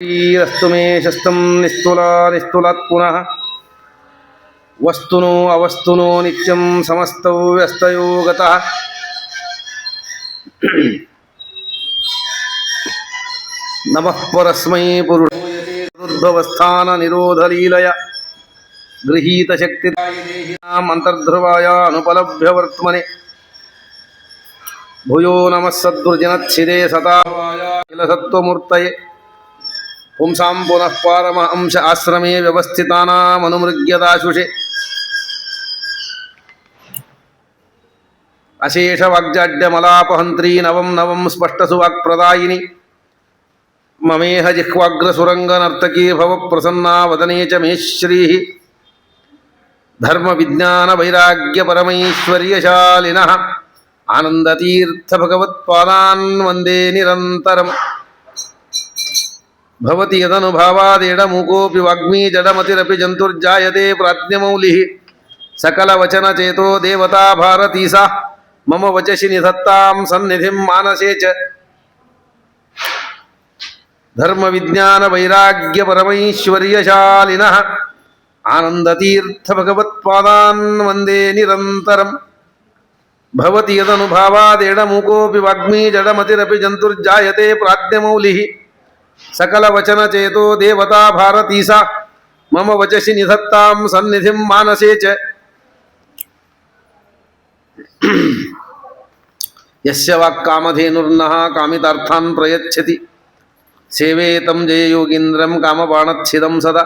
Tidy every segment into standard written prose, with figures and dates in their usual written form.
ಶ್ರೀರಸ್ತು ಮೇ ಶಸ್ತಂ ನಿಸ್ತುಲಾತ್ ಪುನಃ ವಸ್ತುನೋ ಅವಸ್ತುನೋ ನಿತ್ಯಂ ಸಮಸ್ತೌ ವ್ಯಸ್ತಯೋ ಗತಃ. ನಮಃ ಪರಸ್ಮೈ ಪುರುಷೋದ್ಭವಸ್ಥಾನ ನಿರೋಧಲೀಲಯ ಗೃಹೀತ ಶಕ್ತಿದಾಯಿನಾಂ ಅಂತರ್ಧ್ರುವಾಯ ಅನುಪಲಭ್ಯ ವರ್ತಮನೆ. ಭೂಯೋ ನಮಃ ಸದ್ಗುರುಜನಚ್ಛಿದೆ ಸತಾವಾಯ ಕಿಲಸತ್ವಮೂರ್ತಯೇ. ಪುಂಸಾಂ ಪುನಃ ಪಾರಮಹಂಸ ಆಶ್ರಮೇ ವ್ಯವಸ್ಥಿತಾನಾಮನುಮೃಗ್ಯದಾಶುಷೆ. ಅಶೇಷ ವಾಗ್ಜಾಡ್ಯಮಲಾಪಹಂತ್ರೀ ನವಂ ನವಂ ಸ್ಪಷ್ಟಸುವಾಕ್ಪ್ರದಾಯಿನಿ. ಮಮೇಹ ಜಿಹ್ವಾಗ್ರಸುರಂಗನರ್ತಕೀ ಭವ ಪ್ರಸನ್ನಾ ವದನೇ ಚ ಮೇ ಶ್ರೀಃ. ಧರ್ಮವಿಜ್ಞಾನವೈರಾಗ್ಯಪರಮೈಶ್ವರ್ಯಶಾಲಿನಃ ಆನಂದತೀರ್ಥಭಗವತ್ಪಾದಾನ್ ವಂದೇ ನಿರಂತರಂ. ಭವತಿ ಯದನುಭಾವಾದೇಡಮೂಕೋಪಿ ವಾಗ್ಮೀ ಜಡಮತಿರಪಿ ಜಂತುರ್ಜಾಯತೆ ಪ್ರಾಜ್ಞಮೌಲಿಃ. ಸಕಲವಚನಚೇತೋ ದೇವತಾ ಭಾರತೀ ಸಾ ಮಮ ವಚಸಿ ನಿಧತ್ತಾಂ ಸನ್ನಿಧಿಂ ಮಾನಸೇ ಚ. ಧರ್ಮವಿಜ್ಞಾನವೈರಾಗ್ಯಪರಮೈಶ್ವರ್ಯಶಾಲಿನಃ ಆನಂದತೀರ್ಥಭಗವತ್ಪಾದಾನ್ ವಂದೇ ನಿರಂತರಂ. ಭವತಿ ಯದನುಭಾವಾದೇಡಮೂಕೋಪಿ ವಾಗ್ಮೀ ಜಡಮತಿರಪಿ ಜಂತುರ್ಜಾಯತೆ ಪ್ರಾಜ್ಞಮೌಲಿಃ. ಸಕಲವಚನಚೇತೋ ದೇವತಾ ಭಾರತೀ ಸಾ ಮಮ ವಚಸಿ ನಿಧತ್ತಾಂ ಸನ್ನಿಧಿಂ ಮಾನಸೇ ಚ. ಯಸ್ಯ ವಾಕ್ಕಾಮಧೇನುರ್ನಃ ಕಾಮಿತಾರ್ಥಾನ್ ಪ್ರಯಚ್ಛತಿ ಸೇವೆ ತಂ ಜಯಯೋಗೀಂದ್ರಂ ಕಾಮಬಾಣಚ್ಛಿದಂ ಸದಾ.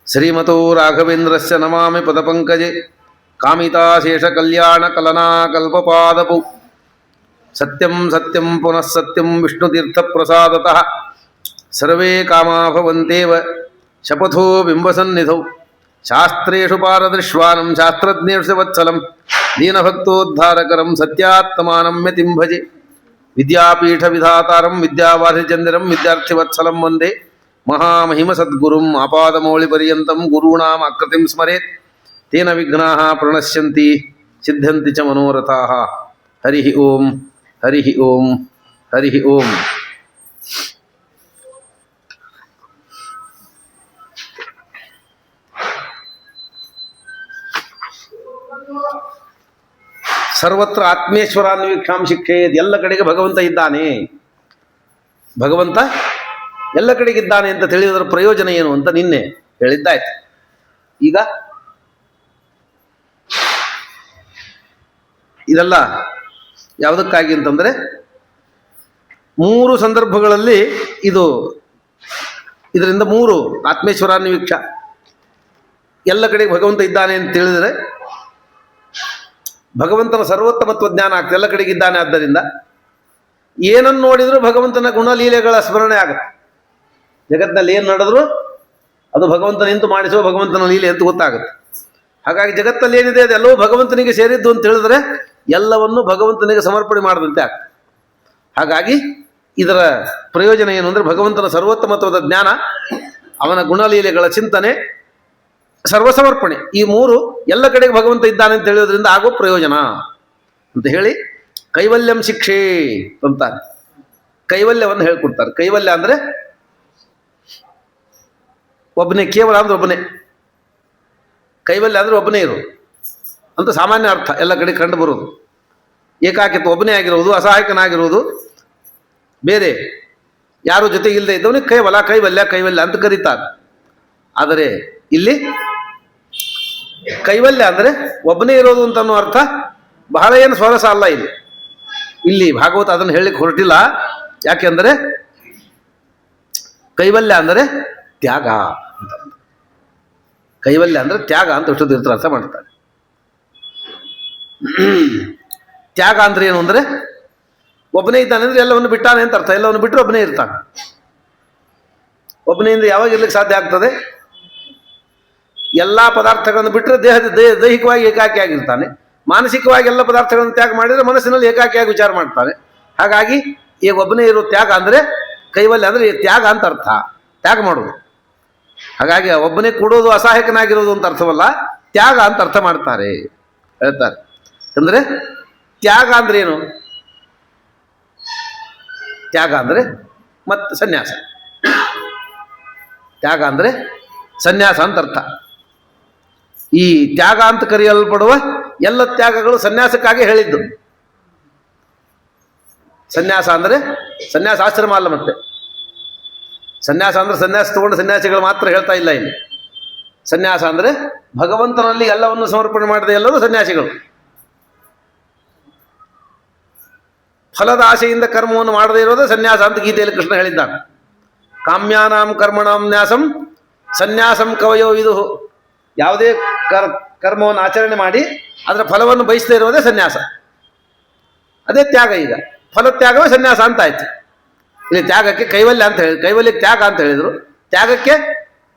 ಶ್ರೀಮತೋ ರಾಘವೇಂದ್ರಸ್ಯ ನಮಾಮಿ ಪದಪಂಕಜೆ ಕಾಮಿತಾಶೇಷಕಲ್ಯಾಣಕಲನಾಕಲ್ಪಪಾದಪೌ. ಸತ್ಯಂ ಸತ್ಯಂ ಪುನಃ ಸತ್ಯಂ ವಿಷ್ಣುತೀರ್ಥಪ್ರಸಾದತಃ ಸರ್ವೇ ಕಾಮಾ ಭವಂತೇವ ಶಪಥೋ ಬಿಂಬಸನ್ನಿಧೌ. ಶಾಸ್ತ್ರೇಷು ಪಾರದೃಶ್ವಾನಂ ಶಾಸ್ತ್ರಜ್ಞೇಷು ವತ್ಸಲಂ ದೀನಭಕ್ತೋದ್ಧಾರಕರಂ ಸತ್ಯಾತ್ಮಾನಂ ಯತಿಂ ಭಜೆ. ವಿದ್ಯಾಪೀಠ ವಿಧಾತಾರಂ ವಿದ್ಯಾವಾರಿಚಂದಿರಂ ವಿದ್ಯಾರ್ಥಿವತ್ಸಲಂ ವಂದೇ ಮಹಾಮಹಿಮ ಸದ್ಗುರುಂ. ಆಪಾದಮೌಳಿಪರ್ಯಂತಂ ಗುರುಣಾಂ ಆಕೃತಿಂ ಸ್ಮರೇತ್ ತೇನ ವಿಘ್ನಾಃ ಪ್ರಣಶ್ಯಂತಿ ಸಿದ್ಧ್ಯಂತಿ ಚ ಮನೋರಥಾಃ. ಹರಿ ಓಂ ಹರಿ ಓಂ ಹರಿ ಓಂ. ಸರ್ವತ್ರ ಆತ್ಮೇಶ್ವರಾನ್ವೀಕ್ಷಾಂ ಶಿಕ್ಷೇತ್. ಎಲ್ಲ ಕಡೆಗೆ ಭಗವಂತ ಇದ್ದಾನೆ, ಭಗವಂತ ಎಲ್ಲ ಕಡೆಗಿದ್ದಾನೆ ಅಂತ ತಿಳಿಯೋದರ ಪ್ರಯೋಜನ ಏನು ಅಂತ ನಿನ್ನೆ ಹೇಳಿದ್ದಾಯ್ತು. ಈಗ ಇದೆಲ್ಲ ಯಾವುದಕ್ಕಾಗಿ ಅಂತಂದರೆ, ಮೂರು ಸಂದರ್ಭಗಳಲ್ಲಿ ಇದರಿಂದ ಮೂರು ಆತ್ಮೇಶ್ವರಾನ್ವೀಕ್ಷ ಎಲ್ಲ ಕಡೆಗೆ ಭಗವಂತ ಇದ್ದಾನೆ ಅಂತ ತಿಳಿದರೆ ಭಗವಂತನ ಸರ್ವೋತ್ತಮತ್ವ ಜ್ಞಾನ ಆಗ್ತದೆ. ಎಲ್ಲ ಕಡೆಗಿದ್ದಾನೆ, ಆದ್ದರಿಂದ ಏನನ್ನು ನೋಡಿದರೂ ಭಗವಂತನ ಗುಣಲೀಲೆಗಳ ಸ್ಮರಣೆ ಆಗುತ್ತೆ. ಜಗತ್ತಿನಲ್ಲಿ ಏನು ನಡೆದ್ರು ಅದು ಭಗವಂತ ನಿಂತು ಮಾಡಿಸುವ ಭಗವಂತನ ಲೀಲೆ ಅಂತ ಗೊತ್ತಾಗುತ್ತೆ. ಹಾಗಾಗಿ ಜಗತ್ತಲ್ಲಿ ಏನಿದೆ ಅದೆಲ್ಲವೂ ಭಗವಂತನಿಗೆ ಸೇರಿದ್ದು ಅಂತ ಹೇಳಿದ್ರೆ ಎಲ್ಲವನ್ನು ಭಗವಂತನಿಗೆ ಸಮರ್ಪಣೆ ಮಾಡಿದಂತೆ ಆಗ್ತದೆ. ಹಾಗಾಗಿ ಇದರ ಪ್ರಯೋಜನ ಏನು ಅಂದರೆ, ಭಗವಂತನ ಸರ್ವೋತ್ತಮತ್ವದ ಜ್ಞಾನ, ಅವನ ಗುಣಲೀಲೆಗಳ ಚಿಂತನೆ, ಸರ್ವಸಮರ್ಪಣೆ. ಈ ಮೂರು ಎಲ್ಲ ಕಡೆಗೆ ಭಗವಂತ ಇದ್ದಾನೆ ಅಂತ ಹೇಳೋದ್ರಿಂದ ಆಗೋ ಪ್ರಯೋಜನ ಅಂತ ಹೇಳಿ ಕೈವಲ್ಯಂ ಶಿಕ್ಷೆ ಅಂತಾರೆ. ಕೈವಲ್ಯವನ್ನು ಹೇಳ್ಕೊಡ್ತಾರೆ. ಕೈವಲ್ಯ ಅಂದರೆ ಒಬ್ಬನೇ, ಕೇವಲ ಅಂದ್ರೆ ಒಬ್ಬನೇ. ಕೈವಲ್ಯ ಅಂದರೆ ಒಬ್ಬನೇ ಇರೋದು ಅಂತ ಸಾಮಾನ್ಯ ಅರ್ಥ, ಎಲ್ಲ ಕಡೆ ಕಂಡು ಬರೋದು. ಏಕಾಕಿತ್ವ, ಒಬ್ಬನೇ ಆಗಿರೋದು, ಅಸಹಾಯಕನಾಗಿರೋದು, ಬೇರೆ ಯಾರು ಜೊತೆಗಿಲ್ಲದೆ ಇದ್ದವನಿಗೆ ಕೈವಲ್ಯ ಅಂತ ಕರೀತಾರೆ. ಆದರೆ ಇಲ್ಲಿ ಕೈವಲ್ಯ ಅಂದರೆ ಒಬ್ಬನೇ ಇರೋದು ಅಂತ ಅನ್ನೋ ಅರ್ಥ ಬಹಳ ಏನು ಸ್ವರಸ ಅಲ್ಲ. ಇಲ್ಲಿ ಭಾಗವತ ಅದನ್ನು ಹೇಳಲಿಕ್ಕೆ ಹೊರಟಿಲ್ಲ. ಯಾಕೆಂದರೆ ಕೈವಲ್ಯ ಅಂದರೆ ತ್ಯಾಗ ಅಂತ. ಕೈವಲ್ಯ ಅಂದರೆ ತ್ಯಾಗ ಅಂತ ಅಷ್ಟು ತೀರ್ಥರು ಅರ್ಥ ಮಾಡ್ತಾರೆ. ತ್ಯಾಗ ಅಂದ್ರೆ ಏನು ಅಂದರೆ, ಒಬ್ಬನೇ ಇದ್ದಾನೆ ಅಂದರೆ ಎಲ್ಲವನ್ನು ಬಿಟ್ಟಾನೆ ಅಂತ ಅರ್ಥ. ಎಲ್ಲವನ್ನು ಬಿಟ್ಟರೆ ಒಬ್ಬನೇ ಇರ್ತಾನೆ. ಒಬ್ಬನೆಯಿಂದ ಯಾವಾಗ ಇರ್ಲಿಕ್ಕೆ ಸಾಧ್ಯ ಆಗ್ತದೆ? ಎಲ್ಲ ಪದಾರ್ಥಗಳನ್ನು ಬಿಟ್ಟರೆ ದೈಹಿಕವಾಗಿ ಏಕಾಕಿಯಾಗಿರ್ತಾನೆ. ಮಾನಸಿಕವಾಗಿ ಎಲ್ಲ ಪದಾರ್ಥಗಳನ್ನು ತ್ಯಾಗ ಮಾಡಿದರೆ ಮನಸ್ಸಿನಲ್ಲಿ ಏಕಾಕಿಯಾಗಿ ವಿಚಾರ ಮಾಡ್ತಾನೆ. ಹಾಗಾಗಿ ಈಗ ಒಬ್ಬನೇ ಇರೋ ತ್ಯಾಗ ಅಂದರೆ ಕೈವಲ್ಯ ಅಂದರೆ ತ್ಯಾಗ ಅಂತ ಅರ್ಥ, ತ್ಯಾಗ ಮಾಡೋದು. ಹಾಗಾಗಿ ಒಬ್ಬನೇ ಕೂಡೋದು ಅಸಹಾಯಕನಾಗಿರೋದು ಅಂತ ಅರ್ಥವಲ್ಲ, ತ್ಯಾಗ ಅಂತ ಅರ್ಥ ಮಾಡ್ತಾರೆ, ಹೇಳ್ತಾರೆ. ಅಂದರೆ ತ್ಯಾಗ ಅಂದ್ರೆ ಏನು? ತ್ಯಾಗ ಅಂದರೆ ಮತ್ತು ಸನ್ಯಾಸ. ತ್ಯಾಗ ಅಂದರೆ ಸನ್ಯಾಸ ಅಂತ ಅರ್ಥ. ಈ ತ್ಯಾಗ ಅಂತ ಕರೆಯಲ್ಪಡುವ ಎಲ್ಲ ತ್ಯಾಗಗಳು ಸನ್ಯಾಸಕ್ಕಾಗಿ ಹೇಳಿದ್ದು. ಸನ್ಯಾಸ ಅಂದರೆ ಸನ್ಯಾಸ ಆಶ್ರಮ ಅಲ್ಲ. ಮತ್ತೆ ಸನ್ಯಾಸ ಅಂದರೆ ಸನ್ಯಾಸ ತಗೊಂಡು ಸನ್ಯಾಸಿಗಳು ಮಾತ್ರ ಹೇಳ್ತಾ ಇಲ್ಲ ಇಲ್ಲಿ. ಸನ್ಯಾಸ ಅಂದರೆ ಭಗವಂತನಲ್ಲಿ ಎಲ್ಲವನ್ನು ಸಮರ್ಪಣೆ ಮಾಡಿದ ಎಲ್ಲರೂ ಸನ್ಯಾಸಿಗಳು. ಫಲದ ಆಶೆಯಿಂದ ಕರ್ಮವನ್ನು ಮಾಡದೇ ಇರೋದೇ ಸನ್ಯಾಸ ಅಂತ ಗೀತೆಯಲ್ಲಿ ಕೃಷ್ಣ ಹೇಳಿದ್ದಾನೆ. ಕಾಮ್ಯಾನಾಂ ಕರ್ಮಣಾಂ ನ್ಯಾಸಂ ಸನ್ಯಾಸಂ ಕವಯೋ ಇದು. ಯಾವುದೇ ಕರ್ಮವನ್ನು ಆಚರಣೆ ಮಾಡಿ ಅದರ ಫಲವನ್ನು ಬಯಸದೇ ಇರೋದೇ ಸನ್ಯಾಸ. ಅದೇ ತ್ಯಾಗ. ಈಗ ಫಲತ್ಯಾಗವೇ ಸನ್ಯಾಸ ಅಂತ ಆಯ್ತು. ಇಲ್ಲಿ ತ್ಯಾಗಕ್ಕೆ ಕೈವಲ್ಯ ಅಂತ ಹೇಳಿದ್ರು, ಕೈವಲ್ಯಕ್ಕೆ ತ್ಯಾಗ ಅಂತ ಹೇಳಿದರು, ತ್ಯಾಗಕ್ಕೆ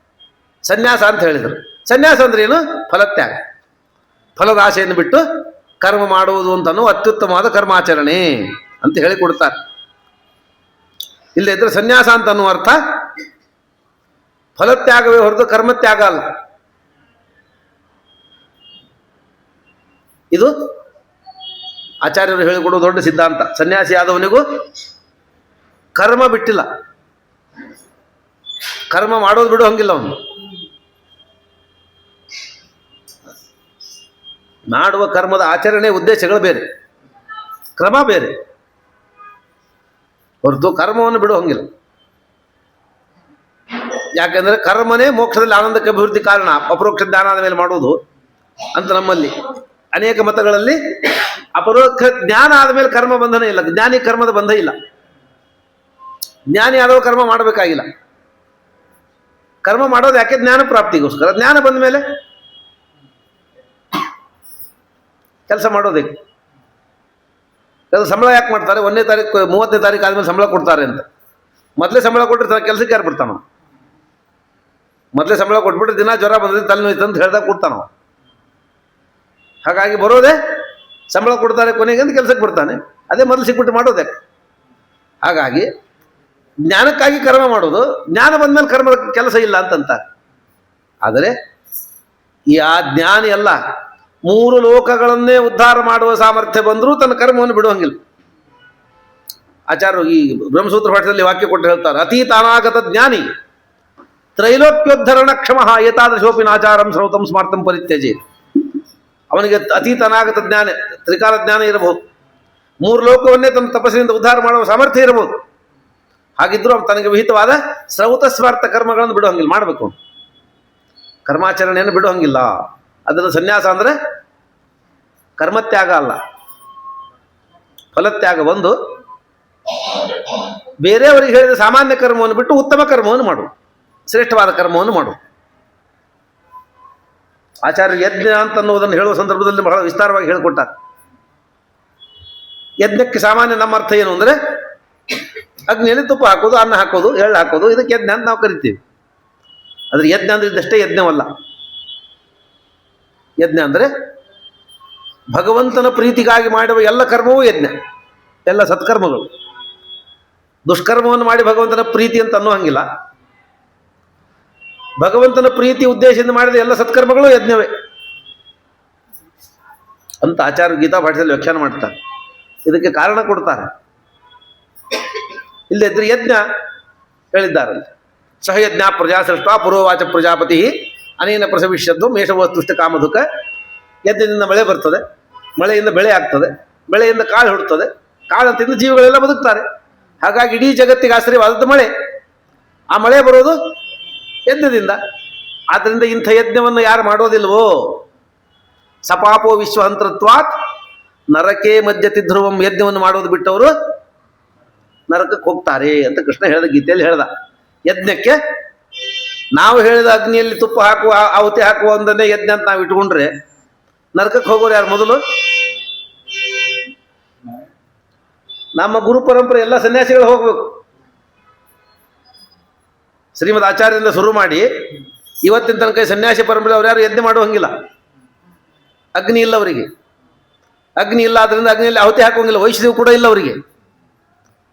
ಸನ್ಯಾಸ ಅಂತ ಹೇಳಿದರು. ಸನ್ಯಾಸ ಅಂದ್ರೆ ಏನು? ಫಲತ್ಯಾಗ. ಫಲದ ಆಶೆಯನ್ನು ಬಿಟ್ಟು ಕರ್ಮ ಮಾಡುವುದು ಅಂತನೂ ಅತ್ಯುತ್ತಮವಾದ ಕರ್ಮಾಚರಣೆ ಅಂತ ಹೇಳಿಕೊಡ್ತಾರೆ. ಇಲ್ಲದಿದ್ದರೆ ಸನ್ಯಾಸ ಅಂತ ಅನ್ನುವ ಅರ್ಥ ಫಲತ್ಯಾಗವೇ ಹೊರತು ಕರ್ಮತ್ಯಾಗ ಅಲ್ಲ. ಇದು ಆಚಾರ್ಯರು ಹೇಳಿಕೊಡುವ ದೊಡ್ಡ ಸಿದ್ಧಾಂತ. ಸನ್ಯಾಸಿ ಆದವನಿಗೂ ಕರ್ಮ ಬಿಟ್ಟಿಲ್ಲ, ಕರ್ಮ ಮಾಡೋದು ಬಿಡು ಹಂಗಿಲ್ಲ. ಅವನು ಮಾಡುವ ಕರ್ಮದ ಆಚರಣೆ ಉದ್ದೇಶಗಳು ಬೇರೆ, ಕ್ರಮ ಬೇರೆ ಹೊರತು ಕರ್ಮವನ್ನು ಬಿಡು ಹಂಗಿಲ್ಲ. ಯಾಕೆಂದರೆ ಕರ್ಮನೇ ಮೋಕ್ಷದಲ್ಲಿ ಆನಂದಕ್ಕೆ ಅಭಿವೃದ್ಧಿ ಕಾರಣ. ಅಪರೋಕ್ಷ ಜ್ಞಾನ ಆದ ಮೇಲೆ ಮಾಡುವುದು ಅಂತ ನಮ್ಮಲ್ಲಿ ಅನೇಕ ಮತಗಳಲ್ಲಿ ಅಪರೋಕ್ಷ ಜ್ಞಾನ ಆದ ಮೇಲೆ ಕರ್ಮ ಬಂಧನ ಇಲ್ಲ. ಜ್ಞಾನಿ ಕರ್ಮದ ಬಂಧ ಇಲ್ಲ. ಜ್ಞಾನಿ ಆದವ ಕರ್ಮ ಮಾಡಬೇಕಾಗಿಲ್ಲ. ಕರ್ಮ ಮಾಡೋದು ಯಾಕೆ? ಜ್ಞಾನ ಪ್ರಾಪ್ತಿಗೋಸ್ಕರ. ಜ್ಞಾನ ಬಂದ ಮೇಲೆ ಕೆಲಸ ಮಾಡೋದಕ್ಕೆ. ಕೆಲಸ ಸಂಬಳ ಯಾಕೆ ಮಾಡ್ತಾರೆ? 1ನೇ ತಾರೀಕು 30ನೇ ತಾರೀಕು ಆದಮೇಲೆ ಸಂಬಳ ಕೊಡ್ತಾರೆ ಅಂತ. ಮೊದಲೇ ಸಂಬಳ ಕೊಟ್ಟರೆ ಕೆಲಸಕ್ಕೆ ಯಾರು ಬಿಡ್ತಾನೋ? ಮೊದಲೇ ಸಂಬಳ ಕೊಟ್ಬಿಟ್ರೆ ದಿನ ಜ್ವರ ಬಂದಿದೆ, ತಲೆನೋಯ್ತು ಅಂತ ಹೇಳ್ದಾಗ ಕೊಡ್ತಾನೋ. ಹಾಗಾಗಿ ಬರೋದೇ ಸಂಬಳ ಕೊಡ್ತಾರೆ ಕೊನೆಗೆ ಅಂತ ಕೆಲಸಕ್ಕೆ ಬರ್ತಾನೆ. ಅದೇ ಮೊದಲು ಸಿಕ್ಬಿಟ್ಟು ಮಾಡೋದೆ. ಹಾಗಾಗಿ ಜ್ಞಾನಕ್ಕಾಗಿ ಕರ್ಮ ಮಾಡೋದು, ಜ್ಞಾನ ಬಂದಮೇಲೆ ಕರ್ಮದ ಕೆಲಸ ಇಲ್ಲ ಅಂತಂತ. ಆದರೆ ಈ ಆ ಜ್ಞಾನಿ ಎಲ್ಲ 3 ಲೋಕಗಳನ್ನೇ ಉದ್ಧಾರ ಮಾಡುವ ಸಾಮರ್ಥ್ಯ ಬಂದರೂ ತನ್ನ ಕರ್ಮವನ್ನು ಬಿಡುವಂಗಿಲ್ಲ. ಆಚಾರ್ಯರು ಈ ಬ್ರಹ್ಮಸೂತ್ರ ಪಾಠದಲ್ಲಿ ವಾಕ್ಯ ಕೊಟ್ಟು ಹೇಳ್ತಾರೆ, ಅತೀತ ಅನಾಗತ ಜ್ಞಾನಿ ತ್ರೈಲೋಕ್ಯೋದ್ಧರಣ ಕ್ಷಮಃ ಏತಾದೃಶೋಪಿ ನಾಚಾರಂ ಶ್ರೌತಂ ಸ್ಮಾರ್ಥಂ ಪರಿತ್ಯಜೆ. ಅವನಿಗೆ ಅತೀತ ಅನಾಗತ ಜ್ಞಾನ, ತ್ರಿಕಾಲ ಜ್ಞಾನ ಇರಬಹುದು, 3 ಲೋಕವನ್ನೇ ತನ್ನ ತಪಸ್ಸಿನಿಂದ ಉದ್ಧಾರ ಮಾಡುವ ಸಾಮರ್ಥ್ಯ ಇರಬಹುದು. ಹಾಗಿದ್ರೂ ಅವನು ತನಗೆ ವಿಹಿತವಾದ ಶ್ರೌತ ಸ್ವಾರ್ಥ ಕರ್ಮಗಳನ್ನು ಬಿಡುವಂಗಿಲ್ಲ. ಮಾಡಬೇಕು, ಕರ್ಮಾಚರಣೆಯನ್ನು ಬಿಡುವಂಗಿಲ್ಲ. ಅದನ್ನು ಸನ್ಯಾಸ ಅಂದರೆ ಕರ್ಮತ್ಯಾಗ ಅಲ್ಲ, ಫಲತ್ಯಾಗ. ಒಂದು ಬೇರೆಯವರಿಗೆ ಹೇಳಿದ ಸಾಮಾನ್ಯ ಕರ್ಮವನ್ನು ಬಿಟ್ಟು ಉತ್ತಮ ಕರ್ಮವನ್ನು ಮಾಡು, ಶ್ರೇಷ್ಠವಾದ ಕರ್ಮವನ್ನು ಮಾಡು. ಆಚಾರ್ಯ ಯಜ್ಞ ಅಂತ ಅನ್ನೋದನ್ನು ಹೇಳುವ ಸಂದರ್ಭದಲ್ಲಿ ಬಹಳ ವಿಸ್ತಾರವಾಗಿ ಹೇಳಿಕೊಟ್ಟಾರೆ. ಯಜ್ಞಕ್ಕೆ ಸಾಮಾನ್ಯ ನಮ್ಮ ಅರ್ಥ ಏನು ಅಂದರೆ ಅಗ್ನಿಯಲ್ಲಿ ತುಪ್ಪ ಹಾಕೋದು, ಅನ್ನ ಹಾಕೋದು, ಎಳ್ಳು ಹಾಕೋದು, ಇದಕ್ಕೆ ಯಜ್ಞ ಅಂತ ನಾವು ಕರಿತೀವಿ. ಆದರೆ ಯಜ್ಞ ಅಂದರೆ ಇದಷ್ಟೇ ಯಜ್ಞವಲ್ಲ. ಯಜ್ಞ ಅಂದರೆ ಭಗವಂತನ ಪ್ರೀತಿಗಾಗಿ ಮಾಡುವ ಎಲ್ಲ ಕರ್ಮವೂ ಯಜ್ಞ, ಎಲ್ಲ ಸತ್ಕರ್ಮಗಳು. ದುಷ್ಕರ್ಮವನ್ನು ಮಾಡಿ ಭಗವಂತನ ಪ್ರೀತಿ ಅಂತ ಅನ್ನೋ ಹಂಗಿಲ್ಲ. ಭಗವಂತನ ಪ್ರೀತಿ ಉದ್ದೇಶದಿಂದ ಮಾಡಿದ ಎಲ್ಲ ಸತ್ಕರ್ಮಗಳು ಯಜ್ಞವೇ ಅಂತ ಆಚಾರ್ಯ ಗೀತಾ ಭಾಷೆಯಲ್ಲಿ ವ್ಯಾಖ್ಯಾನ ಮಾಡ್ತಾರೆ. ಇದಕ್ಕೆ ಕಾರಣ ಕೊಡ್ತಾರೆ. ಇಲ್ಲದಿದ್ದರೆ ಯಜ್ಞ ಹೇಳಿದ್ದಾರಲ್ಲ, ಸಹಯಜ್ಞ ಪ್ರಜಾ ಸೃಷ್ಟ ಪೂರ್ವವಾಚ ಪ್ರಜಾಪತಿ ಅನೇನ ಪ್ರಸವಿಷ್ಯದ್ದು ಮೇಷವಸ್ತುಷ್ಟ ಕಾಮಧುಕ. ಯಜ್ಞದಿಂದ ಮಳೆ ಬರ್ತದೆ, ಮಳೆಯಿಂದ ಬೆಳೆ ಆಗ್ತದೆ, ಬೆಳೆಯಿಂದ ಕಾಳು ಹುಡ್ತದೆ, ಕಾಳು ತಿಂದು ಜೀವಿಗಳೆಲ್ಲ ಬದುಕ್ತಾರೆ. ಹಾಗಾಗಿ ಇಡೀ ಜಗತ್ತಿಗೆ ಆಶ್ರಯವಾದದ್ದು ಮಳೆ. ಆ ಮಳೆ ಬರೋದು ಯಜ್ಞದಿಂದ. ಆದ್ದರಿಂದ ಇಂಥ ಯಜ್ಞವನ್ನು ಯಾರು ಮಾಡೋದಿಲ್ವೋ ಸಪಾಪೋ ವಿಶ್ವಹಂತೃತ್ವಾತ್ ನರಕೇ ಮಧ್ಯತಿ ಧ್ರುವಂ. ಯಜ್ಞವನ್ನು ಮಾಡೋದು ಬಿಟ್ಟವರು ನರಕಕ್ಕೆ ಹೋಗ್ತಾರೆ ಅಂತ ಕೃಷ್ಣ ಹೇಳಿದ ಗೀತೆಯಲ್ಲಿ ಹೇಳ್ದ. ಯಜ್ಞಕ್ಕೆ ನಾವು ಹೇಳಿದ ಅಗ್ನಿಯಲ್ಲಿ ತುಪ್ಪ ಹಾಕುವ ಆಹುತಿ ಹಾಕುವ ಒಂದನ್ನೇ ಯಜ್ಞ ಅಂತ ನಾವು ಇಟ್ಕೊಂಡ್ರೆ ನರಕಕ್ಕೆ ಹೋಗೋರು ಯಾರು? ಮೊದಲು ನಮ್ಮ ಗುರು ಪರಂಪರೆ ಎಲ್ಲ ಸನ್ಯಾಸಿಗಳು ಹೋಗ್ಬೇಕು. ಶ್ರೀಮದ್ ಆಚಾರ್ಯರಿಂದ ಶುರು ಮಾಡಿ ಇವತ್ತಿನ ತನಕ ಸನ್ಯಾಸಿ ಪರಂಪರೆ ಅವ್ರು ಯಾರು ಯಜ್ಞ ಮಾಡುವಂಗಿಲ್ಲ. ಅಗ್ನಿ ಇಲ್ಲ ಅವರಿಗೆ. ಅಗ್ನಿ ಇಲ್ಲ, ಆದ್ದರಿಂದ ಅಗ್ನಿಯಲ್ಲಿ ಆಹುತಿ ಹಾಕುವಂಗಿಲ್ಲ. ವೈಷ್ಣದೇವು ಕೂಡ ಇಲ್ಲ ಅವರಿಗೆ.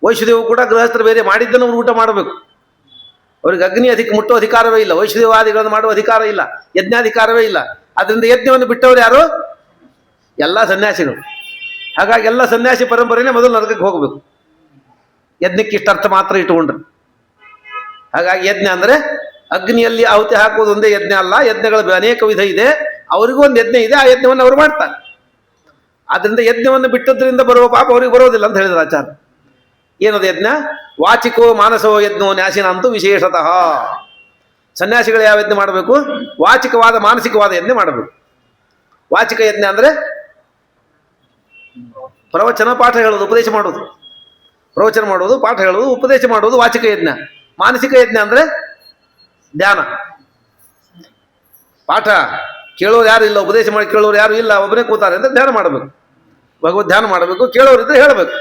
ವೈಷ್ಣದೇವು ಕೂಡ ಗೃಹಸ್ಥರು ಬೇರೆ ಮಾಡಿದ್ದನ್ನು ಅವರು ಊಟ ಮಾಡಬೇಕು. ಅವರಿಗೆ ಅಗ್ನಿ ಮುಟ್ಟುವ ಅಧಿಕಾರವೇ ಇಲ್ಲ, ವೈಷ್ಣದೇವಾದಿಗಳನ್ನು ಮಾಡುವ ಅಧಿಕಾರ ಇಲ್ಲ, ಯಜ್ಞಾಧಿಕಾರವೇ ಇಲ್ಲ. ಅದರಿಂದ ಯಜ್ಞವನ್ನು ಬಿಟ್ಟವರು ಯಾರು? ಎಲ್ಲ ಸನ್ಯಾಸಿಗಳು. ಹಾಗಾಗಿ ಎಲ್ಲ ಸನ್ಯಾಸಿ ಪರಂಪರೆನೇ ಮೊದಲು ನರಕಕ್ಕೆ ಹೋಗಬೇಕು. ಯಜ್ಞಕ್ಕೆ ಇಷ್ಟರ್ಥ ಮಾತ್ರ ಇಟ್ಟುಕೊಂಡ್ರೆ. ಹಾಗಾಗಿ ಯಜ್ಞ ಅಂದರೆ ಅಗ್ನಿಯಲ್ಲಿ ಆಹುತಿ ಹಾಕುವುದು ಒಂದೇ ಯಜ್ಞ ಅಲ್ಲ, ಯಜ್ಞಗಳ ಅನೇಕ ವಿಧ ಇದೆ. ಅವರಿಗೂ ಒಂದು ಯಜ್ಞ ಇದೆ, ಆ ಯಜ್ಞವನ್ನು ಅವರು ಮಾಡ್ತಾರೆ. ಆದ್ರಿಂದ ಯಜ್ಞವನ್ನು ಬಿಟ್ಟದ್ರಿಂದ ಬರುವ ಪಾಪ ಅವ್ರಿಗೆ ಬರೋದಿಲ್ಲ ಅಂತ ಹೇಳಿದ್ರು ಆಚಾರ್ಯ. ಏನದು ಯಜ್ಞ? ವಾಚಿಕೋ ಮಾನಸೋ ಯಜ್ಞೋ ನ್ಯಾಸಿನ ಅಂತೂ ವಿಶೇಷತಃ. ಸನ್ಯಾಸಿಗಳು ಯಾವ ಯಜ್ಞ ಮಾಡಬೇಕು? ವಾಚಿಕವಾದ ಮಾನಸಿಕವಾದ ಯಜ್ಞ ಮಾಡಬೇಕು. ವಾಚಿಕ ಯಜ್ಞ ಅಂದರೆ ಪ್ರವಚನ ಪಾಠ ಹೇಳೋದು, ಉಪದೇಶ ಮಾಡೋದು. ಪ್ರವಚನ ಮಾಡೋದು, ಪಾಠ ಹೇಳೋದು, ಉಪದೇಶ ಮಾಡೋದು ವಾಚಿಕ ಯಜ್ಞ. ಮಾನಸಿಕ ಯಜ್ಞ ಅಂದರೆ ಧ್ಯಾನ. ಪಾಠ ಕೇಳೋರು ಯಾರು ಇಲ್ಲ, ಉಪದೇಶ ಮಾಡಿ ಕೇಳೋರು ಯಾರು ಇಲ್ಲ, ಒಬ್ಬನೇ ಕೂತಾರೆ ಅಂದರೆ ಧ್ಯಾನ ಮಾಡಬೇಕು, ಭಗವದ್ ಧ್ಯಾನ ಮಾಡಬೇಕು. ಕೇಳೋರಿದ್ರೆ ಹೇಳಬೇಕು.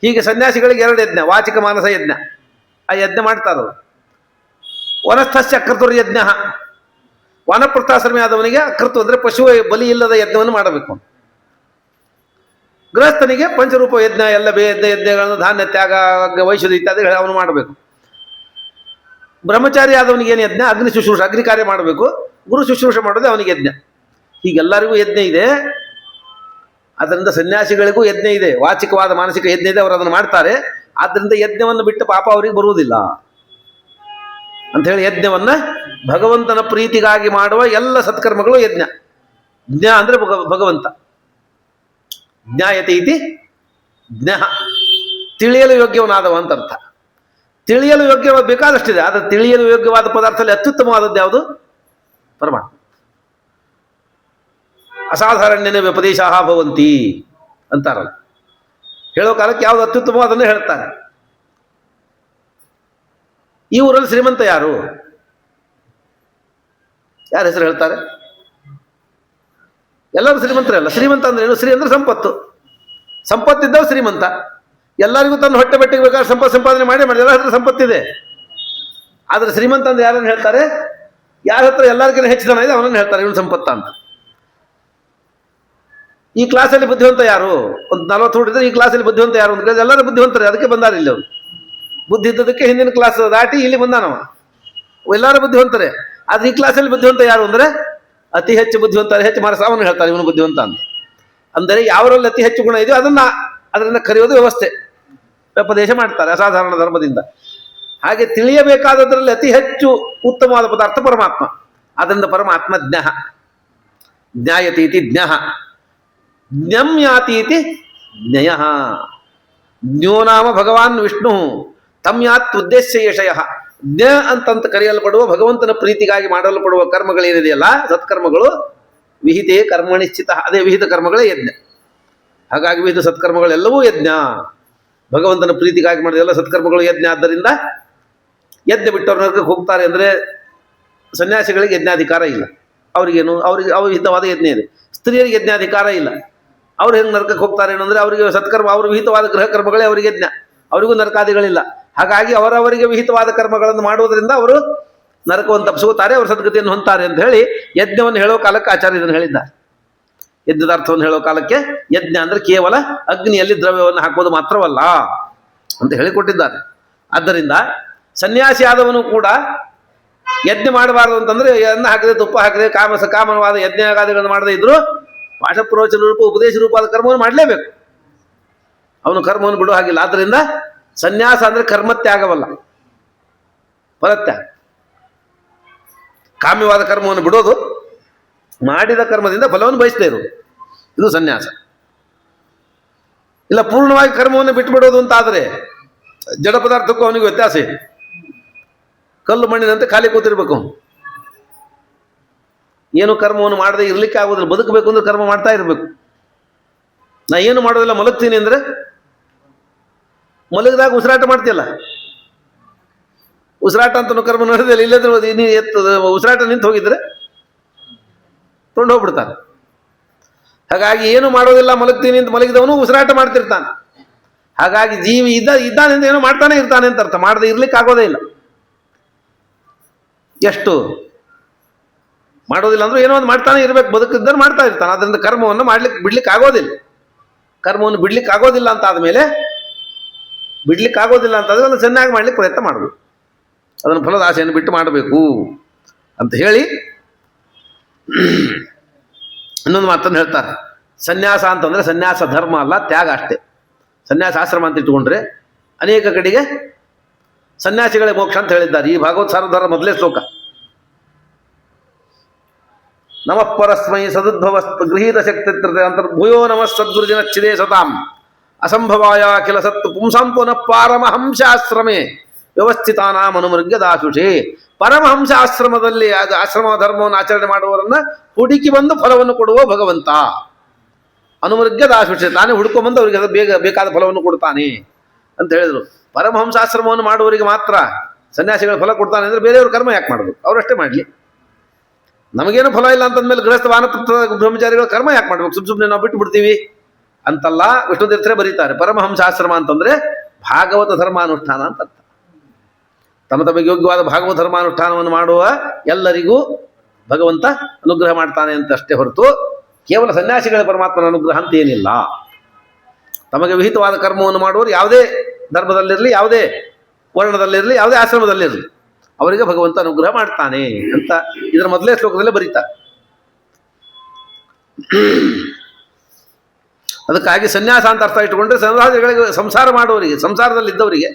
ಹೀಗೆ ಸನ್ಯಾಸಿಗಳಿಗೆ ಎರಡು ಯಜ್ಞ, ವಾಚಿಕ ಮಾನಸ ಯಜ್ಞ. ಆ ಯಜ್ಞ ಮಾಡ್ತಾರವರು. ವನಸ್ಥಸ್ಯ ಅಕೃತುರ್ ಯಜ್ಞ. ವಾನಪ್ರಸ್ಥಾಶ್ರಮಿ ಆದವನಿಗೆ ಅಕೃತು ಅಂದರೆ ಪಶು ಬಲಿ ಇಲ್ಲದ ಯಜ್ಞವನ್ನು ಮಾಡಬೇಕು. ಗೃಹಸ್ಥನಿಗೆ ಪಂಚರೂಪ ಯಜ್ಞ, ಎಲ್ಲ ಯಜ್ಞಗಳನ್ನು ಧಾನ್ಯ ತ್ಯಾಗ, ವೈಶ್ಯುದ ಇತ್ಯಾದಿ ಅವನು ಮಾಡಬೇಕು. ಬ್ರಹ್ಮಚಾರಿ ಆದವನಿಗೆ ಏನು ಯಜ್ಞ? ಅಗ್ನಿ ಶುಶ್ರೂಷ, ಅಗ್ನಿ ಕಾರ್ಯ ಮಾಡಬೇಕು. ಗುರು ಶುಶ್ರೂಷೆ ಮಾಡೋದೇ ಅವನಿಗೆ ಯಜ್ಞ. ಹೀಗೆಲ್ಲರಿಗೂ ಯಜ್ಞ ಇದೆ. ಅದರಿಂದ ಸನ್ಯಾಸಿಗಳಿಗೂ ಯಜ್ಞ ಇದೆ, ವಾಚಿಕವಾದ ಮಾನಸಿಕ ಯಜ್ಞ ಇದೆ, ಅವರು ಅದನ್ನು ಮಾಡ್ತಾರೆ. ಆದ್ದರಿಂದ ಯಜ್ಞವನ್ನು ಬಿಟ್ಟು ಪಾಪ ಅವರಿಗೆ ಬರುವುದಿಲ್ಲ ಅಂಥೇಳಿ ಯಜ್ಞವನ್ನು ಭಗವಂತನ ಪ್ರೀತಿಗಾಗಿ ಮಾಡುವ ಎಲ್ಲ ಸತ್ಕರ್ಮಗಳು ಯಜ್ಞ. ಜ್ಞ ಅಂದರೆ ಭಗವಂತ. ಜ್ಞಾಯತೆ ಇತಿ ಜ್ಞ, ತಿಳಿಯಲು ಯೋಗ್ಯವನಾದವ ಅಂತ ಅರ್ಥ. ತಿಳಿಯಲು ಯೋಗ್ಯವಾದ ಬೇಕಾದಷ್ಟಿದೆ, ಆದರೆ ತಿಳಿಯಲು ಯೋಗ್ಯವಾದ ಪದಾರ್ಥದಲ್ಲಿ ಅತ್ಯುತ್ತಮವಾದದ್ದು ಯಾವುದು? ಪರಮಾತ್ಮ. ಅಸಾಧಾರಣ್ಯನೇ ವ್ಯಪದೇಶಾಹ ಭವಂತಿ ಅಂತಾರಲ್ಲ. ಹೇಳೋ ಕಾಲಕ್ಕೆ ಯಾವುದು ಅತ್ಯುತ್ತಮವಾದನ್ನೇ ಹೇಳ್ತಾರೆ. ಈ ಊರಲ್ಲಿ ಶ್ರೀಮಂತ ಯಾರು? ಯಾರ ಹೆಸರು ಹೇಳ್ತಾರೆ? ಎಲ್ಲರೂ ಶ್ರೀಮಂತರೇ ಅಲ್ಲ. ಶ್ರೀಮಂತ ಅಂದ್ರೆ ಏನು? ಶ್ರೀ ಅಂದ್ರೆ ಸಂಪತ್ತು. ಸಂಪತ್ತಿದ್ದವು ಶ್ರೀಮಂತ. ಎಲ್ಲರಿಗೂ ತನ್ನ ಹೊಟ್ಟೆ ಬೆಟ್ಟಿಗೆ ಬೇಕಾದ್ರೆ ಸಂಪಾದನೆ ಮಾಡಿ ಎಲ್ಲ ಹತ್ರ ಸಂಪತ್ತಿದೆ. ಆದರೆ ಶ್ರೀಮಂತ ಅಂದ್ರೆ ಯಾರನ್ನು ಹೇಳ್ತಾರೆ? ಯಾರ ಹತ್ರ ಎಲ್ಲರಿಗಿಂತ ಹೆಚ್ಚು ಜನ ಇದೆ ಅವನನ್ನು ಹೇಳ್ತಾರೆ ಇವನು ಸಂಪತ್ತ ಅಂತ. ಈ ಕ್ಲಾಸಲ್ಲಿ ಬುದ್ಧಿವಂತ ಯಾರು? ಒಂದು 40 ಹುಟ್ಟಿದ್ರೆ ಈ ಕ್ಲಾಸಲ್ಲಿ ಬುದ್ಧಿವಂತ ಯಾರು ಅಂತ ಕೇಳಿದ್ರೆ ಎಲ್ಲರೂ ಬುದ್ಧಿವಂತರೇ, ಅದಕ್ಕೆ ಬಂದಾರ ಇಲ್ಲಿ ಅವರು. ಬುದ್ಧಿ ಇದ್ದದಕ್ಕೆ ಹಿಂದಿನ ಕ್ಲಾಸ್ ದಾಟಿ ಇಲ್ಲಿ ಬಂದಾನವ. ಎಲ್ಲರೂ ಬುದ್ಧಿವಂತರೇ. ಆದ್ರೆ ಈ ಕ್ಲಾಸಲ್ಲಿ ಬುದ್ಧಿವಂತ ಯಾರು ಅಂದರೆ ಅತಿ ಹೆಚ್ಚು ಬುದ್ಧಿವಂತ, ಹೆಚ್ಚು ಮಾರ್ಕ್ಸ್ ಅವನು ಹೇಳ್ತಾರೆ ಇವನು ಬುದ್ಧಿವಂತ ಅಂತ. ಅಂದರೆ ಯಾವರಲ್ಲಿ ಅತಿ ಹೆಚ್ಚು ಗುಣ ಇದೆಯೋ ಅದರಿಂದ ಕರೆಯೋದು ವ್ಯವಸ್ಥೆ, ವ್ಯಪದೇಶ ಮಾಡ್ತಾರೆ ಅಸಾಧಾರಣ ಧರ್ಮದಿಂದ. ಹಾಗೆ ತಿಳಿಯಬೇಕಾದದ್ರಲ್ಲಿ ಅತಿ ಹೆಚ್ಚು ಉತ್ತಮವಾದ ಪದಾರ್ಥ ಪರಮಾತ್ಮ. ಅದರಿಂದ ಪರಮಾತ್ಮ ಜ್ಞ. ಜ್ಞಾಯತೀತಿ ಜ್ಞ, ಜ್ಞಂ ಯಾತೀತಿ ಜ್ಞಯ. ಜ್ಞೋ ನಾಮ ಭಗವಾನ್ ವಿಷ್ಣು ತಮ್ ಯಾತ್ ಉದ್ದೇಶ್ಯ ಯಶಯ. ಜ್ಞ ಅಂತಂತ ಕರೆಯಲ್ಪಡುವ ಭಗವಂತನ ಪ್ರೀತಿಗಾಗಿ ಮಾಡಲ್ಪಡುವ ಕರ್ಮಗಳೇನಿದೆಯಲ್ಲ, ಸತ್ಕರ್ಮಗಳು, ವಿಹಿತೇ ಕರ್ಮನಿಶ್ಚಿತ, ಅದೇ ವಿಹಿತ ಕರ್ಮಗಳೇ ಯಜ್ಞ. ಹಾಗಾಗಿ ವಿಹಿತ ಸತ್ಕರ್ಮಗಳೆಲ್ಲವೂ ಯಜ್ಞ. ಭಗವಂತನ ಪ್ರೀತಿಗಾಗಿ ಮಾಡಿದ ಎಲ್ಲ ಸತ್ಕರ್ಮಗಳು ಯಜ್ಞ. ಆದ್ದರಿಂದ ಯಜ್ಞ ಬಿಟ್ಟವ್ರ ನರಕಕ್ಕೆ ಹೋಗ್ತಾರೆ ಅಂದರೆ ಸನ್ಯಾಸಿಗಳಿಗೆ ಯಜ್ಞಾಧಿಕಾರ ಇಲ್ಲ. ಅವ್ರಿಗೇನು? ಅವ್ರಿಗೆ ವಿಹಿತವಾದ ಯಜ್ಞ ಇದೆ. ಸ್ತ್ರೀಯರಿಗೆ ಯಜ್ಞಾಧಿಕಾರ ಇಲ್ಲ. ಅವ್ರು ಹೆಂಗೆ ನರಕಕ್ಕೆ ಹೋಗ್ತಾರೆ ಏನಂದರೆ ಅವರಿಗೆ ಸತ್ಕರ್ಮ, ಅವರು ವಿಹಿತವಾದ ಗೃಹ ಕರ್ಮಗಳೇ ಅವರಿಗೆ ಯಜ್ಞ. ಅವರಿಗೂ ನರಕಾದಿಗಳಿಲ್ಲ. ಹಾಗಾಗಿ ಅವರವರಿಗೆ ವಿಹಿತವಾದ ಕರ್ಮಗಳನ್ನು ಮಾಡುವುದರಿಂದ ಅವರು ನರಕವನ್ನು ತಪ್ಪಿಸುತ್ತಾರೆ, ಅವರು ಸದ್ಗತಿಯನ್ನು ಹೊಂತಾರೆ ಅಂತ ಹೇಳಿ ಯಜ್ಞವನ್ನು ಹೇಳೋ ಕಾಲಕ್ಕೆ ಆಚಾರ್ಯ ಇದನ್ನು ಹೇಳಿದ್ದಾರೆ. ಯಜ್ಞದ ಅರ್ಥವನ್ನು ಹೇಳೋ ಕಾಲಕ್ಕೆ ಯಜ್ಞ ಅಂದರೆ ಕೇವಲ ಅಗ್ನಿಯಲ್ಲಿ ದ್ರವ್ಯವನ್ನು ಹಾಕೋದು ಮಾತ್ರವಲ್ಲ ಅಂತ ಹೇಳಿಕೊಟ್ಟಿದ್ದಾರೆ. ಆದ್ದರಿಂದ ಸನ್ಯಾಸಿ ಆದವನು ಕೂಡ ಯಜ್ಞ ಮಾಡಬಾರದು ಅಂತಂದ್ರೆ ಎಣ್ಣೆ ಹಾಕಿದೆ, ತುಪ್ಪ ಹಾಕಿದೆ, ಕಾಮನವಾದ ಯಜ್ಞಾದಿಗಳನ್ನು ಮಾಡದೇ ಇದ್ರು ಪಾಠ ಪ್ರವಚನ ರೂಪ, ಉಪದೇಶ ರೂಪವಾದ ಕರ್ಮವನ್ನು ಮಾಡಲೇಬೇಕು. ಅವನು ಕರ್ಮವನ್ನು ಬಿಡೋ ಹಾಗಿಲ್ಲ. ಆದ್ದರಿಂದ ಸನ್ಯಾಸ ಅಂದರೆ ಕರ್ಮತ್ಯಾಗವಲ್ಲ, ಫಲತ್ಯಾಗ. ಕಾಮ್ಯವಾದ ಕರ್ಮವನ್ನು ಬಿಡೋದು, ಮಾಡಿದ ಕರ್ಮದಿಂದ ಫಲವನ್ನು ಬಯಸದೇ ಇರೋದು, ಇದು ಸನ್ಯಾಸ. ಇಲ್ಲ ಪೂರ್ಣವಾಗಿ ಕರ್ಮವನ್ನು ಬಿಟ್ಟುಬಿಡೋದು ಅಂತ ಆದರೆ ಜಡ ಪದಾರ್ಥಕ್ಕೂ ಅವನಿಗೆ ವ್ಯತ್ಯಾಸ ಇದೆ. ಕಲ್ಲು ಮಣ್ಣಿನಂತೆ ಖಾಲಿ ಕೂತಿರ್ಬೇಕು. ಏನು ಕರ್ಮವನ್ನು ಮಾಡದೆ ಇರ್ಲಿಕ್ಕೆ ಆಗೋದಿಲ್ಲ. ಬದುಕಬೇಕು ಅಂದ್ರೆ ಕರ್ಮ ಮಾಡ್ತಾ ಇರಬೇಕು. ನಾ ಏನು ಮಾಡೋದಿಲ್ಲ, ಮಲಗ್ತೀನಿ ಅಂದರೆ ಮಲಗಿದಾಗ ಉಸಿರಾಟ ಮಾಡ್ತೀಯಲ್ಲ, ಉಸಿರಾಟ ಅಂತ ಕರ್ಮ ನಡೆದಿಲ್ಲ. ಇಲ್ಲದ್ರೆ ನೀ ಉಸಿರಾಟ ನಿಂತು ಹೋಗಿದ್ರೆ ತೊಗೊಂಡು ಹೋಗ್ಬಿಡ್ತಾನೆ. ಹಾಗಾಗಿ ಏನು ಮಾಡೋದಿಲ್ಲ, ಮಲಗ್ತೀನಿ ಅಂತ ಮಲಗಿದವನು ಉಸಿರಾಟ ಮಾಡ್ತಿರ್ತಾನೆ. ಹಾಗಾಗಿ ಜೀವಿ ಇದ್ದಾನಿಂದ ಏನೋ ಮಾಡ್ತಾನೆ ಇರ್ತಾನೆ ಅಂತ ಅರ್ಥ. ಮಾಡದೆ ಇರ್ಲಿಕ್ಕೆ ಆಗೋದೇ ಇಲ್ಲ. ಎಷ್ಟು ಮಾಡೋದಿಲ್ಲ ಅಂದ್ರೂ ಏನೋ ಒಂದು ಮಾಡ್ತಾನೆ ಇರ್ಬೇಕು, ಬದುಕಿದ್ದರೆ ಮಾಡ್ತಾ ಇರ್ತಾನೆ. ಅದರಿಂದ ಕರ್ಮವನ್ನು ಬಿಡ್ಲಿಕ್ಕೆ ಆಗೋದಿಲ್ಲ. ಕರ್ಮವನ್ನು ಬಿಡ್ಲಿಕ್ಕೆ ಆಗೋದಿಲ್ಲ ಅಂತ ಆದಮೇಲೆ, ಬಿಡ್ಲಿಕ್ಕೆ ಆಗೋದಿಲ್ಲ ಅಂತಂದ್ರೆ ಅದನ್ನು ಚೆನ್ನಾಗಿ ಮಾಡ್ಲಿಕ್ಕೆ ಪ್ರಯತ್ನ ಮಾಡಬೇಕು. ಅದನ್ನು ಫಲದ ಆಸೆಯನ್ನು ಬಿಟ್ಟು ಮಾಡಬೇಕು ಅಂತ ಹೇಳಿ ಇನ್ನೊಂದು ಮಾತನ್ನು ಹೇಳ್ತಾರೆ. ಸನ್ಯಾಸ ಅಂತಂದರೆ ಸನ್ಯಾಸ ಧರ್ಮ ಅಲ್ಲ, ತ್ಯಾಗ ಅಷ್ಟೇ. ಸನ್ಯಾಸ ಆಶ್ರಮ ಅಂತ ಇಟ್ಕೊಂಡ್ರೆ ಅನೇಕ ಕಡೆಗೆ ಸನ್ಯಾಸಿಗಳೇ ಮೋಕ್ಷ ಅಂತ ಹೇಳಿದ್ದಾರೆ. ಈ ಭಾಗವತ್ ಸಾರಧರ ಮೊದಲೇ ಶ್ಲೋಕ. ನಮಃ ಪರಸ್ಮೈ ಸದುದ್ಭವ ಗೃಹೀತ ಶಕ್ತಿ ಅಂತರ್ಭೂಯೋ ನಮಃ ಸದ್ಗುರುಜಿನಚ್ಛಿದೇ ಸತಾಂ ಅಸಂಭವಾಯ ಅಖಿಲ ಸತ್ತು ಪುಂಸಾಂ ಪುನಃ ಪಾರಮಹಂಸಾಶ್ರಮೇ ವ್ಯವಸ್ಥಿತಾನಾಂ ಅನುಮೃಗ್ಯದಾಶುಷೇ. ಪರಮಹಂಸ ಆಶ್ರಮದಲ್ಲಿ ಆಶ್ರಮ ಧರ್ಮವನ್ನು ಆಚರಣೆ ಮಾಡುವವರನ್ನ ಹುಡುಕಿ ಬಂದು ಫಲವನ್ನು ಕೊಡುವ ಭಗವಂತ. ಅನುಮೃಗ್ಯದಾಶುಷೆ, ತಾನೇ ಹುಡ್ಕೊಂಬಂದು ಅವರಿಗೆ ಅದು ಬೇಕಾದ ಫಲವನ್ನು ಕೊಡ್ತಾನೆ ಅಂತ ಹೇಳಿದರು. ಪರಮಹಂಸಾಶ್ರಮವನ್ನು ಮಾಡುವವರಿಗೆ ಮಾತ್ರ ಸನ್ಯಾಸಿಗಳ ಫಲ ಕೊಡ್ತಾನೆ ಅಂದರೆ ಬೇರೆಯವ್ರ ಕರ್ಮ ಯಾಕೆ ಮಾಡಬೇಕು? ಅವರಷ್ಟೇ ಮಾಡಲಿ. ನಮಗೇನು ಫಲ ಇಲ್ಲ ಅಂತಂದ್ಮೇಲೆ ಗೃಹಸ್ಥ ವಾನಪ್ರಸ್ಥ ಬ್ರಹ್ಮಚಾರಿಗಳ ಕರ್ಮ ಯಾಕೆ ಮಾಡ್ಬೇಕು? ಸುಮ್ಮನೆ ನಾವು ಬಿಟ್ಟು ಬಿಡ್ತೀವಿ ಅಂತಲ್ಲ. ವಿಷ್ಣುತೀರ್ಥರೇ ಬರೀತಾರೆ, ಪರಮಹಂಸಾಶ್ರಮ ಅಂತಂದ್ರೆ ಭಾಗವತ ಧರ್ಮಾನುಷ್ಠಾನ ಅಂತ ಅರ್ಥ. ತಮ್ಮ ತಮಗೆ ಯೋಗ್ಯವಾದ ಭಾಗವತ ಧರ್ಮಾನುಷ್ಠಾನವನ್ನು ಮಾಡುವ ಎಲ್ಲರಿಗೂ ಭಗವಂತ ಅನುಗ್ರಹ ಮಾಡ್ತಾನೆ ಅಂತ ಅಷ್ಟೇ ಹೊರತು ಕೇವಲ ಸನ್ಯಾಸಿಗಳ ಪರಮಾತ್ಮನ ಅನುಗ್ರಹ ಅಂತ ಏನಿಲ್ಲ. ತಮಗೆ ವಿಹಿತವಾದ ಕರ್ಮವನ್ನು ಮಾಡುವವರು ಯಾವುದೇ ಧರ್ಮದಲ್ಲಿರಲಿ, ಯಾವುದೇ ವರ್ಣದಲ್ಲಿರಲಿ, ಯಾವುದೇ ಆಶ್ರಮದಲ್ಲಿರಲಿ, ಅವರಿಗೆ ಭಗವಂತ ಅನುಗ್ರಹ ಮಾಡ್ತಾನೆ ಅಂತ ಇದರ ಮೊದಲೇ ಶ್ಲೋಕದಲ್ಲೇ ಬರೀತಾರೆ. ಅದಕ್ಕಾಗಿ ಸನ್ಯಾಸ ಅಂತ ಅರ್ಥ ಇಟ್ಟುಕೊಂಡ್ರೆ ಸನ್ಯಾಸಿಗಳಿಗೆ ಸಂಸಾರ ಮಾಡುವವರಿಗೆ, ಸಂಸಾರದಲ್ಲಿದ್ದವರಿಗೆ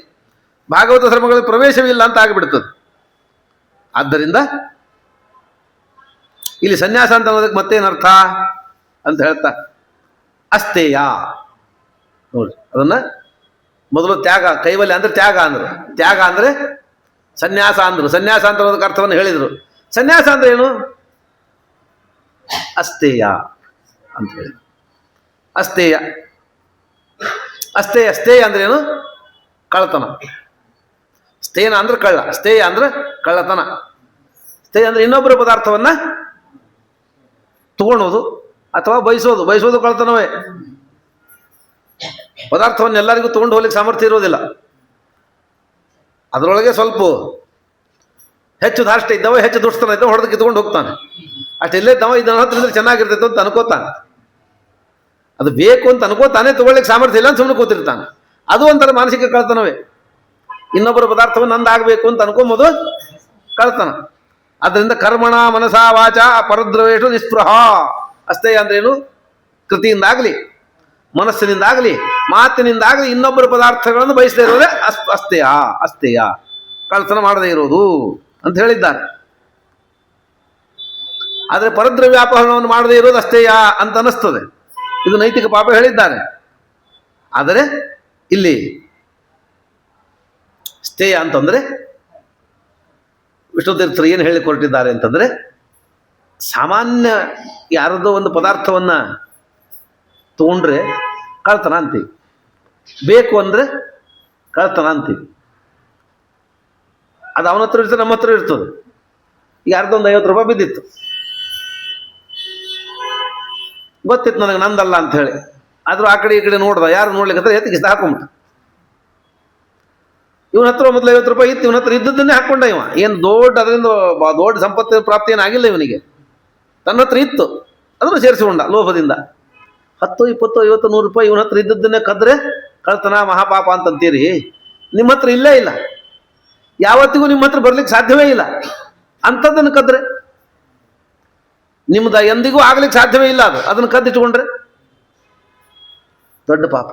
ಭಾಗವತ ಧರ್ಮಗಳಲ್ಲಿ ಪ್ರವೇಶವಿಲ್ಲ ಅಂತ ಆಗಿಬಿಡ್ತದೆ. ಆದ್ದರಿಂದ ಇಲ್ಲಿ ಸನ್ಯಾಸ ಅಂತ ಅನ್ನೋದಕ್ಕೆ ಮತ್ತೇನರ್ಥ ಅಂತ ಹೇಳ್ತಾ ಅಸ್ತೇಯ ನೋಡಿ. ಅದನ್ನ ಮೊದಲು ತ್ಯಾಗ, ಕೈವಲ್ಯ ಅಂದ್ರೆ ತ್ಯಾಗ ಅಂದ್ರು. ತ್ಯಾಗ ಅಂದ್ರೆ ಸನ್ಯಾಸ ಅಂದ್ರು. ಸನ್ಯಾಸ ಅಂತ ಅನ್ನೋದಕ್ಕೆ ಅರ್ಥವನ್ನು ಹೇಳಿದರು. ಸನ್ಯಾಸ ಅಂದ್ರೆ ಏನು? ಅಸ್ತೇಯ ಅಂತ ಹೇಳಿ. ಅಸ್ತೇಯ ಅಸ್ತೇಯ ಅಸ್ತೇಯ ಅಂದ್ರೆ ಏನು? ಕಳ್ಳತನ. ಸ್ಥೇನ ಅಂದ್ರೆ ಕಳ್ಳ, ಸ್ಥೇಯ ಅಂದ್ರೆ ಕಳ್ಳತನ. ಸ್ಥೇಯ ಅಂದ್ರೆ ಇನ್ನೊಬ್ಬರ ಪದಾರ್ಥವನ್ನ ತಗೊಳ್ಳೋದು ಅಥವಾ ಬಯಸೋದು. ಬಯಸೋದು ಕಳ್ಳತನವೇ. ಪದಾರ್ಥವನ್ನು ಎಲ್ಲರಿಗೂ ತಗೊಂಡು ಹೋಗ್ಲಿಕ್ಕೆ ಸಾಮರ್ಥ್ಯ ಇರೋದಿಲ್ಲ. ಅದರೊಳಗೆ ಸ್ವಲ್ಪ ಹೆಚ್ಚು ಧಾಷ್ಟ ಇದ್ದವ, ಹೆಚ್ಚು ದುಷ್ಟತನ ಇದ್ದವ ಹೊಡೆದು ಕಿತ್ಕೊಂಡು ಹೋಗ್ತಾನೆ. ಅಷ್ಟೆಲ್ಲೇ ಇದ್ದವ ಇದನ್ನ ಹತ್ತಿರ ಚೆನ್ನಾಗಿರ್ತೈತೆ ಅಂತ ಅನ್ಕೋತಾನೆ. ಅದು ಬೇಕು ಅಂತ ಅನ್ಕೋತಾನೆ, ತಗೊಳ್ಳಿಕ್ಕೆ ಸಾಮರ್ಥ್ಯ ಇಲ್ಲ ಅಂತ ಸುಮ್ಮನೆ ಕೂತಿರ್ತಾನೆ. ಅದು ಒಂಥರ ಮಾನಸಿಕ ಕಳ್ತನವೇ. ಇನ್ನೊಬ್ಬರ ಪದಾರ್ಥವನ್ನು ನಂದಾಗಬೇಕು ಅಂತ ಅನ್ಕೊಂಬೋದು ಕಳ್ತನ. ಆದ್ದರಿಂದ ಕರ್ಮಣ ಮನಸಾ ವಾಚ ಪರದ್ರವೇಶು ನಿಸ್ಪೃಹ. ಅಷ್ಟೇ ಅಂದ್ರೇನು? ಕೃತಿಯಿಂದಾಗಲಿ, ಮನಸ್ಸಿನಿಂದಾಗಲಿ, ಮಾತಿನಿಂದಾಗಲಿ ಇನ್ನೊಬ್ಬರ ಪದಾರ್ಥಗಳನ್ನು ಬಯಸದೇ ಇರೋದೇ ಅಸ್ತೇಯ. ಅಸ್ತೇಯ ಕಳ್ತನ ಮಾಡದೇ ಇರೋದು ಅಂತ ಹೇಳಿದ್ದಾರೆ. ಆದರೆ ಪರದ್ರವ್ಯಾಪಹರಣವನ್ನು ಮಾಡದೇ ಇರೋದು ಅಸ್ತೇಯ ಅಂತ ಅನ್ನಿಸ್ತದೆ. ಇದು ನೈತಿಕ ಪಾಪ ಹೇಳಿದ್ದಾರೆ. ಆದರೆ ಇಲ್ಲಿ ಸ್ಥೇಯ ಅಂತಂದ್ರೆ ವಿಷ್ಣುತೀರ್ಥರು ಏನು ಹೇಳಿಕೊಟ್ಟಿದ್ದಾರೆ ಅಂತಂದ್ರೆ, ಸಾಮಾನ್ಯ ಯಾರದೋ ಒಂದು ಪದಾರ್ಥವನ್ನ ತಗೊಂಡ್ರೆ ಕಳ್ತನ ಅಂತೀವಿ, ಬೇಕು ಅಂದ್ರೆ ಕಳ್ತನ ಅಂತೀವಿ. ಅದು ಅವನ ಹತ್ರ ಇರ್ತದೆ, ನಮ್ಮ ಹತ್ರ ಇರ್ತದೆ. ಈಗ ಯಾರ್ದೊಂದು 50 ರೂಪಾಯಿ ಬಿದ್ದಿತ್ತು, ಗೊತ್ತಿತ್ತು ನನಗೆ ನಂದಲ್ಲ ಅಂತ ಹೇಳಿ. ಆದ್ರೂ ಆ ಕಡೆ ಈ ಕಡೆ ನೋಡ್ದ, ಯಾರು ನೋಡ್ಲಿಕ್ಕೆ ಎತ್ತಿಗೆ ಹಾಕೊಂಬಿಟ್ಟ. ಇವನ ಹತ್ರ ಮೊದಲು 50 ರೂಪಾಯಿ ಇತ್ತು, ಇವನ ಹತ್ರ ಇದ್ದದನ್ನೇ ಹಾಕೊಂಡ. ಇವ ಏನು ದೊಡ್ಡ ಅದರಿಂದ ದೊಡ್ಡ ಸಂಪತ್ತು ಪ್ರಾಪ್ತಿ ಏನಾಗಿಲ್ಲ ಇವನಿಗೆ. ತನ್ನ ಹತ್ರ ಇತ್ತು, ಅದನ್ನು ಸೇರಿಸಿಕೊಂಡ ಲೋಭದಿಂದ. 10, 20, 50, 100 ರೂಪಾಯಿ ಇವನ ಹತ್ರ ಇದ್ದದನ್ನೇ ಕದ್ರೆ ಕಳ್ತನ ಮಹಾಪಾಪ ಅಂತಂತೀರಿ. ನಿಮ್ಮ ಹತ್ರ ಇಲ್ಲೇ ಇಲ್ಲ, ಯಾವತ್ತಿಗೂ ನಿಮ್ಮ ಹತ್ರ ಬರ್ಲಿಕ್ಕೆ ಸಾಧ್ಯವೇ ಇಲ್ಲ. ಅಂಥದ್ದನ್ನು ಕದ್ರೆ ನಿಮ್ದು ಎಂದಿಗೂ ಆಗ್ಲಿಕ್ಕೆ ಸಾಧ್ಯವೇ ಇಲ್ಲ. ಅದನ್ನು ಕದ್ದಿಟ್ಕೊಂಡ್ರೆ ದೊಡ್ಡ ಪಾಪ.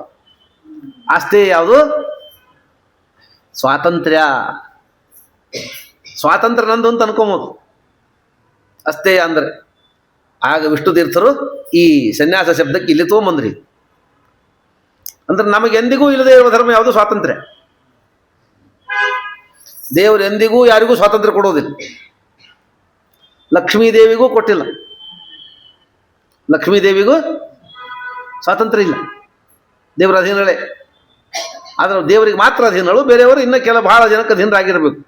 ಆಸ್ತಿ ಯಾವುದು? ಸ್ವಾತಂತ್ರ್ಯ. ಸ್ವಾತಂತ್ರ್ಯ ನಂದು ಅಂತ ಅನ್ಕೋಬೋದು ಅಷ್ಟೇ. ಅಂದ್ರೆ ಆಗ ವಿಷ್ಣು ತೀರ್ಥರು ಈ ಸನ್ಯಾಸ ಶಬ್ದಕ್ಕೆ ಇಲ್ಲಿ ತೊಗೊಂಬಂದ್ರಿ. ಅಂದ್ರೆ ನಮಗೆ ಎಂದಿಗೂ ಇಲ್ಲದೆ ಇರುವ ಧರ್ಮ ಯಾವುದು? ಸ್ವಾತಂತ್ರ್ಯ. ದೇವರು ಎಂದಿಗೂ ಯಾರಿಗೂ ಸ್ವಾತಂತ್ರ್ಯ ಕೊಡೋದಿಲ್ಲ. ಲಕ್ಷ್ಮೀ ದೇವಿಗೂ ಕೊಟ್ಟಿಲ್ಲ. ಲಕ್ಷ್ಮೀ ದೇವಿಗೂ ಸ್ವಾತಂತ್ರ್ಯ ಇಲ್ಲ, ದೇವರ ಅಧೀನಗಳೇ. ಆದರೆ ದೇವರಿಗೆ ಮಾತ್ರ ಅಧೀನಗಳು, ಬೇರೆಯವರು ಇನ್ನೂ ಬಹಳ ಜನಕ್ಕೆ ಅಧೀನರಾಗಿರಬೇಕು.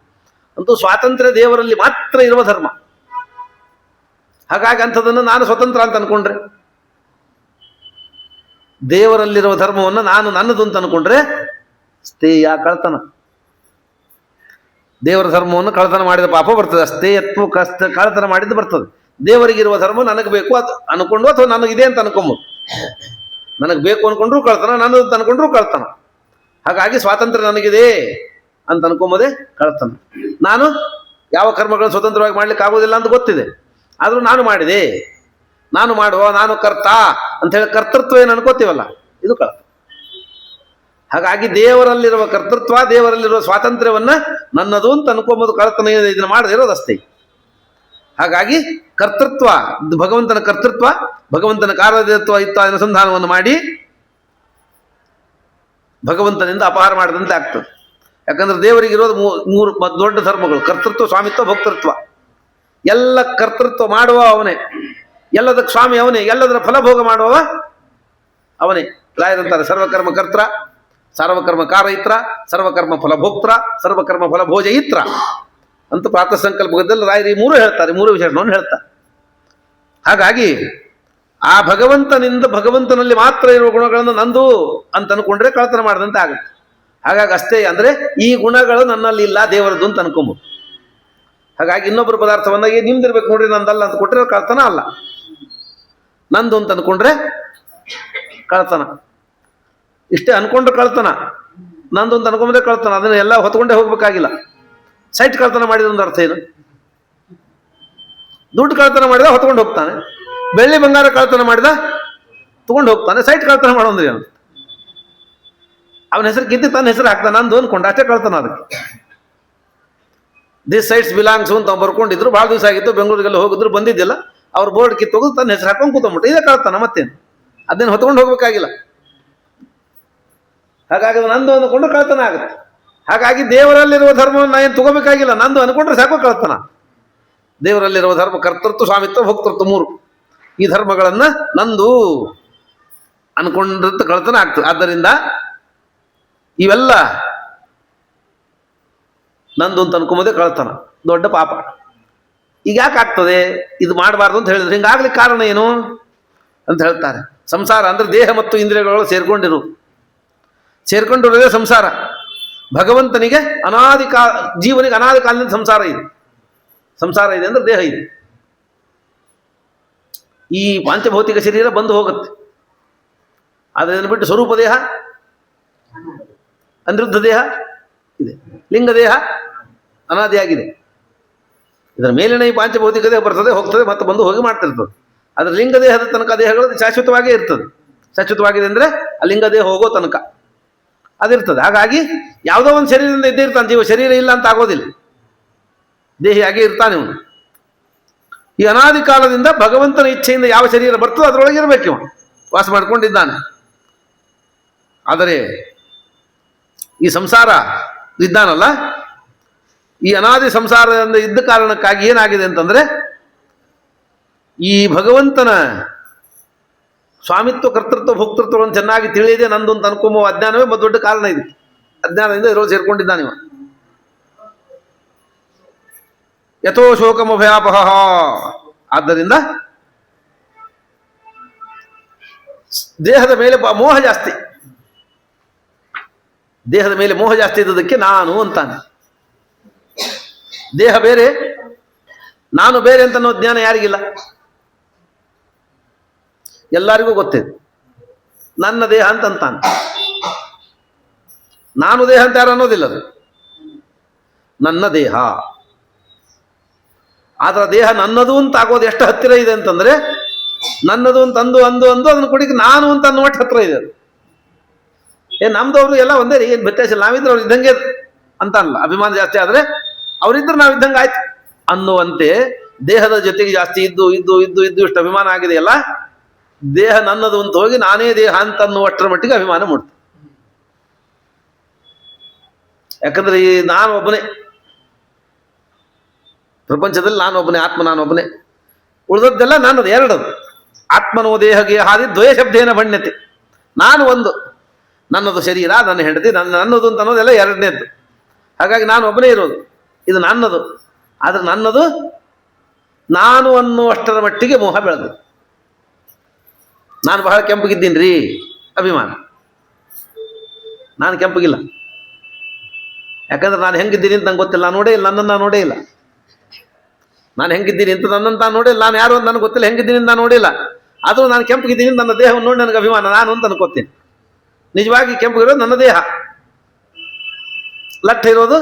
ಅಂತೂ ಸ್ವಾತಂತ್ರ್ಯ ದೇವರಲ್ಲಿ ಮಾತ್ರ ಇರುವ ಧರ್ಮ. ಹಾಗಾಗಿ ಅಂಥದನ್ನು ನಾನು ಸ್ವತಂತ್ರ ಅಂತ ಅನ್ಕೊಂಡ್ರೆ, ದೇವರಲ್ಲಿರುವ ಧರ್ಮವನ್ನು ನಾನು ನನ್ನದು ಅಂತ ಅನ್ಕೊಂಡ್ರೆ ಸ್ಥೇಯ, ಕಳ್ತನ. ದೇವರ ಧರ್ಮವನ್ನು ಕಳ್ತನ ಮಾಡಿದ ಪಾಪ ಬರ್ತದೆ. ಸ್ಥೇಯತ್ವ ಕಳ್ತನ ಮಾಡಿದ್ದು ಬರ್ತದೆ. ದೇವರಿಗಿರುವ ಧರ್ಮ ನನಗೆ ಬೇಕು ಅದು ಅನ್ಕೊಂಡು, ಅಥವಾ ನನಗಿದೆ ಅಂತ ಅನ್ಕೊಂಬೋದು. ನನಗೆ ಬೇಕು ಅನ್ಕೊಂಡ್ರು ಕಳ್ತನ, ನನ್ನದು ಅಂತ ಅನ್ಕೊಂಡ್ರು ಕಳ್ತನ. ಹಾಗಾಗಿ ಸ್ವಾತಂತ್ರ್ಯ ನನಗಿದೆ ಅಂತ ಅನ್ಕೊಂಬೋದೇ ಕಳ್ತನ. ನಾನು ಯಾವ ಕರ್ಮಗಳನ್ನು ಸ್ವತಂತ್ರವಾಗಿ ಮಾಡ್ಲಿಕ್ಕೆ ಆಗೋದಿಲ್ಲ ಅಂತ ಗೊತ್ತಿದೆ, ಆದರೂ ನಾನು ಮಾಡಿದೆ, ನಾನು ಮಾಡುವ, ನಾನು ಕರ್ತ ಅಂತ ಹೇಳಿ ಕರ್ತೃತ್ವ ಏನು ಅನ್ಕೋತೀವಲ್ಲ, ಇದು ಕಳ್ತನ. ಹಾಗಾಗಿ ದೇವರಲ್ಲಿರುವ ಕರ್ತೃತ್ವ, ದೇವರಲ್ಲಿರುವ ಸ್ವಾತಂತ್ರ್ಯವನ್ನ ನನ್ನದು ಅಂತ ಅನ್ಕೊಂಬೋದು ಕಳ್ತನ ಇದನ್ನು ಮಾಡದಿರೋದಷ್ಟೇ. ಹಾಗಾಗಿ ಕರ್ತೃತ್ವ, ಭಗವಂತನ ಕರ್ತೃತ್ವ, ಭಗವಂತನ ಕಾರ್ಯತ್ವ ಇತ್ತ ಅನುಸಂಧಾನವನ್ನು ಮಾಡಿ ಭಗವಂತನಿಂದ ಅಪಹಾರ ಮಾಡಿದಂತೆ ಆಗ್ತದೆ. ಯಾಕಂದ್ರೆ ದೇವರಿಗಿರೋದು ಮೂರು ದೊಡ್ಡ ಧರ್ಮಗಳು: ಕರ್ತೃತ್ವ, ಸ್ವಾಮಿತ್ವ, ಭೋಕ್ತೃತ್ವ. ಎಲ್ಲ ಕರ್ತೃತ್ವ ಮಾಡುವ ಅವನೇ, ಎಲ್ಲದಕ್ಕೆ ಸ್ವಾಮಿ ಅವನೇ, ಎಲ್ಲದರ ಫಲಭೋಗ ಮಾಡುವವ ಅವನೇ. ರಾಯರಂತಾರೆ ಸರ್ವಕರ್ಮ ಕರ್ತ್ರ, ಸರ್ವಕರ್ಮ ಕಾರಯಿತ್ರ, ಸರ್ವಕರ್ಮ ಫಲಭೋಕ್ತ್ರ, ಸರ್ವಕರ್ಮ ಫಲಭೋಜಯಿತ್ರ ಅಂತ ಪ್ರಾತಃ ಸಂಕಲ್ಪದಲ್ಲಿ ರಾಯರು ಈ ಮೂರು ಹೇಳ್ತಾರೆ, ಮೂರು ವಿಶೇಷಣವನ್ನು ಹೇಳ್ತಾರೆ. ಹಾಗಾಗಿ ಆ ಭಗವಂತನಿಂದ, ಭಗವಂತನಲ್ಲಿ ಮಾತ್ರ ಇರುವ ಗುಣಗಳನ್ನು ನಂದು ಅಂತ ಅನ್ಕೊಂಡ್ರೆ ಕಳ್ತನ ಮಾಡಿದಂತೆ ಆಗುತ್ತೆ. ಹಾಗಾಗಿ ಅಷ್ಟೇ, ಅಂದರೆ ಈ ಗುಣಗಳು ನನ್ನಲ್ಲಿ ಇಲ್ಲ, ದೇವರದ್ದು ಅಂತ ಅನ್ಕೊಂಬೋದು. ಹಾಗಾಗಿ ಇನ್ನೊಬ್ಬರ ಪದಾರ್ಥವನ್ನ ನಿಮ್ದಿರ್ಬೇಕು ನೋಡ್ರಿ, ನಂದಲ್ಲ ಅಂತ ಕೊಟ್ಟರೆ ಕಳ್ತನ ಅಲ್ಲ. ನಂದು ಅಂತ ಅನ್ಕೊಂಡ್ರೆ ಕಳ್ತನ. ಇಷ್ಟೇ ಅನ್ಕೊಂಡ್ರೆ ಕಳ್ತನ, ನಂದು ಅಂತ ಅನ್ಕೊಂಡ್ರೆ ಕಳ್ತನ. ಅದನ್ನ ಎಲ್ಲ ಹೊತ್ಕೊಂಡೇ ಹೋಗ್ಬೇಕಾಗಿಲ್ಲ. ಸೈಟ್ ಕಳ್ತನ ಮಾಡಿದ ಒಂದು ಅರ್ಥ ಏನು? ದುಡ್ಡು ಕಳ್ತನ ಮಾಡಿದ ಹೊತ್ಕೊಂಡು ಹೋಗ್ತಾನೆ, ಬೆಳ್ಳಿ ಬಂಗಾರ ಕಳ್ತನ ಮಾಡಿದ ತಗೊಂಡು ಹೋಗ್ತಾನೆ. ಸೈಟ್ ಕಳ್ತನ ಮಾಡೋಂದ್ರಿ ಅವನು, ಅವನ ಹೆಸರು ಕಿತ್ತಿ ತನ್ನ ಹೆಸರು ಹಾಕ್ತಾನೆ, ನಂದು ಅನ್ಕೊಂಡು ಅಷ್ಟೇ ಕಳ್ತನ. ಅದಕ್ಕೆ ದಿಸ್ ಸೈಟ್ಸ್ ಬಿಲಾಂಗ್ಸ್ ಅಂತ ಬರ್ಕೊಂಡಿದ್ರು, ಭಾಳ ದಿವಸ ಆಗಿತ್ತು, ಬೆಂಗಳೂರಿಗೆಲ್ಲ ಹೋಗಿದ್ರು, ಬಂದಿದ್ದಿಲ್ಲ, ಅವ್ರ ಬೋರ್ಡ್ ಕಿತ್ತೋಗಿ ತನ್ನ ಹೆಸರು ಹಾಕೊಂಡು ಕೂತ್ಕೊಂಡ್ಬಿಟ್ಟು ಇದೇ ಕಳ್ತಾನ. ಮತ್ತೇನು, ಅದನ್ನ ಹೊತ್ಕೊಂಡು ಹೋಗ್ಬೇಕಾಗಿಲ್ಲ. ಹಾಗಾಗಿ ನಂದು ಅಂದ್ಕೊಂಡು ಕಳ್ತನ ಆಗುತ್ತೆ. ಹಾಗಾಗಿ ದೇವರಲ್ಲಿರುವ ಧರ್ಮವನ್ನು ಏನು ತಗೋಬೇಕಾಗಿಲ್ಲ, ನಂದು ಅನ್ಕೊಂಡ್ರೆ ಸಾಕು ಕಳ್ತನ. ದೇವರಲ್ಲಿರುವ ಧರ್ಮ ಕರ್ತೃತ್ವ, ಸ್ವಾಮಿತ್ವ, ಭೋಕ್ತೃತ್ವ ಮೂರು, ಈ ಧರ್ಮಗಳನ್ನ ನಂದು ಅನ್ಕೊಂಡ್ರಂತ ಕಳ್ತನ ಆಗ್ತದೆ. ಆದ್ದರಿಂದ ಇವೆಲ್ಲ ನಂದು ಅಂತ ಅನ್ಕೊಂಬೋದೇ ಕಳ್ತನ, ದೊಡ್ಡ ಪಾಪ. ಈಗ ಯಾಕೆ ಆಗ್ತದೆ ಇದು ಮಾಡಬಾರ್ದು ಅಂತ ಹೇಳಿದ್ರೆ? ಹಿಂಗಾಗ್ಲಿಕ್ಕೆ ಕಾರಣ ಏನು ಅಂತ ಹೇಳ್ತಾರೆ. ಸಂಸಾರ ಅಂದ್ರೆ ದೇಹ ಮತ್ತು ಇಂದ್ರಿಯಗಳು ಸೇರ್ಕೊಂಡಿರೋದೇ ಸಂಸಾರ. ಭಗವಂತನಿಗೆ ಜೀವನಿಗೆ ಅನಾದಿ ಕಾಲದಿಂದ ಸಂಸಾರ ಇದೆ ಅಂದ್ರೆ ದೇಹ ಇದೆ. ಈ ಪಾಂಚಭೌತಿಕ ಶರೀರ ಬಂದು ಹೋಗುತ್ತೆ, ಅದನ್ನು ಬಿಟ್ಟು ಸ್ವರೂಪ ದೇಹ, ಅನಿರುದ್ಧ ದೇಹ ಇದೆ, ಲಿಂಗ ದೇಹ ಅನಾದಿಯಾಗಿದೆ. ಇದರ ಮೇಲಿನ ಈ ಪಾಂಚಭೌತಿಕ ದೇಹ ಬರ್ತದೆ, ಹೋಗ್ತದೆ, ಮತ್ತೆ ಬಂದು ಹೋಗಿ ಮಾಡ್ತಿರ್ತದೆ. ಅದರ ಲಿಂಗ ದೇಹದ ತನಕ ದೇಹಗಳು ಶಾಶ್ವತವಾಗೇ ಇರ್ತದೆ. ಶಾಶ್ವತವಾಗಿದೆ ಅಂದರೆ ಆ ಲಿಂಗ ದೇಹ ಹೋಗೋ ತನಕ ಅದಿರ್ತದೆ. ಹಾಗಾಗಿ ಯಾವುದೋ ಒಂದು ಶರೀರದಿಂದ ಇದ್ದೇ ಇರ್ತಾನೆ ಜೀವ, ಶರೀರ ಇಲ್ಲ ಅಂತ ಆಗೋದಿಲ್ಲ, ದೇಹಿಯಾಗಿ ಇರ್ತಾನೆ ಇವನು. ಈ ಅನಾದಿ ಕಾಲದಿಂದ ಭಗವಂತನ ಇಚ್ಛೆಯಿಂದ ಯಾವ ಶರೀರ ಬರ್ತದೋ ಅದರೊಳಗೆ ಇರಬೇಕು, ಇವ ವಾಸ ಮಾಡ್ಕೊಂಡಿದ್ದಾನೆ. ಆದರೆ ಈ ಸಂಸಾರ ಇದ್ದಾನಲ್ಲ, ಈ ಅನಾದಿ ಸಂಸಾರದಿಂದ ಇದ್ದ ಕಾರಣಕ್ಕಾಗಿ ಏನಾಗಿದೆ ಅಂತಂದ್ರೆ, ಈ ಭಗವಂತನ ಸ್ವಾಮಿತ್ವ, ಕರ್ತೃತ್ವ, ಭೋಕ್ತೃತ್ವವನ್ನು ಚೆನ್ನಾಗಿ ತಿಳಿಯದೆ ನಂದು ಅಂತ ಅನ್ಕೊಂಬೋ ಅಜ್ಞಾನವೇ ದೊಡ್ಡ ಕಾರಣ ಇದೆ. ಅಜ್ಞಾನದಿಂದ ಇರೋ ಸೇರ್ಕೊಂಡಿದ್ದಾನೆ ಇವ. ಯಥೋ ಶೋಕಮಭಯಾಪಹ. ಆದ್ದರಿಂದ ದೇಹದ ಮೇಲೆ ಮೋಹ ಜಾಸ್ತಿ, ದೇಹದ ಮೇಲೆ ಮೋಹ ಜಾಸ್ತಿ ಇದ್ದದಕ್ಕೆ ನಾನು ಅಂತಾನೆ. ದೇಹ ಬೇರೆ, ನಾನು ಬೇರೆ ಅಂತ ಅನ್ನೋ ಜ್ಞಾನ ಯಾರಿಗಿಲ್ಲ? ಎಲ್ಲರಿಗೂ ಗೊತ್ತಿದೆ. ನನ್ನ ದೇಹ ಅಂತ ಅಂತಾನೆ, ನಾನು ದೇಹ ಅಂತ ಯಾರು ಅನ್ನೋದಿಲ್ಲ. ಅದು ನನ್ನ ದೇಹ. ಆದ್ರೆ ದೇಹ ನನ್ನದು ಅಂತ ಆಗೋದು ಎಷ್ಟು ಹತ್ತಿರ ಇದೆ ಅಂತಂದ್ರೆ, ನನ್ನದು ಅಂತ ಅಂದು ಅದನ್ನು ಕೊಡಿಗೆ ನಾನು ಅಂತ ಅನ್ನುವಷ್ಟು ಹತ್ರ ಇದೆ ಅದು. ನಮ್ದವ್ರು ಎಲ್ಲ ಒಂದೇ ರೀ, ಏನು ವ್ಯತ್ಯಾಸ ಇಲ್ಲ. ನಾವಿದ್ರೆ ಅವ್ರು ಇದ್ದಂಗೆ ಅಂತ ಅಲ್ಲ. ಅಭಿಮಾನ ಜಾಸ್ತಿ ಆದ್ರೆ ಅವರಿದ್ರೆ ನಾವಿದ್ದಂಗೆ ಆಯ್ತು ಅನ್ನುವಂತೆ ದೇಹದ ಜೊತೆಗೆ ಜಾಸ್ತಿ ಇದ್ದು ಇಷ್ಟು ಅಭಿಮಾನ ಆಗಿದೆಯಲ್ಲ, ದೇಹ ನನ್ನದು ಅಂತ ಹೋಗಿ ನಾನೇ ದೇಹ ಅಂತ ಅನ್ನುವಷ್ಟರ ಮಟ್ಟಿಗೆ ಅಭಿಮಾನ ಮೂಡ್ತದೆ. ಯಾಕಂದ್ರೆ ಈ ನಾನು ಒಬ್ಬನೇ ಪ್ರಪಂಚದಲ್ಲಿ, ನಾನೊಬ್ಬನೇ, ಆತ್ಮ ನಾನೊಬ್ಬನೇ, ಉಳಿದದ್ದೆಲ್ಲ ನನ್ನದು. ಎರಡದು ಆತ್ಮನೋ ದೇಹಗೆ ಹಾದಿ ದ್ವಯ ಶಬ್ದೇನ ಭಣ್ಯತೆ. ನಾನು ಒಂದು, ನನ್ನದು ಶರೀರ, ನನ್ನ ಹೆಂಡತಿ, ನನ್ನದು ಅಂತ ಅನ್ನೋದೆಲ್ಲ ಎರಡನೇದ್ದು. ಹಾಗಾಗಿ ನಾನು ಒಬ್ಬನೇ ಇರೋದು, ಇದು ನನ್ನದು. ಆದ್ರೆ ನನ್ನದು ನಾನು ಅನ್ನುವಷ್ಟರ ಮಟ್ಟಿಗೆ ಮೋಹ ಬೆಳೆದು. ನಾನು ಬಹಳ ಕೆಂಪಗಿದ್ದೀನಿ ರೀ, ಅಭಿಮಾನ. ನಾನು ಕೆಂಪಗಿಲ್ಲ, ಯಾಕಂದ್ರೆ ನಾನು ಹೆಂಗಿದ್ದೀನಿ ಅಂತ ನಂಗೆ ಗೊತ್ತಿಲ್ಲ. ನಾನು ನೋಡೇ ಇಲ್ಲ, ನನ್ನನ್ನು ನಾನು ನೋಡೇ ಇಲ್ಲ. ನಾನು ಹೆಂಗಿದ್ದೀನಿ ಅಂತ ನನ್ನನ್ನು ನಾನು ನೋಡಿಲ್ಲ. ನಾನು ಯಾರು ಅಂತ ನನಗೆ ಗೊತ್ತಿಲ್ಲ, ಹೆಂಗಿದ್ದೀನಿ ಅಂತ ನಾನು ನೋಡಿಲ್ಲ. ಆದರೂ ನಾನು ಕೆಂಪಗಿದ್ದೀನಿ, ನನ್ನ ದೇಹವನ್ನು ನೋಡಿ ನನಗೆ ಅಭಿಮಾನ, ನಾನು ಅಂತ ಅನ್ಕೋತೀನಿ. ನಿಜವಾಗಿ ಕೆಂಪಗಿರೋದು ನನ್ನ ದೇಹ, ಲಟ್ಟ ಇರೋದು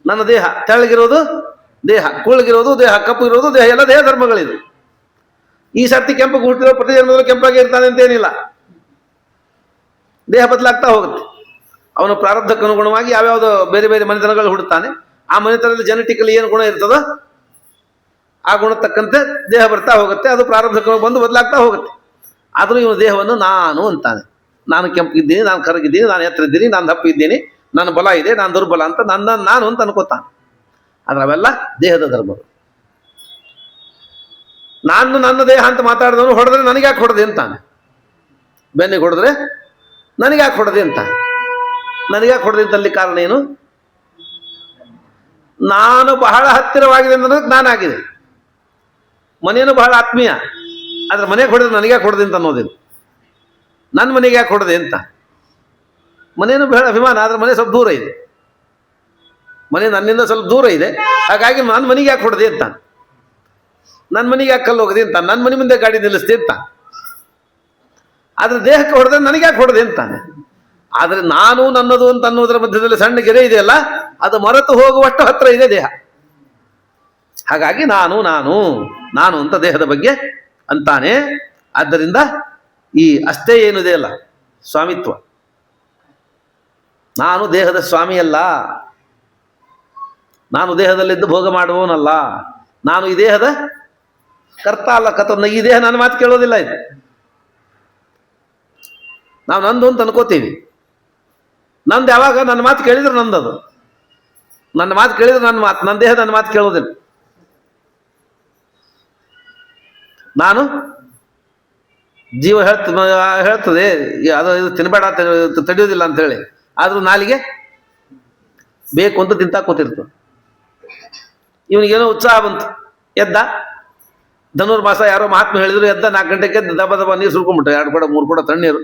ನನ್ನ ದೇಹ, ತೆಳ್ಳಗಿರೋದು ದೇಹ, ಕುಳ್ಳಗಿರೋದು ದೇಹ, ಕಪ್ಪಗಿರೋದು ದೇಹ, ಎಲ್ಲ ದೇಹ ಧರ್ಮಗಳಿದೆ. ಈ ಸರ್ತಿ ಕೆಂಪಗೆ ಹುಟ್ಟಿರೋ ಪ್ರತಿ ಜನ್ಮದಲ್ಲೂ ಕೆಂಪಾಗಿ ಇರ್ತಾನೆ ಅಂತೇನಿಲ್ಲ. ದೇಹ ಬದಲಾಗ್ತಾ ಹೋಗುತ್ತೆ. ಅವನು ಪ್ರಾರಬ್ಧಕ್ಕೆ ಅನುಗುಣವಾಗಿ ಯಾವ್ಯಾವುದೋ ಬೇರೆ ಬೇರೆ ಮನೆತನಗಳು ಹುಡುತ್ತಾನೆ. ಆ ಮನೆತನದಲ್ಲಿ ಜೆನೆಟಿಕಲಿ ಏನು ಗುಣ ಇರ್ತದೋ ಆ ಗುಣ ತಕ್ಕಂತೆ ದೇಹ ಬರ್ತಾ ಹೋಗುತ್ತೆ. ಅದು ಪ್ರಾರಬ್ಧಕ್ಕೆ ಬಂದು ಬದಲಾಗ್ತಾ ಹೋಗುತ್ತೆ. ಆದರೂ ಇವನು ದೇಹವನ್ನು ನಾನು ಅಂತಾನೆ. ನಾನು ಕೆಂಪಿದ್ದೀನಿ, ನಾನು ಕರಗಿದ್ದೀನಿ, ನಾನು ಎತ್ತರ ಇದ್ದೀನಿ, ನಾನು ದಪ್ಪ ಇದ್ದೀನಿ, ನನ್ನ ಬಲ ಇದೆ, ನಾನು ದುರ್ಬಲ ಅಂತ ನಾನು ಅಂತ ಅನ್ಕೋತಾನೆ. ಆದರೆ ಅವೆಲ್ಲ ದೇಹದ ಧರ್ಮಗಳು. ನಾನು ನನ್ನ ದೇಹ ಅಂತ ಮಾತಾಡಿದವನು ಹೊಡೆದ್ರೆ ನನಗ್ಯಾಕೆ ಹೊಡೆದೆ ಅಂತಾನೆ. ಬೆನ್ನಿಗೆ ಹೊಡೆದ್ರೆ ನನಗ್ಯಾಕೆ ಹೊಡೆದೆ ಅಂತಾನೆ. ನನಗ್ಯಾಕೆ ಹೊಡೆದೆ ಅಂತಲ್ಲಿ ಕಾರಣ ಏನು? ನಾನು ಬಹಳ ಹತ್ತಿರವಾಗಿದೆ ಅನ್ನೋದಕ್ಕೆ ನಾನಾಗಿದೆ. ಮನೆಯನ್ನು ಬಹಳ ಆತ್ಮೀಯ, ಆದ್ರೆ ಮನೆಗೆ ಹೊಡೆದ್ರೆ ನನಗ್ಯಾಕೆ ಹೊಡೆದೆ ಅಂತ ಅನ್ನೋದಿಲ್ಲ. ನನ್ನ ಮನೆಗೆ ಯಾಕೆ ಹೊಡೆದೆ ಅಂತ. ಮನೇನು ಬಹಳ ಅಭಿಮಾನ, ಆದ್ರೆ ಮನೆ ಸ್ವಲ್ಪ ದೂರ ಇದೆ. ಮನೆ ನನ್ನಿಂದ ಸ್ವಲ್ಪ ದೂರ ಇದೆ, ಹಾಗಾಗಿ ನನ್ನ ಮನೆಗೆ ಯಾಕೆ ಹೊಡೆದೆ ಅಂತ. ನನ್ನ ಮನೆಗೆ ಯಾಕೆ ಕಲ್ಲು ಹೋಗದೆ ಅಂತ. ನನ್ನ ಮನೆ ಮುಂದೆ ಗಾಡಿ ನಿಲ್ಲಿಸ್ದೆ ಅಂತ. ಆದ್ರೆ ದೇಹಕ್ಕೆ ಹೊಡೆದ್ರೆ ನನಗೆ ಯಾಕೆ ಹೊಡೆದೆ ಅಂತಾನೆ. ಆದರೆ ನಾನು ನನ್ನದು ಅಂತ ಅನ್ನೋದರ ಮಧ್ಯದಲ್ಲಿ ಸಣ್ಣ ಗೆರೆ ಇದೆಯಲ್ಲ, ಅದು ಮರೆತು ಹೋಗುವಷ್ಟು ಹತ್ರ ಇದೆ ದೇಹ. ಹಾಗಾಗಿ ನಾನು ನಾನು ನಾನು ಅಂತ ದೇಹದ ಬಗ್ಗೆ ಅಂತಾನೆ. ಆದ್ದರಿಂದ ಈ ಅಷ್ಟೇ ಏನಿದೆ ಅಲ್ಲ ಸ್ವಾಮಿತ್ವ, ನಾನು ದೇಹದ ಸ್ವಾಮಿಯಲ್ಲ, ನಾನು ದೇಹದಲ್ಲಿದ್ದು ಭೋಗ ಮಾಡುವವನಲ್ಲ, ನಾನು ಈ ದೇಹದ ಕರ್ತ ಅಲ್ಲ ಕರ್ತನ. ಈ ದೇಹ ನನ್ನ ಮಾತು ಕೇಳೋದಿಲ್ಲ. ಇದು ನಾವು ನಂದು ಅಂತ ಅನ್ಕೋತೀವಿ. ನಂದು ಯಾವಾಗ ನನ್ನ ಮಾತು ಕೇಳಿದ್ರೆ ನಂದದು. ನನ್ನ ಮಾತು ಕೇಳಿದ್ರೆ ನನ್ನ ದೇಹ ನನ್ನ ಮಾತು ಕೇಳೋದಿಲ್ಲ. ನಾನು ಜೀವ ಹೇಳ್ತದೆ ಅದು ಇದು ತಿನ್ಬೇಡ ತಡೆಯೋದಿಲ್ಲ ಅಂತ ಹೇಳಿ, ಆದ್ರೂ ನಾಲಿಗೆ ಬೇಕು ಅಂತ ತಿಂತಾ ಕೂತಿರ್ತದೆ. ಇವನಿಗೇನೋ ಉತ್ಸಾಹ ಬಂತು, ಎದ್ದ. ಧನುರ್ಮಾಸ ಯಾರೋ ಮಹಾತ್ಮ ಹೇಳಿದ್ರು, ಎದ್ದ 4 ಗಂಟೆಗೆ ದಬ ದಬ ನೀರು ಸುರ್ಕೊಂಡ್ಬಿಟ್ಟ, 2 ಕೊಡ 3 ಕೊಡ ತಣ್ಣೀರು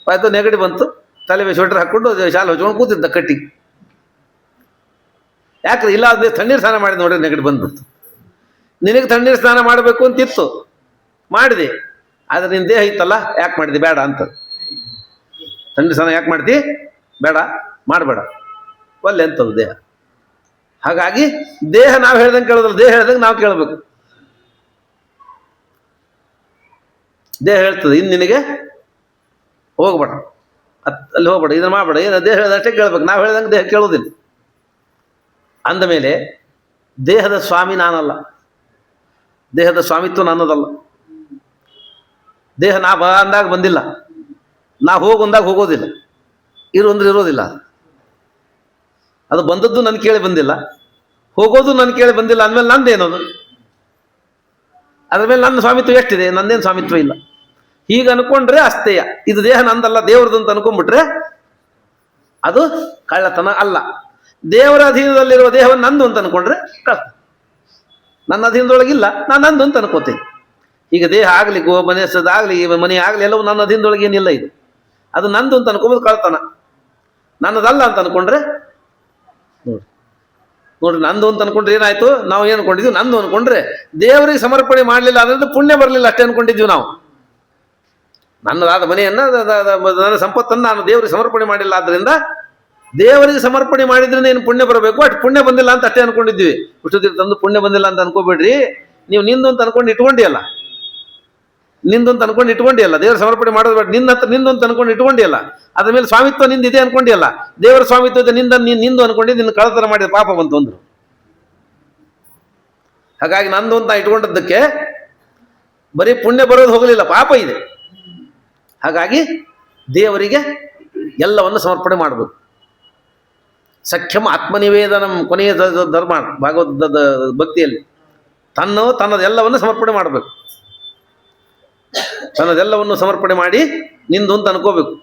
ಆಯ್ತು. ನೆಗಡಿ ಬಂತು, ತಲೆ ಸ್ವೆಟರ್ ಹಾಕೊಂಡು ಶಾಲೆ ಹಚ್ಕೊಂಡು ಕೂತಿದ್ದ ಕಟ್ಟಿ. ಯಾಕ್ರೆ ಇಲ್ಲ ಅದೇ ತಣ್ಣೀರು ಸ್ನಾನ ಮಾಡಿದ ನೋಡ್ರಿ, ನೆಗಡಿ ಬಂದ್ಬಿಡ್ತು. ನಿನಗೆ ತಣ್ಣೀರು ಸ್ನಾನ ಮಾಡಬೇಕು ಅಂತಿತ್ತು, ಮಾಡಿದೆ. ಆದರೆ ನಿನ್ನ ದೇಹ ಇತ್ತಲ್ಲ, ಯಾಕೆ ಮಾಡಿದೆ? ಬೇಡ ಅಂತ. ತಣ್ಣೀರು ಸ್ನಾನ ಯಾಕೆ ಮಾಡ್ತಿ? ಬೇಡ, ಮಾಡಬೇಡ, ಒಲ್ಲೆ ಅಂತದ್ದು ದೇಹ. ಹಾಗಾಗಿ ದೇಹ ನಾವು ಹೇಳ್ದಂಗೆ ಕೇಳೋದಿಲ್ಲ, ದೇಹ ಹೇಳ್ದಂಗೆ ನಾವು ಕೇಳಬೇಕು. ದೇಹ ಹೇಳ್ತದೆ, ಇನ್ನು ನಿನಗೆ ಹೋಗ್ಬೇಡ, ಅಲ್ಲಿ ಹೋಗ್ಬೇಡ, ಇದನ್ನ ಮಾಡಬೇಡ, ಏನು ದೇಹ ಹೇಳ್ದಷ್ಟೇ ಕೇಳ್ಬೇಕು. ನಾವು ಹೇಳ್ದಂಗೆ ದೇಹ ಕೇಳೋದಿಲ್ಲ. ಅಂದಮೇಲೆ ದೇಹದ ಸ್ವಾಮಿ ನಾನಲ್ಲ, ದೇಹದ ಸ್ವಾಮಿತ್ವ ನನ್ನದಲ್ಲ. ದೇಹ ನಾ ಬಾ ಅಂದಾಗ ಬಂದಿಲ್ಲ, ನಾ ಹೋಗು ಅಂದಾಗ ಹೋಗೋದಿಲ್ಲ, ಇರು ಅಂದ್ರೆ ಇರೋದಿಲ್ಲ. ಅದು ಬಂದದ್ದು ನನ್ನ ಕೇಳಿ ಬಂದಿಲ್ಲ, ಹೋಗೋದು ನನ್ನ ಕೇಳಿ ಬಂದಿಲ್ಲ. ಅಂದಮೇಲೆ ನಂದೇನದು? ಅದ್ರ ಮೇಲೆ ನನ್ನ ಸ್ವಾಮಿತ್ವ ಎಷ್ಟಿದೆ? ನಂದೇನು ಸ್ವಾಮಿತ್ವ ಇಲ್ಲ. ಹೀಗೆ ಅನ್ಕೊಂಡ್ರೆ ಅಷ್ಟೇಯ. ಇದು ದೇಹ ನಂದಲ್ಲ, ದೇವ್ರದ್ದು ಅಂತ ಅನ್ಕೊಂಡ್ಬಿಟ್ರೆ ಅದು ಕಳ್ಳತನ ಅಲ್ಲ. ದೇವರ ಅಧೀನದಲ್ಲಿರುವ ದೇಹವನ್ನು ನಂದು ಅಂತ ಅನ್ಕೊಂಡ್ರೆ ಕಳ್ತ. ನನ್ನ ಅಧೀನದೊಳಗಿಲ್ಲ, ನಾನು ನಂದು ಅಂತ ಅನ್ಕೋತೀನಿ. ಈಗ ದೇಹ ಆಗಲಿ, ಮನೆಯದಾಗಲಿ, ಮನೆ ಆಗಲಿ, ಎಲ್ಲವೂ ನನ್ನ ಅಧೀನದೊಳಗೆ ಏನಿಲ್ಲ. ಇದು ಅದು ನಂದು ಅಂತ ಅನ್ಕೊಂಬೋದು ಕಳ್ತನ. ನನ್ನದಲ್ಲ ಅಂತ ಅನ್ಕೊಂಡ್ರೆ ನೋಡ್ರಿ ನಂದು ಅಂತ ಅನ್ಕೊಂಡ್ರೆ ಏನಾಯ್ತು? ನಾವು ಏನು ಅನ್ಕೊಂಡಿದ್ವಿ? ನಂದು ಅನ್ಕೊಂಡ್ರೆ ದೇವರಿಗೆ ಸಮರ್ಪಣೆ ಮಾಡಲಿಲ್ಲ ಅಂದ್ರೆ ಪುಣ್ಯ ಬರಲಿಲ್ಲ ಅಷ್ಟೇ ಅನ್ಕೊಂಡಿದ್ವಿ ನಾವು. ನನ್ನದಾದ ಮನೆಯನ್ನ, ನನ್ನ ಸಂಪತ್ತನ್ನು ನಾನು ದೇವರಿಗೆ ಸಮರ್ಪಣೆ ಮಾಡಿಲ್ಲ, ಆದ್ರಿಂದ ದೇವರಿಗೆ ಸಮರ್ಪಣೆ ಮಾಡಿದ್ರಿಂದ ಏನು ಪುಣ್ಯ ಬರಬೇಕು, ಅಷ್ಟು ಪುಣ್ಯ ಬಂದಿಲ್ಲ ಅಂತ ಅಷ್ಟೇ ಅನ್ಕೊಂಡಿದ್ವಿ. ಇಷ್ಟು ತಂದು ಪುಣ್ಯ ಬಂದಿಲ್ಲ ಅಂತ ಅನ್ಕೋಬೇಡ್ರಿ. ನೀವು ನಿಂದು ಅಂತ ಅನ್ಕೊಂಡು ಇಟ್ಕೊಂಡಿಯಲ್ಲ, ನಿಂದು ಅಂತ ಅನ್ಕೊಂಡು ಇಟ್ಕೊಂಡಿಯಲ್ಲ. ದೇವರ ಸಮರ್ಪಣೆ ಮಾಡೋದು ಬೇಡ, ನಿನ್ನ ಹತ್ರ ನಿಂದು ಅಂತ ಅನ್ಕೊಂಡು ಇಟ್ಕೊಂಡಿಯಲ್ಲ. ಅದ್ರ ಮೇಲೆ ಸ್ವಾಮಿತ್ವ ನಿಂದಿದೆ ಅನ್ಕೊಂಡಿಯಲ್ಲ. ದೇವರ ಸ್ವಾಮಿತ್ವದ ನಿಂದು ಅನ್ಕೊಂಡು ನಿನ್ನ ಕಳತನ ಮಾಡಿದ ಪಾಪ ಬಂತು ಅಂದ್ರು. ಹಾಗಾಗಿ ನಂದು ಅಂತ ಇಟ್ಕೊಂಡದ್ದಕ್ಕೆ ಬರೀ ಪುಣ್ಯ ಬರೋದು ಹೋಗಲಿಲ್ಲ, ಪಾಪ ಇದೆ. ಹಾಗಾಗಿ ದೇವರಿಗೆ ಎಲ್ಲವನ್ನು ಸಮರ್ಪಣೆ ಮಾಡಬೇಕು. ಸಖ್ಯಂ ಆತ್ಮನಿವೇದನಂ, ಕೊನೆಯ ಧರ್ಮ ಭಾಗವತದ ಭಕ್ತಿಯಲ್ಲಿ ತನ್ನದೆಲ್ಲವನ್ನು ಸಮರ್ಪಣೆ ಮಾಡಬೇಕು. ತನ್ನದೆಲ್ಲವನ್ನು ಸಮರ್ಪಣೆ ಮಾಡಿ ನಿಂದು ಅಂತ ಅನ್ಕೋಬೇಕು.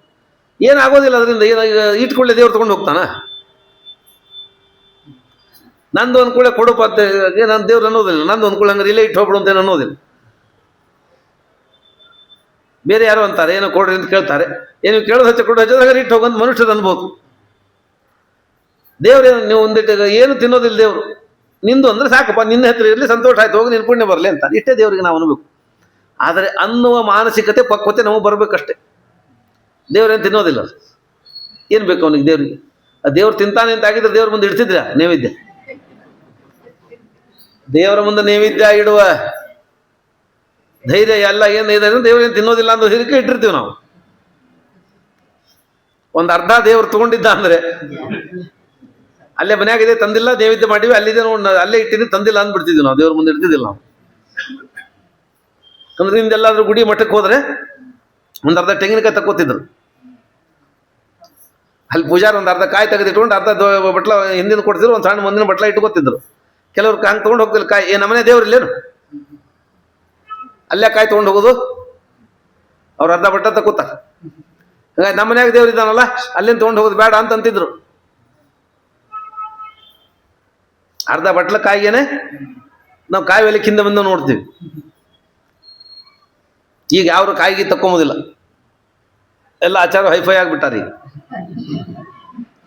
ಏನಾಗೋದಿಲ್ಲ ಅದರಿಂದ. ಇಟ್ಕೊಳ್ಳೆ ದೇವ್ರು ತಗೊಂಡು ಹೋಗ್ತಾನ? ನಂದು ಅನ್ಕೊಳ್ಳೆ ಕೊಡುಪ ಅಂತ ನಾನು ದೇವ್ರು ಅನ್ನೋದಿಲ್ಲ. ನಂದು ಅನ್ಕೊಳ್ಳೆ ಹಂಗಾರೆ ಇಲ್ಲೇ ಇಟ್ಟು ಹೋಗ್ಬಿಡು ಅಂತ ಏನು ಅನ್ನೋದಿಲ್ಲ. ಬೇರೆ ಯಾರೋ ಅಂತಾರೆ, ಏನೋ ಕೊಡ್ರಿ ಅಂತ ಕೇಳ್ತಾರೆ, ಏನು ಕೇಳೋದು ಹಚ್ಚ ಕೊಡು ಹಚ್ಚೋದು ಹಾಗಾದ್ರೆ ಇಟ್ಟು ಹೋಗಂತ ಮನುಷ್ಯದ ಅನ್ಬೋದು. ದೇವ್ರೇನು ನೀವು ಒಂದಿಟ್ಟು ಏನು ತಿನ್ನೋದಿಲ್ಲ ದೇವರು. ನಿಂದು ಅಂದ್ರೆ ಸಾಕಪ್ಪ, ನಿನ್ನ ಹತ್ರ ಇರಲಿ, ಸಂತೋಷ ಆಯ್ತು, ಹೋಗಿ ನಿನ್ನ ಪುಣ್ಯ ಬರಲಿ ಅಂತ ಇಷ್ಟೇ ದೇವರಿಗೆ ನಾವು ಅನ್ಬೇಕು. ಆದರೆ ಅನ್ನುವ ಮಾನಸಿಕತೆ ಪಕ್ವತೆ ನಮಗೆ ಬರಬೇಕಷ್ಟೆ. ದೇವ್ರೇನು ತಿನ್ನೋದಿಲ್ಲ. ಏನು ಬೇಕು ಅವನಿಗೆ ದೇವ್ರಿಗೆ? ಆ ದೇವ್ರು ತಿಂತಾನೆ ಅಂತ ಆಗಿದ್ರೆ ದೇವ್ರ ಮುಂದೆ ಇಡ್ತಿದ್ರ ನೈವೇದ್ಯ? ದೇವರ ಮುಂದೆ ನೈವೇದ್ಯ ಇಡುವ ಧೈರ್ಯ ಎಲ್ಲ ಏನು ಇದೆ, ದೇವ್ರೇನು ತಿನ್ನೋದಿಲ್ಲ ಅನ್ನೋ ಹಿರಿಕೆ ಇಟ್ಟಿರ್ತೀವಿ ನಾವು. ಒಂದು ಅರ್ಧ ದೇವ್ರು ತಗೊಂಡಿದ್ದ ಅಂದ್ರೆ ಅಲ್ಲೇ ಮನೆಯಾಗಿದೆ ತಂದಿಲ್ಲ, ನೈವೇದ್ಯ ಮಾಡಿವಿ, ಅಲ್ಲಿದೆ ಅಲ್ಲೇ ಇಟ್ಟಿದ್ದು ತಂದಿಲ್ಲ ಅಂದ್ಬಿಡ್ತಿದ್ವಿ ನಾವು, ದೇವ್ರ ಮುಂದೆ ಇಡ್ತಿದ್ದಿಲ್ಲ ನಾವು. ಅಂದ್ರೆ ನಿಮ್ದೆಲ್ಲಾದ್ರೂ ಗುಡಿ ಮಠಕ್ಕೆ ಹೋದ್ರೆ ಒಂದು ಅರ್ಧ ತೆಂಗಿನಕಾಯಿ ತಕ್ಕೋತಿದ್ರು, ಅಲ್ಲಿ ಪೂಜಾರಿ ಒಂದು ಅರ್ಧ ಕಾಯಿ ತೆಗೆದಿಟ್ಕೊಂಡು ಅರ್ಧ ಬಟ್ಲ ಹಿಂದಿನ ಕೊಡ್ತಿದ್ರು, ಒಂದು ಸಣ್ಣ ಮುಂದಿನ ಬಟ್ಲ ಇಟ್ಕೋತಿದ್ರು. ಕೆಲವ್ರು ಹಂಗೆ ತೊಗೊಂಡು ಹೋಗ್ತಿಲ್ಲ ಕಾಯಿ, ನಮ್ಮನೆ ದೇವ್ರು ಇಲ್ಲೇನು ಅಲ್ಲೇ ಕಾಯಿ ತೊಗೊಂಡು ಹೋಗೋದು, ಅವ್ರು ಅರ್ಧ ಬಟ್ಟ ತಕ್ಕೋತಾರ. ಹಾಗಾಗಿ ನಮ್ಮ ಮನ್ಯಾಗ ದೇವ್ರು ಇದ್ದಾನಲ್ಲ ಅಲ್ಲಿಂದ ತೊಗೊಂಡು ಹೋಗೋದು ಬೇಡ ಅಂತಿದ್ರು. ಅರ್ಧ ಬಟ್ಲ ಕಾಯಿಗೇನೆ ನಾವು ಕಾಯಿ ಒಲೆ ಹಿಂದೆ ಬಂದು ನೋಡ್ತೀವಿ. ಈಗ ಯಾರು ಕಾಯಿಗೆ ತಕ್ಕೊಂಬೋದಿಲ್ಲ, ಎಲ್ಲ ಆಚಾರ ಹೈಫೈ ಆಗಿಬಿಟ್ಟಾರ. ಈಗ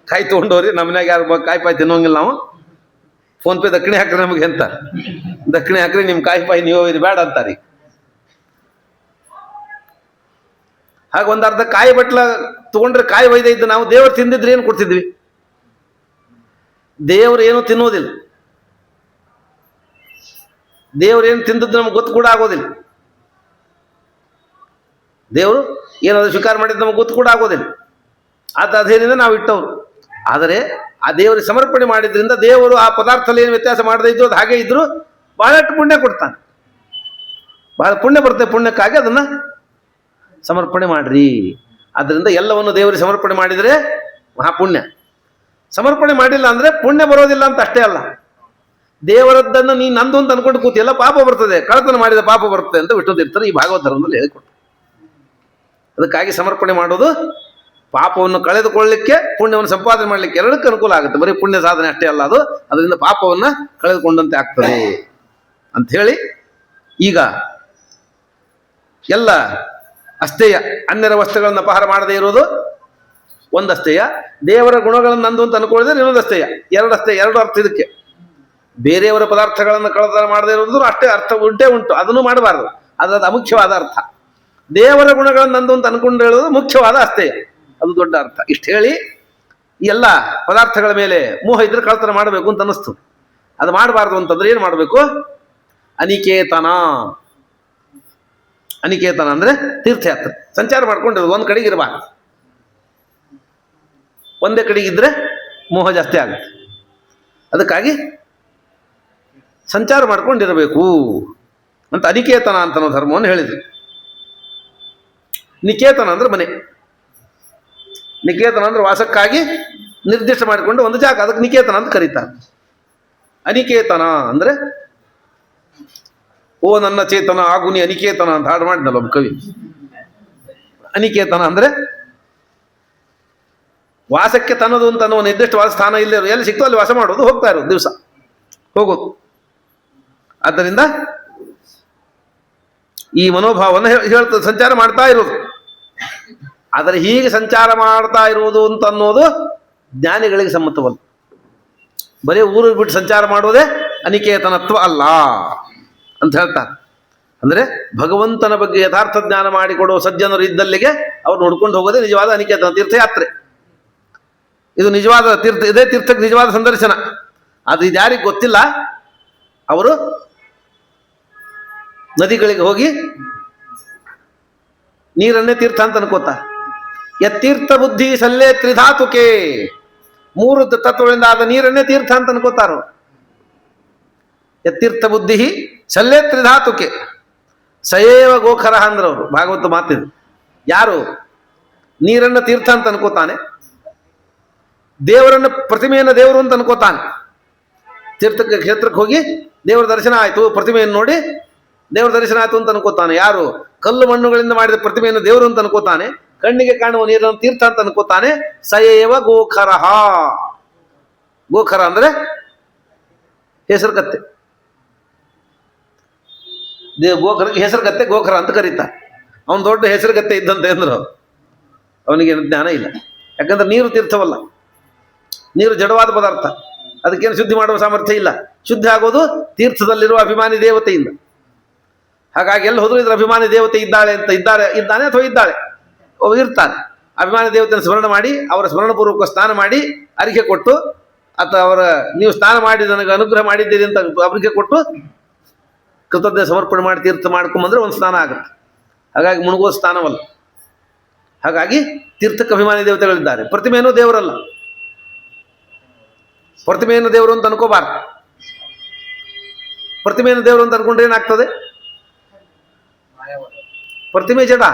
ಕಾಯಿ ತೊಗೊಂಡವ್ರಿ, ನಮ್ಮ ಮನ್ಯಾಗ ಯಾರು ಕಾಯಿ ಪಾಯಿ ತಿನ್ನೋಂಗಿಲ್ಲ, ನಾವು ಫೋನ್ ಪೇ ದಕ್ಷಿಣೆ ಹಾಕ್ರಿ ನಮಗೆ ಅಂತ, ದಕ್ಷಿಣೆ ಹಾಕ್ರಿ ನಿಮ್ಮ ಕಾಯಿ ಪಾಯಿ ನೀವು ಇದು ಬೇಡ ಅಂತಾರೀ. ಹಾಗೆ ಒಂದು ಅರ್ಧ ಕಾಯಿ ಬಟ್ಲ ತಗೊಂಡ್ರೆ ಕಾಯಿ ಒಯ್ದ ಇದ್ದು ನಾವು ದೇವರು ತಿಂದಿದ್ರೆ ಏನು ಕೊಡ್ತಿದ್ವಿ? ದೇವ್ರು ಏನು ತಿನ್ನೋದಿಲ್ಲ, ದೇವ್ರು ಏನು ತಿಂದದ್ದು ನಮ್ಗೆ ಗೊತ್ತು ಕೂಡ ಆಗೋದಿಲ್ಲ. ದೇವರು ಏನಾದ್ರು ಸ್ವೀಕಾರ ಮಾಡಿದ್ದು ನಮಗೆ ಗೊತ್ತು ಕೂಡ ಆಗೋದಿಲ್ಲ. ಅದೇನಿಂದ ನಾವು ಇಟ್ಟವರು. ಆದರೆ ಆ ದೇವರಿಗೆ ಸಮರ್ಪಣೆ ಮಾಡಿದ್ರಿಂದ ದೇವರು ಆ ಪದಾರ್ಥದಲ್ಲಿ ಏನು ವ್ಯತ್ಯಾಸ ಮಾಡದೇ ಇದ್ರು ಅದು ಹಾಗೆ ಇದ್ರು ಬಹಳಷ್ಟು ಪುಣ್ಯ ಕೊಡ್ತಾನೆ. ಬಹಳ ಪುಣ್ಯ ಬರುತ್ತೆ, ಪುಣ್ಯಕ್ಕಾಗಿ ಅದನ್ನ ಸಮರ್ಪಣೆ ಮಾಡ್ರಿ. ಆದ್ದರಿಂದ ಎಲ್ಲವನ್ನು ದೇವರಿಗೆ ಸಮರ್ಪಣೆ ಮಾಡಿದರೆ ಮಹಾಪುಣ್ಯ. ಸಮರ್ಪಣೆ ಮಾಡಿಲ್ಲ ಅಂದ್ರೆ ಪುಣ್ಯ ಬರೋದಿಲ್ಲ ಅಂತ ಅಷ್ಟೇ ಅಲ್ಲ, ದೇವರದ್ದನ್ನು ನೀ ನಂದು ಅಂತ ಅನ್ಕೊಂಡು ಕೂತಿಯಲ್ಲ ಪಾಪ ಬರ್ತದೆ, ಕಳತನ ಮಾಡಿದ ಪಾಪ ಬರ್ತದೆ ಅಂತ ವಿಷ್ಣು ತೀರ್ಥರು ಈ ಭಾಗವತ ಧರ್ಮದಲ್ಲಿ ಹೇಳಿಕೊಟ್ಟು. ಅದಕ್ಕಾಗಿ ಸಮರ್ಪಣೆ ಮಾಡೋದು ಪಾಪವನ್ನು ಕಳೆದುಕೊಳ್ಳಲಿಕ್ಕೆ, ಪುಣ್ಯವನ್ನು ಸಂಪಾದನೆ ಮಾಡಲಿಕ್ಕೆ, ಎರಡಕ್ಕೆ ಅನುಕೂಲ ಆಗುತ್ತೆ. ಬರೀ ಪುಣ್ಯ ಸಾಧನೆ ಅಷ್ಟೇ ಅಲ್ಲ, ಅದು ಅದರಿಂದ ಪಾಪವನ್ನು ಕಳೆದುಕೊಂಡಂತೆ ಆಗ್ತದೆ ಅಂತ ಹೇಳಿ, ಈಗ ಎಲ್ಲ ಅಸ್ಥೇಯ ಅನ್ಯರ ವಸ್ತುಗಳನ್ನು ಅಪಹಾರ ಮಾಡದೇ ಇರೋದು ಒಂದಸ್ಥೇಯ, ದೇವರ ಗುಣಗಳನ್ನು ನಂದು ಅಂತ ಅನ್ಕೊಳ್ಳಿದ್ರೆ ಇನ್ನೊಂದು ಅಸ್ಥೇಯ. ಎರಡು ಅರ್ಥ ಇದಕ್ಕೆ. ಬೇರೆಯವರ ಪದಾರ್ಥಗಳನ್ನು ಕಳತನ ಮಾಡದೇ ಇರೋದು ಅಷ್ಟೇ ಅರ್ಥ ಉಂಟು, ಅದನ್ನು ಮಾಡಬಾರ್ದು, ಅದು ಅಮುಖ್ಯವಾದ ಅರ್ಥ. ದೇವರ ಗುಣಗಳನ್ನು ನಂದು ಅಂತ ಅನ್ಕೊಂಡು ಹೇಳೋದು ಮುಖ್ಯವಾದ ಅಸ್ಥೇಯ, ಅದು ದೊಡ್ಡ ಅರ್ಥ. ಇಷ್ಟು ಹೇಳಿ ಎಲ್ಲ ಪದಾರ್ಥಗಳ ಮೇಲೆ ಮೋಹ ಇದ್ರೆ ಕಳತನ ಮಾಡಬೇಕು ಅಂತ ಅನ್ನಿಸ್ತು. ಅದು ಮಾಡಬಾರ್ದು ಅಂತಂದ್ರೆ ಏನು ಮಾಡಬೇಕು? ಅನಿಕೇತನ. ಅನಿಕೇತನ ಅಂದ್ರೆ ತೀರ್ಥಯಾತ್ರೆ, ಸಂಚಾರ ಮಾಡ್ಕೊಂಡಿರೋದು, ಒಂದು ಕಡೆಗೆ ಇರಬಾರ್ದು. ಒಂದೇ ಕಡೆಗಿದ್ರೆ ಮೋಹ ಜಾಸ್ತಿ ಆಗುತ್ತೆ. ಅದಕ್ಕಾಗಿ ಸಂಚಾರ ಮಾಡ್ಕೊಂಡಿರಬೇಕು ಅಂತ ಅನಿಕೇತನ ಅಂತ ನಾವು ಧರ್ಮವನ್ನು ಹೇಳಿದ್ರು. ನಿಕೇತನ ಅಂದ್ರೆ ಮನೆ, ನಿಕೇತನ ಅಂದ್ರೆ ವಾಸಕ್ಕಾಗಿ ನಿರ್ದಿಷ್ಟ ಮಾಡಿಕೊಂಡು ಒಂದು ಜಾಗ, ಅದಕ್ಕೆ ನಿಕೇತನ ಅಂತ ಕರೀತಾರೆ. ಅನಿಕೇತನ ಅಂದ್ರೆ ಓ ನನ್ನ ಚೇತನ ಆಗುನಿ ಅನಿಕೇತನ ಅಂತ ಹಾಡು ಮಾಡಿದ್ನಲ್ಲ ಒಬ್ಬ ಕವಿ. ಅನಿಕೇತನ ಅಂದ್ರೆ ವಾಸಕ್ಕೆ ತನ್ನದು ಅಂತ ಅನ್ನುವ ನಿರ್ದಿಷ್ಟವಾದ ಸ್ಥಾನ ಇಲ್ಲೇ ಎಲ್ಲಿ ಸಿಕ್ತೋ ಅಲ್ಲಿ ವಾಸ ಮಾಡೋದು, ಹೋಗ್ತಾ ಇರೋದು, ದಿವಸ ಹೋಗೋದು. ಆದ್ದರಿಂದ ಈ ಮನೋಭಾವವನ್ನು ಹೇಳ್ತದೆ, ಸಂಚಾರ ಮಾಡ್ತಾ ಇರೋದು. ಆದರೆ ಹೀಗೆ ಸಂಚಾರ ಮಾಡ್ತಾ ಇರುವುದು ಅಂತ ಅನ್ನೋದು ಜ್ಞಾನಿಗಳಿಗೆ ಸಮ್ಮತವಲ್ಲ. ಬರೀ ಊರು ಬಿಟ್ಟು ಸಂಚಾರ ಮಾಡೋದೇ ಅನಿಕೇತನತ್ವ ಅಲ್ಲ ಅಂತ ಹೇಳ್ತಾರೆ. ಅಂದ್ರೆ ಭಗವಂತನ ಬಗ್ಗೆ ಯಥಾರ್ಥ ಜ್ಞಾನ ಮಾಡಿಕೊಡುವ ಸಜ್ಜನರು ಇದ್ದಲ್ಲಿಗೆ ಅವ್ರು ನೋಡ್ಕೊಂಡು ಹೋಗೋದೇ ನಿಜವಾದ ಅನಿಕೇತನ ತೀರ್ಥಯಾತ್ರೆ. ಇದು ನಿಜವಾದ ತೀರ್ಥ, ಇದೇ ತೀರ್ಥಕ್ಕೆ ನಿಜವಾದ ಸಂದರ್ಶನ. ಅದು ಇದು ಯಾರಿಗೆ ಗೊತ್ತಿಲ್ಲ, ಅವರು ನದಿಗಳಿಗೆ ಹೋಗಿ ನೀರನ್ನೇ ತೀರ್ಥ ಅಂತ ಅನ್ಕೋತಾರೆ. ಯತ್ತೀರ್ಥ ಬುದ್ಧಿ ಸಲ್ಲೇ ತ್ರಿಧಾತುಕೆ, ಮೂರು ತತ್ವಗಳಿಂದ ಆದ ನೀರನ್ನೇ ತೀರ್ಥ ಅಂತ ಅನ್ಕೋತಾರ. ಯತ್ತೀರ್ಥ ಬುದ್ಧಿ ಸಲ್ಲೇ ತ್ರಿಧಾತುಕೆ ಸಯೇವ ಗೋಖರ ಅಂದ್ರವರು ಭಾಗವತ ಮಾತಿದ್ರು. ಯಾರು ನೀರನ್ನ ತೀರ್ಥ ಅಂತ ಅನ್ಕೋತಾನೆ, ದೇವರನ್ನ ಪ್ರತಿಮೆಯನ್ನ ದೇವರು ಅಂತ ಅನ್ಕೋತಾನೆ, ತೀರ್ಥಕ್ಕೆ ಕ್ಷೇತ್ರಕ್ಕೆ ಹೋಗಿ ದೇವರ ದರ್ಶನ ಆಯ್ತು, ಪ್ರತಿಮೆಯನ್ನು ನೋಡಿ ದೇವರ ದರ್ಶನ ಆಯ್ತು ಅಂತ ಅನ್ಕೋತಾನೆ. ಯಾರು ಕಲ್ಲು ಮಣ್ಣುಗಳಿಂದ ಮಾಡಿದ ಪ್ರತಿಮೆಯನ್ನು ದೇವರು ಅಂತ ಅನ್ಕೋತಾನೆ, ಕಣ್ಣಿಗೆ ಕಾಣುವ ನೀರನ್ನು ತೀರ್ಥ ಅಂತ ಅನ್ಕೋತಾನೆ. ಸಯೇವ ಗೋಖರಹ, ಗೋಖರ ಅಂದ್ರೆ ಹೆಸರುಗತ್ತೆ, ಗೋಖರಕ್ಕೆ ಹೆಸರುಗತ್ತೆ ಗೋಖರ ಅಂತ ಕರೀತಾರೆ. ಅವನು ದೊಡ್ಡ ಹೆಸರುಗತ್ತೆ ಇದ್ದಂತೆ ಅಂದ್ರು, ಅವನಿಗೆ ಜ್ಞಾನ ಇಲ್ಲ. ಯಾಕಂದ್ರೆ ನೀರು ತೀರ್ಥವಲ್ಲ, ನೀರು ಜಡವಾದ ಪದಾರ್ಥ, ಅದಕ್ಕೇನು ಶುದ್ಧಿ ಮಾಡುವ ಸಾಮರ್ಥ್ಯ ಇಲ್ಲ. ಶುದ್ಧಿ ಆಗೋದು ತೀರ್ಥದಲ್ಲಿರುವ ಅಭಿಮಾನಿ ದೇವತೆಯಿಂದ. ಹಾಗಾಗಿ ಎಲ್ಲಿ ಹೋದ್ರು ಇದ್ರ ಅಭಿಮಾನಿ ದೇವತೆ ಇದ್ದಾನೆ ಅಥವಾ ಇದ್ದಾಳೆ, ಇರ್ತಾನೆ. ಅಭಿಮಾನಿ ದೇವತೆಯನ್ನು ಸ್ಮರಣ ಮಾಡಿ ಅವರ ಸ್ಮರಣಪೂರ್ವಕ ಸ್ನಾನ ಮಾಡಿ ಅರಿಕೆ ಕೊಟ್ಟು, ಅಥವಾ ಅವರ ನೀವು ಸ್ನಾನ ಮಾಡಿ ನನಗೆ ಅನುಗ್ರಹ ಮಾಡಿದ್ದೀರಿ ಅಂತ ಅರಿಕೆ ಕೊಟ್ಟು ಕೃತಜ್ಞ ಸಮರ್ಪಣೆ ಮಾಡಿ ತೀರ್ಥ ಮಾಡ್ಕೊಂಬಂದ್ರೆ ಒಂದು ಸ್ನಾನ ಆಗುತ್ತೆ. ಹಾಗಾಗಿ ಮುಳುಗುವ ಸ್ನಾನವಲ್ಲ. ಹಾಗಾಗಿ ತೀರ್ಥಕ್ಕೆ ಅಭಿಮಾನಿ ದೇವತೆಗಳಿದ್ದಾರೆ. ಪ್ರತಿಮೆಯನ್ನು ದೇವರಲ್ಲ. ಪ್ರತಿಮೆಯನ್ನು ದೇವರು ಅಂತ ಅನ್ಕೋಬಾರ್ದು. ಪ್ರತಿಮೆಯನ್ನು ದೇವರು ಅಂತ ಅನ್ಕೊಂಡ್ರೆ ಏನಾಗ್ತದೆ? ಪ್ರತಿಮೆ ಜಡ,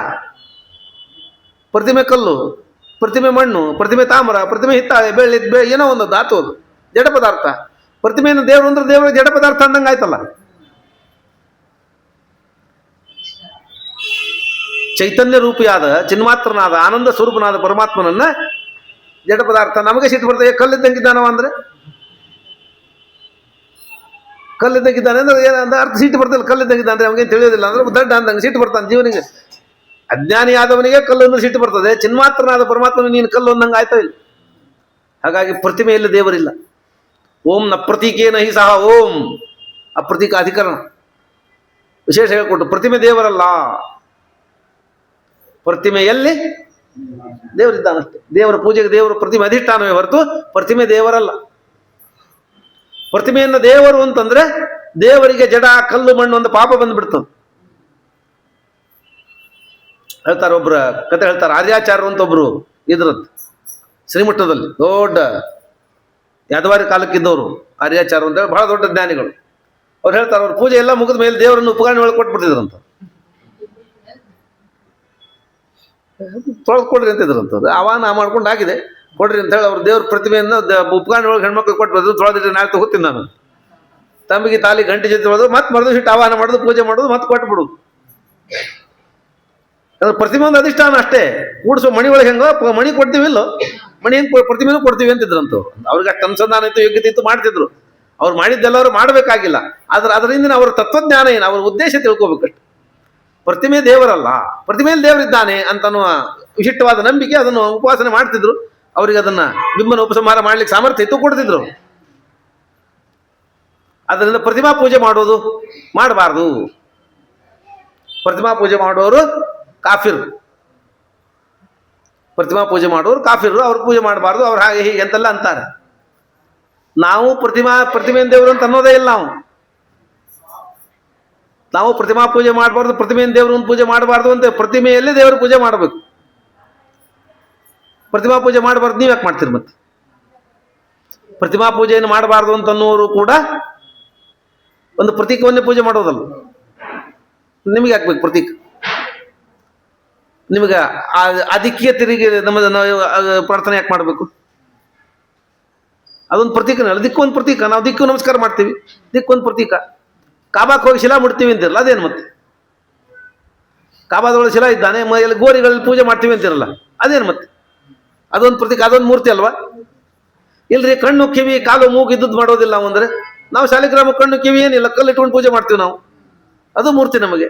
ಪ್ರತಿಮೆ ಕಲ್ಲು, ಪ್ರತಿಮೆ ಮಣ್ಣು, ಪ್ರತಿಮೆ ತಾಮ್ರ, ಪ್ರತಿಮೆ ಹಿತ್ತಾಳೆ, ಬೆಳ್ಳಿ, ಏನೋ ಒಂದು ಧಾತು, ಅದು ಜಡ ಪದಾರ್ಥ. ಪ್ರತಿಮೆಯನ್ನು ದೇವರು ಅಂದ್ರೆ ದೇವರ ಜಡ ಪದಾರ್ಥ ಅಂದಂಗೆ ಆಯ್ತಲ್ಲ. ಚೈತನ್ಯ ರೂಪಿಯಾದ ಚಿನ್ಮಾತ್ರನಾದ ಆನಂದ ಸ್ವರೂಪನಾದ ಪರಮಾತ್ಮನನ್ನ ಜಡ ಪದಾರ್ಥ ನಮಗೆ ಸಿಟ್ಟು ಬರ್ತದೆ. ಕಲ್ಲಿದ್ದಂಗಿದ್ದಾನವ ಅಂದ್ರೆ, ಕಲ್ಲಿದ್ದಂಗಿದ್ದಾನೆ ಅಂದ್ರೆ ಏನಂದ್ರೆ ಅರ್ಥ ಸಿಟ್ಟು ಬರ್ತಲ್ಲ. ಕಲ್ಲಿದ್ದಂಗಿದ್ದಾನೆ ಅಂದ್ರೆ ಅವನಿಗೆ ತಿಳಿಯೋದಿಲ್ಲ ಅಂದ್ರೆ ದಡ್ಡ ಅಂದಂಗೆ ಸಿಟ್ಟು ಬರ್ತಾನೆ ಜೀವನಿಗೆ. ಅಜ್ಞಾನಿ ಆದವನಿಗೆ ಕಲ್ಲು ಅಂದ್ರೆ ಸಿಟ್ಟು ಬರ್ತದೆ. ಚಿನ್ಮಾತ್ರನಾದ ಪರಮಾತ್ಮನ ನೀನು ಕಲ್ಲು ಅಂದಂಗೆ ಆಯ್ತಾ ಇಲ್ಲ. ಹಾಗಾಗಿ ಪ್ರತಿಮೆಯಲ್ಲಿ ದೇವರಿಲ್ಲ. ಓಂ ನ ಪ್ರತೀಕೇನ ಹಿ ಸಹ ಓಂ, ಅಪ್ರತೀಕ ಅಧಿಕರಣ ವಿಶೇಷ ಹೇಳ್ಕೊಟ್ಟು ಪ್ರತಿಮೆ ದೇವರಲ್ಲ. ಪ್ರತಿಮೆಯಲ್ಲಿ ದೇವರಿದ್ದಾನಷ್ಟೇ. ದೇವರ ಪೂಜೆಗೆ ದೇವರ ಪ್ರತಿಮೆ ಅಧಿಷ್ಠಾನವೇ ಹೊರತು ಪ್ರತಿಮೆ ದೇವರಲ್ಲ. ಪ್ರತಿಮೆಯನ್ನು ದೇವರು ಅಂತಂದ್ರೆ ದೇವರಿಗೆ ಜಡ ಕಲ್ಲು ಮಣ್ಣು ಅಂತ ಪಾಪ ಬಂದ್ಬಿಡ್ತದೆ. ಹೇಳ್ತಾರೆ, ಒಬ್ರ ಕತೆ ಹೇಳ್ತಾರೆ. ಆರ್ಯಾಚಾರ್ಯರು ಅಂತ ಒಬ್ರು ಇದ್ರದ್ದು ಶ್ರೀಮಠದಲ್ಲಿ ದೊಡ್ಡ ಯಾದವಾರಿ ಕಾಲಕ್ಕಿದ್ದವರು. ಆರ್ಯಾಚಾರ್ಯ ಅಂತ ಹೇಳಿ ಬಹಳ ದೊಡ್ಡ ಜ್ಞಾನಿಗಳು. ಅವ್ರು ಹೇಳ್ತಾರೆ, ಅವ್ರ ಪೂಜೆ ಎಲ್ಲ ಮುಗಿದ ಮೇಲೆ ದೇವರನ್ನು ಉಪಕರಣೆ ಒಳಗೆ ಕೊಟ್ಬಿಟ್ಟಿದ್ರಂತ. ತೊಳೆದು ಕೊಡ್ರಿ ಅಂತಿದ್ರಂತವ್ರು. ಆಹ್ವಾನ ಮಾಡ್ಕೊಂಡು ಆಗಿದೆ ಕೊಡ್ರಿ ಅಂತ ಹೇಳಿ ಅವ್ರು ದೇವ್ರ ಪ್ರತಿಮೆಯನ್ನು ಉಪಕರಣೆ ಒಳಗೆ ಹೆಣ್ಮಕ್ಳು ಕೊಟ್ಬಿಟ್ಟು ತೊಳೆದಿಟ್ಟು ನಾಳೆ ತಗೋತೀನಿ ನಾನು. ತಮ್ಮಿಗೆ ತಾಲಿ ಗಂಟೆ ಜೊತೆ ತೊಳೆದು ಮತ್ತೆ ಮರದು ಸಿಟ್ಟು ಆಹ್ವಾನ ಮಾಡೋದು, ಪೂಜೆ ಮಾಡೋದು, ಮತ್ತೆ ಕೊಟ್ಬಿಡುದು. ಅದು ಪ್ರತಿಮೆ ಒಂದು ಅಧಿಷ್ಠಾನ ಅಷ್ಟೇ. ಕೂಡಿಸೋ ಮಣಿ ಒಳಗೆ ಹೆಂಗೋ ಮಣಿ ಕೊಡ್ತೀವಿ ಇಲ್ಲೋ, ಮಣಿ ಹೆಂಗೆ ಪ್ರತಿಮೆನೂ ಕೊಡ್ತೀವಿ ಅಂತಿದ್ರಂತ. ಅವ್ರಿಗೆ ಅಷ್ಟು ಅನುಸಂಧಾನ ಇತ್ತು, ಯೋಗ್ಯತೆ ಇತ್ತು, ಮಾಡ್ತಿದ್ರು. ಅವ್ರು ಮಾಡಿದ್ದೆಲ್ಲವರು ಮಾಡಬೇಕಾಗಿಲ್ಲ. ಆದ್ರೆ ಅದರಿಂದ ಅವರ ತತ್ವಜ್ಞಾನ ಏನು, ಅವರ ಉದ್ದೇಶ ತಿಳ್ಕೊಬೇಕಷ್ಟು. ಪ್ರತಿಮೆ ದೇವರಲ್ಲ, ಪ್ರತಿಮೆಯಲ್ಲಿ ದೇವರಿದ್ದಾನೆ ಅಂತನ್ನುವ ವಿಶಿಷ್ಟವಾದ ನಂಬಿಕೆ, ಅದನ್ನು ಉಪಾಸನೆ ಮಾಡ್ತಿದ್ರು. ಅವರಿಗೆ ಅದನ್ನ ಬಿಂಬನ ಉಪಸಂಹಾರ ಮಾಡ್ಲಿಕ್ಕೆ ಸಾಮರ್ಥ್ಯ ಇತ್ತು, ಕೊಡ್ತಿದ್ರು. ಅದರಿಂದ ಪ್ರತಿಮಾ ಪೂಜೆ ಮಾಡೋದು ಮಾಡಬಾರ್ದು. ಪ್ರತಿಮಾ ಪೂಜೆ ಮಾಡುವವರು ಕಾಫಿರ್. ಪ್ರತಿಮಾ ಪೂಜೆ ಮಾಡುವವರು ಕಾಫಿರು. ಅವ್ರು ಪೂಜೆ ಮಾಡಬಾರ್ದು, ಅವ್ರು ಹಾಗೆ ಹೀಗೆ ಅಂತೆಲ್ಲ ಅಂತಾರೆ. ನಾವು ಪ್ರತಿಮೆಯನ್ನು ದೇವರು ಅಂತ ಅನ್ನೋದೇ ಇಲ್ಲ. ನಾವು ಪ್ರತಿಮಾ ಪೂಜೆ ಮಾಡಬಾರ್ದು, ಪ್ರತಿಮೆಯನ್ನು ದೇವರು ಪೂಜೆ ಮಾಡಬಾರ್ದು ಅಂತ. ಪ್ರತಿಮೆಯಲ್ಲಿ ದೇವರು ಪೂಜೆ ಮಾಡಬೇಕು. ಪ್ರತಿಮಾ ಪೂಜೆ ಮಾಡಬಾರ್ದು ನೀವು ಯಾಕೆ ಮಾಡ್ತೀರಿ? ಮತ್ತೆ ಪ್ರತಿಮಾ ಪೂಜೆಯನ್ನು ಮಾಡಬಾರ್ದು ಅಂತ ಅನ್ನೋರು ಕೂಡ ಒಂದು ಪ್ರತೀಕವನ್ನೇ ಪೂಜೆ ಮಾಡೋದಲ್ಲ. ನಿಮಗೆ ಹಾಕ್ಬೇಕು ಪ್ರತೀಕ. ನಿಮಗೆ ಅದಕ್ಕೆ ತಿರುಗಿ ಪ್ರಾರ್ಥನೆ ಯಾಕೆ ಮಾಡಬೇಕು? ಅದೊಂದು ಪ್ರತೀಕನೇ ಅಲ್ಲ. ದಿಕ್ಕೊಂದು ಪ್ರತೀಕ. ನಾವು ದಿಕ್ಕು ನಮಸ್ಕಾರ ಮಾಡ್ತೀವಿ, ದಿಕ್ಕೊಂದು ಪ್ರತೀಕ. ಕಾಬಾಕ್ಕೆ ಹೋಗಿ ಶಿಲಾ ಮುಡ್ತೀವಿ ಅಂತಿರಲ್ಲ, ಅದೇನು ಮತ್ತೆ? ಕಾಬಾದೊಳಗೆ ಶಿಲಾ ಇದ್ದಾನೆ, ಎಲ್ಲಿ ಗೋರಿಗಳಲ್ಲಿ ಪೂಜೆ ಮಾಡ್ತೀವಿ ಅಂತಿರಲ್ಲ, ಅದೇನು ಮತ್ತೆ? ಅದೊಂದು ಪ್ರತೀಕ, ಅದೊಂದು ಮೂರ್ತಿ ಅಲ್ವಾ? ಇಲ್ರಿ, ಕಣ್ಣು ಕಿವಿ ಕಾಲು ಮೂಗು ಇದ್ದದ್ದು ಮಾಡೋದಿಲ್ಲ ನಾವು ಅಂದ್ರೆ. ನಾವು ಶಾಲಿಗ್ರಾಮ ಕಣ್ಣು ಕಿವಿ ಏನಿಲ್ಲ, ಕಲ್ಲು ಇಟ್ಕೊಂಡು ಪೂಜೆ ಮಾಡ್ತೀವಿ ನಾವು, ಅದು ಮೂರ್ತಿ ನಮಗೆ.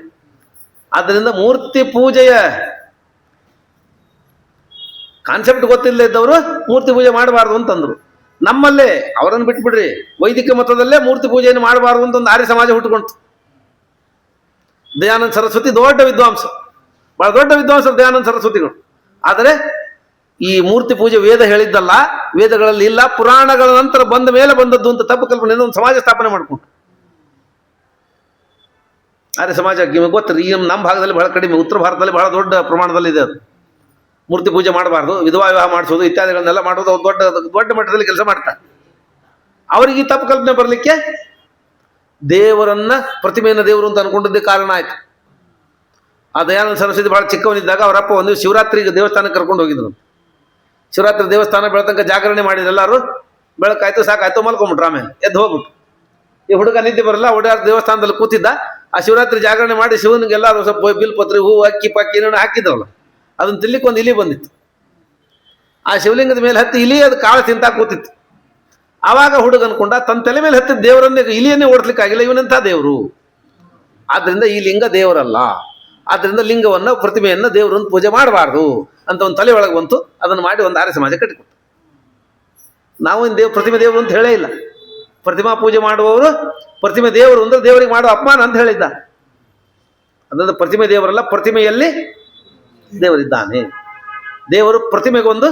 ಆದ್ದರಿಂದ ಮೂರ್ತಿ ಪೂಜೆಯ ಕಾನ್ಸೆಪ್ಟ್ ಗೊತ್ತಿಲ್ಲದೆ ಇದ್ದವರು ಮೂರ್ತಿ ಪೂಜೆ ಮಾಡಬಾರ್ದು ಅಂತಂದ್ರು. ನಮ್ಮಲ್ಲೇ ಅವರನ್ನು ಬಿಟ್ಬಿಡ್ರಿ, ವೈದಿಕ ಮತದಲ್ಲೇ ಮೂರ್ತಿ ಪೂಜೆಯನ್ನು ಮಾಡಬಾರ್ದು ಅಂತ ಒಂದು ಆರ್ಯ ಸಮಾಜ ಹುಟ್ಟುಕೊಂತು. ದಯಾನಂದ ಸರಸ್ವತಿ ದೊಡ್ಡ ವಿದ್ವಾಂಸ, ಬಹಳ ದೊಡ್ಡ ವಿದ್ವಾಂಸರು ದಯಾನಂದ ಸರಸ್ವತಿಗಳು. ಆದರೆ ಈ ಮೂರ್ತಿ ಪೂಜೆ ವೇದ ಹೇಳಿದ್ದಲ್ಲ, ವೇದಗಳಲ್ಲಿ ಇಲ್ಲ, ಪುರಾಣಗಳ ನಂತರ ಬಂದ ಮೇಲೆ ಬಂದದ್ದು ಅಂತ ತಪ್ಪು ಕಲ್ಪನೆಯಿಂದ ಒಂದು ಸಮಾಜ ಸ್ಥಾಪನೆ ಮಾಡ್ಕೊಂಡು ಆರ್ಯ ಸಮಾಜ. ಗೊತ್ತಿರಿ, ಈ ನಮ್ಮ ಭಾಗದಲ್ಲಿ ಬಹಳ ಕಡಿಮೆ, ಉತ್ತರ ಭಾರತದಲ್ಲಿ ಬಹಳ ದೊಡ್ಡ ಪ್ರಮಾಣದಲ್ಲಿ ಇದೆ ಅದು. ಮೂರ್ತಿ ಪೂಜೆ ಮಾಡಬಾರ್ದು, ವಿಧವಾ ವಿವಾಹ ಮಾಡಿಸೋದು ಇತ್ಯಾದಿಗಳನ್ನೆಲ್ಲ ಮಾಡೋದು ದೊಡ್ಡ ದೊಡ್ಡ ಮಟ್ಟದಲ್ಲಿ ಕೆಲಸ ಮಾಡ್ತಾರೆ. ಅವರಿಗೆ ತಪ್ಪು ಕಲ್ಪನೆ ಬರಲಿಕ್ಕೆ ದೇವರನ್ನ ಪ್ರತಿಮೆಯನ್ನು ದೇವರು ಅಂತ ಅನ್ಕೊಂಡಿದ್ದೇ ಕಾರಣ ಆಯ್ತು. ಆ ದಯಾನಂದ ಸರಸ್ವತಿ ಬಹಳ ಚಿಕ್ಕವನಿದ್ದಾಗ ಅವರಪ್ಪ ಒಂದು ಶಿವರಾತ್ರಿಗೆ ದೇವಸ್ಥಾನಕ್ಕೆ ಕರ್ಕೊಂಡು ಹೋಗಿದ್ರು. ಶಿವರಾತ್ರಿ ದೇವಸ್ಥಾನ ಬೆಳತನಕ ಜಾಗರಣೆ ಮಾಡಿದ್ರು ಎಲ್ಲರೂ. ಬೆಳಕಾಯ್ತು, ಸಾಕಾಯ್ತು, ಮಲ್ಕೊಂಡ್ಬಿಟ್ರು. ಆಮೇಲೆ ಎದ್ದು ಹೋಗ್ಬಿಟ್ಟು ಈ ಹುಡುಗ ನಿದ್ದೆ ಬರಲ್ಲ, ಓಡಾಡ ದೇವಸ್ಥಾನದಲ್ಲಿ ಕೂತಿದ್ದ. ಆ ಶಿವರಾತ್ರಿ ಜಾಗರಣೆ ಮಾಡಿ ಶಿವನಿಗೆಲ್ಲರೂ ಸ್ವಲ್ಪ ಬಿಲ್ಪತ್ರಿ, ಹೂವು, ಅಕ್ಕಿ ಪಕ್ಕಿ ಏನೋ ಹಾಕಿದ್ರಲ್ಲ, ಅದನ್ನ ತಿನ್ಲಿಕ್ಕೆ ಒಂದು ಇಲಿ ಬಂದಿತ್ತು. ಆ ಶಿವಲಿಂಗದ ಮೇಲೆ ಹತ್ತಿ ಇಲಿ ಅದು ಕಾಳು ತಿಂತಾ ಕೂತಿತ್ತು. ಆವಾಗ ಹುಡುಗ ಅನ್ಕೊಂಡ, ತನ್ನ ತಲೆ ಮೇಲೆ ಹತ್ತಿದ ದೇವರನ್ನೇ ಇಲಿಯನ್ನೇ ಓಡಿಸ್ಲಿಕ್ಕಾಗಿಲ್ಲ, ಇವನಂಥ ದೇವರು. ಆದ್ರಿಂದ ಈ ಲಿಂಗ ದೇವರಲ್ಲ, ಆದ್ರಿಂದ ಲಿಂಗವನ್ನು ಪ್ರತಿಮೆಯನ್ನು ದೇವರನ್ನು ಪೂಜೆ ಮಾಡಬಾರ್ದು ಅಂತ ಒಂದು ತಲೆ ಒಳಗೆ ಬಂತು. ಅದನ್ನು ಮಾಡಿ ಒಂದು ಆರ್ಯ ಸಮಾಜ ಕಟ್ಟಿಕೊಟ್ಟು. ನಾವು ಪ್ರತಿಮೆ ದೇವರು ಅಂತ ಹೇಳೇ ಇಲ್ಲ. ಪ್ರತಿಮಾ ಪೂಜೆ ಮಾಡುವವರು ಪ್ರತಿಮೆ ದೇವರು ಅಂದ್ರೆ ದೇವರಿಗೆ ಮಾಡುವ ಅಪಮಾನ ಅಂತ ಹೇಳಿದ್ದ. ಅದರಿಂದ ಪ್ರತಿಮೆ ದೇವರಲ್ಲ, ಪ್ರತಿಮೆಯಲ್ಲಿ ದೇವರಿದ್ದಾನೆ. ದೇವರು ಪ್ರತಿಮೆಗೊಂದು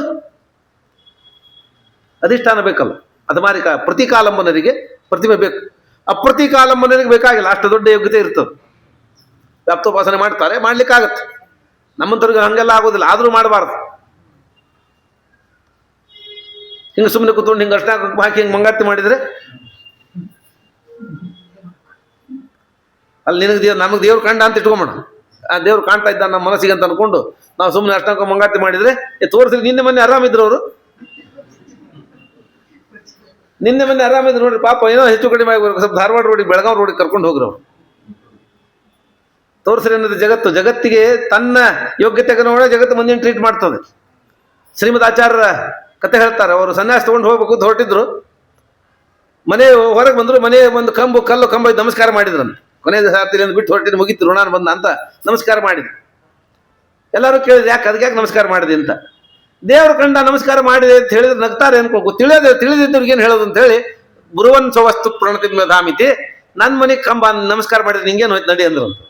ಅಧಿಷ್ಠಾನ ಬೇಕಲ್ಲ. ಅದು ಮಾರಿ ಪ್ರತೀಕಾಲಂಬನರಿಗೆ ಪ್ರತಿಮೆ ಬೇಕು. ಅಪ್ರತೀಕಾಲಂಬನರಿಗೆ ಬೇಕಾಗಿಲ್ಲ, ಅಷ್ಟು ದೊಡ್ಡ ಯೋಗ್ಯತೆ ಇರ್ತದೆ. ವ್ಯಾಪ್ತೋಪಾಸನೆ ಮಾಡ್ತಾರೆ, ಮಾಡ್ಲಿಕ್ಕಾಗತ್ತೆ. ನಮ್ಮಂತವ್ರಿಗೆ ಹಂಗೆಲ್ಲ ಆಗೋದಿಲ್ಲ, ಆದರೂ ಮಾಡಬಾರ್ದು. ಹಿಂಗೆ ಸುಮ್ಮನೆ ಕೂತ್ಕೊಂಡು ಹಿಂಗೆ ಅರ್ಶಿನ ಕುಂಕುಮ ಹಾಕಿ ಹಿಂಗೆ ಮಂಗಾತಿ ಮಾಡಿದರೆ ಅಲ್ಲಿ ನಿನಗೆ ನಮಗೆ ದೇವ್ರು ಕಂಡ ಅಂತ ಇಟ್ಕೊಂಬೋಣ. ಆ ದೇವ್ರು ಕಾಣ್ತಾ ಇದ್ದ ನಮ್ಮ ಮನಸ್ಸಿಗೆ ಅಂತ ಅನ್ಕೊಂಡು ನಾವು ಸುಮ್ಮನೆ ಅರ್ಶಿನ ಕುಂಕುಮ ಮಂಗಾತಿ ಮಾಡಿದರೆ ತೋರಿಸಿ ನಿನ್ನೆ ಮೊನ್ನೆ ಆರಾಮಿದ್ರು ಅವರು, ನಿನ್ನೆ ಮೊನ್ನೆ ಆರಾಮಿದ್ರು ನೋಡ್ರಿ, ಪಾಪ ಏನೋ ಹೆಚ್ಚು ಕಡಿಮೆ ಆಗಬೇಕು, ಸ್ವಲ್ಪ ಧಾರವಾಡ ರೋಡಿಗೆ ಬೆಳಗಾವಿ ರೋಡಿಗೆ ಕರ್ಕೊಂಡು ಹೋಗ್ರು ಅವ್ರು. ತೋರಿಸ್ರಿ ಅನ್ನೋದು ಜಗತ್ತು, ಜಗತ್ತಿಗೆ ತನ್ನ ಯೋಗ್ಯತೆಗೆ ನೋಡ ಜಗತ್ತು ಮಂದಿನ ಟ್ರೀಟ್ ಮಾಡ್ತದೆ. ಶ್ರೀಮದ್ ಆಚಾರ್ಯರ ಕತೆ ಹೇಳ್ತಾರೆ, ಅವರು ಸನ್ಯಾಸ ತಗೊಂಡು ಹೋಗ್ಬೇಕು ಹೊರಟಿದ್ರು, ಮನೆ ಹೊರಗೆ ಬಂದರು, ಮನೆ ಒಂದು ಕಲ್ಲು ಕಂಬ ನಮಸ್ಕಾರ ಮಾಡಿದ್ರಂತ. ಕೊನೆ ಸಾರ್ತಿಲಿ ಬಿಟ್ಟು ಹೊರಟಿದ್ದು ಮುಗಿತು ಋಣಾನ್ ಬಂದ ಅಂತ ನಮಸ್ಕಾರ ಮಾಡಿದ್ರು. ಎಲ್ಲರೂ ಕೇಳಿದ್ರು ಯಾಕೆ ಅದಕ್ಕೆ ಯಾಕೆ ನಮಸ್ಕಾರ ಮಾಡಿದೆ ಅಂತ. ದೇವ್ರ ಕಂಡ ನಮಸ್ಕಾರ ಮಾಡಿದೆ ಅಂತ ಹೇಳಿದ್ರೆ ನಗ್ತಾರೆ ಅನ್ಕೋ, ತಿಳಿದಿದ್ದವ್ರಿಗೆ ಏನು ಹೇಳೋದು ಅಂತ ಹೇಳಿ, ಬುರುವನ್ ಸ್ವಸ್ತು ಪ್ರಣತಿ ಧಾಮಿತಿ, ನನ್ನ ಮನೆಗೆ ಕಂಬ ನಮಸ್ಕಾರ ಮಾಡಿದ್ರೆ ನಿಂಗೇನು ಹೋಯ್ತು ನಡಿ ಅಂದ್ರು ಅಂತ.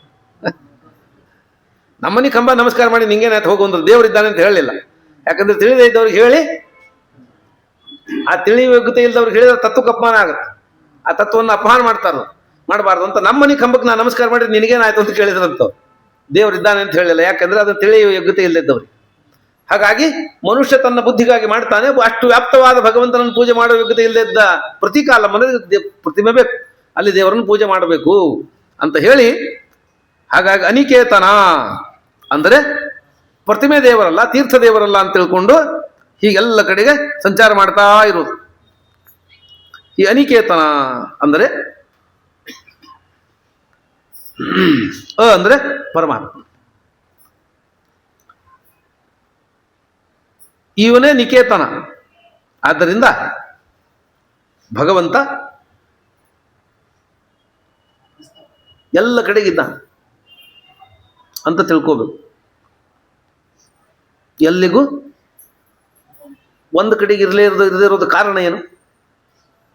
ನಮ್ಮನೆ ಕಂಬ ನಮಸ್ಕಾರ ಮಾಡಿ ನಿಂಗೇನಾಯ್ತು ಹೋಗು ಅಂದ್ರು, ದೇವರಿದ್ದಾನೆ ಅಂತ ಹೇಳಲಿಲ್ಲ. ಯಾಕಂದ್ರೆ ತಿಳಿದೇ ಇದ್ದವ್ರಿಗೆ ಹೇಳಿ ಆ ತಿಳಿಯುವ ಯೋಗ್ಯತೆ ಇಲ್ಲದವ್ರಿಗೆ ಹೇಳಿದ್ರೆ ತತ್ವಕ್ಕೆ ಅಪಮಾನ ಆಗುತ್ತೆ, ಆ ತತ್ವವನ್ನು ಅಪಮಾನ ಮಾಡಬಾರ್ದು ಅಂತ. ನಮ್ಮನೆ ಕಂಬಕ್ಕೆ ನಾನು ನಮಸ್ಕಾರ ಮಾಡಿದ್ರೆ ನಿನಗೇನಾಯ್ತು ಅಂತ ಕೇಳಿದ್ರಂತ, ದೇವರಿದ್ದಾನೆ ಅಂತ ಹೇಳಿಲ್ಲ, ಯಾಕಂದ್ರೆ ಅದನ್ನು ತಿಳಿಯುವ ಯೋಗ್ಯತೆ ಇಲ್ಲದವ್ರಿಗೆ. ಹಾಗಾಗಿ ಮನುಷ್ಯ ತನ್ನ ಬುದ್ಧಿಗಾಗಿ ಮಾಡ್ತಾನೆ, ಅಷ್ಟು ವ್ಯಾಪ್ತವಾದ ಭಗವಂತನನ್ನು ಪೂಜೆ ಮಾಡುವ ಯೋಗ್ಯತೆ ಇಲ್ಲದ ಪ್ರತಿಕಾಲ ಮನಸ್ಸಿಗೆ ಪ್ರತಿಮೆ ಬೇಕು, ಅಲ್ಲಿ ದೇವರನ್ನು ಪೂಜೆ ಮಾಡಬೇಕು ಅಂತ ಹೇಳಿ. ಹಾಗಾಗಿ ಅನಿಕೇತನ ಅಂದರೆ ಪ್ರತಿಮೆ ದೇವರಲ್ಲ, ತೀರ್ಥ ದೇವರಲ್ಲ ಅಂತ ತಿಳ್ಕೊಂಡು ಹೀಗೆಲ್ಲ ಕಡೆಗೆ ಸಂಚಾರ ಮಾಡ್ತಾ ಇರೋದು. ಈ ಅನಿಕೇತನ ಅಂದರೆ ಅಂದರೆ ಪರಮಾತ್ಮ, ಇವನೇ ನಿಕೇತನ. ಆದ್ದರಿಂದ ಭಗವಂತ ಎಲ್ಲ ಕಡೆಗಿದ್ದ ಅಂತ ತಿಳ್ಕೋಬೇಕು. ಎಲ್ಲಿಗೂ ಒಂದು ಕಡೆಗೆ ಇರದೇ ಇರೋದು ಕಾರಣ ಏನು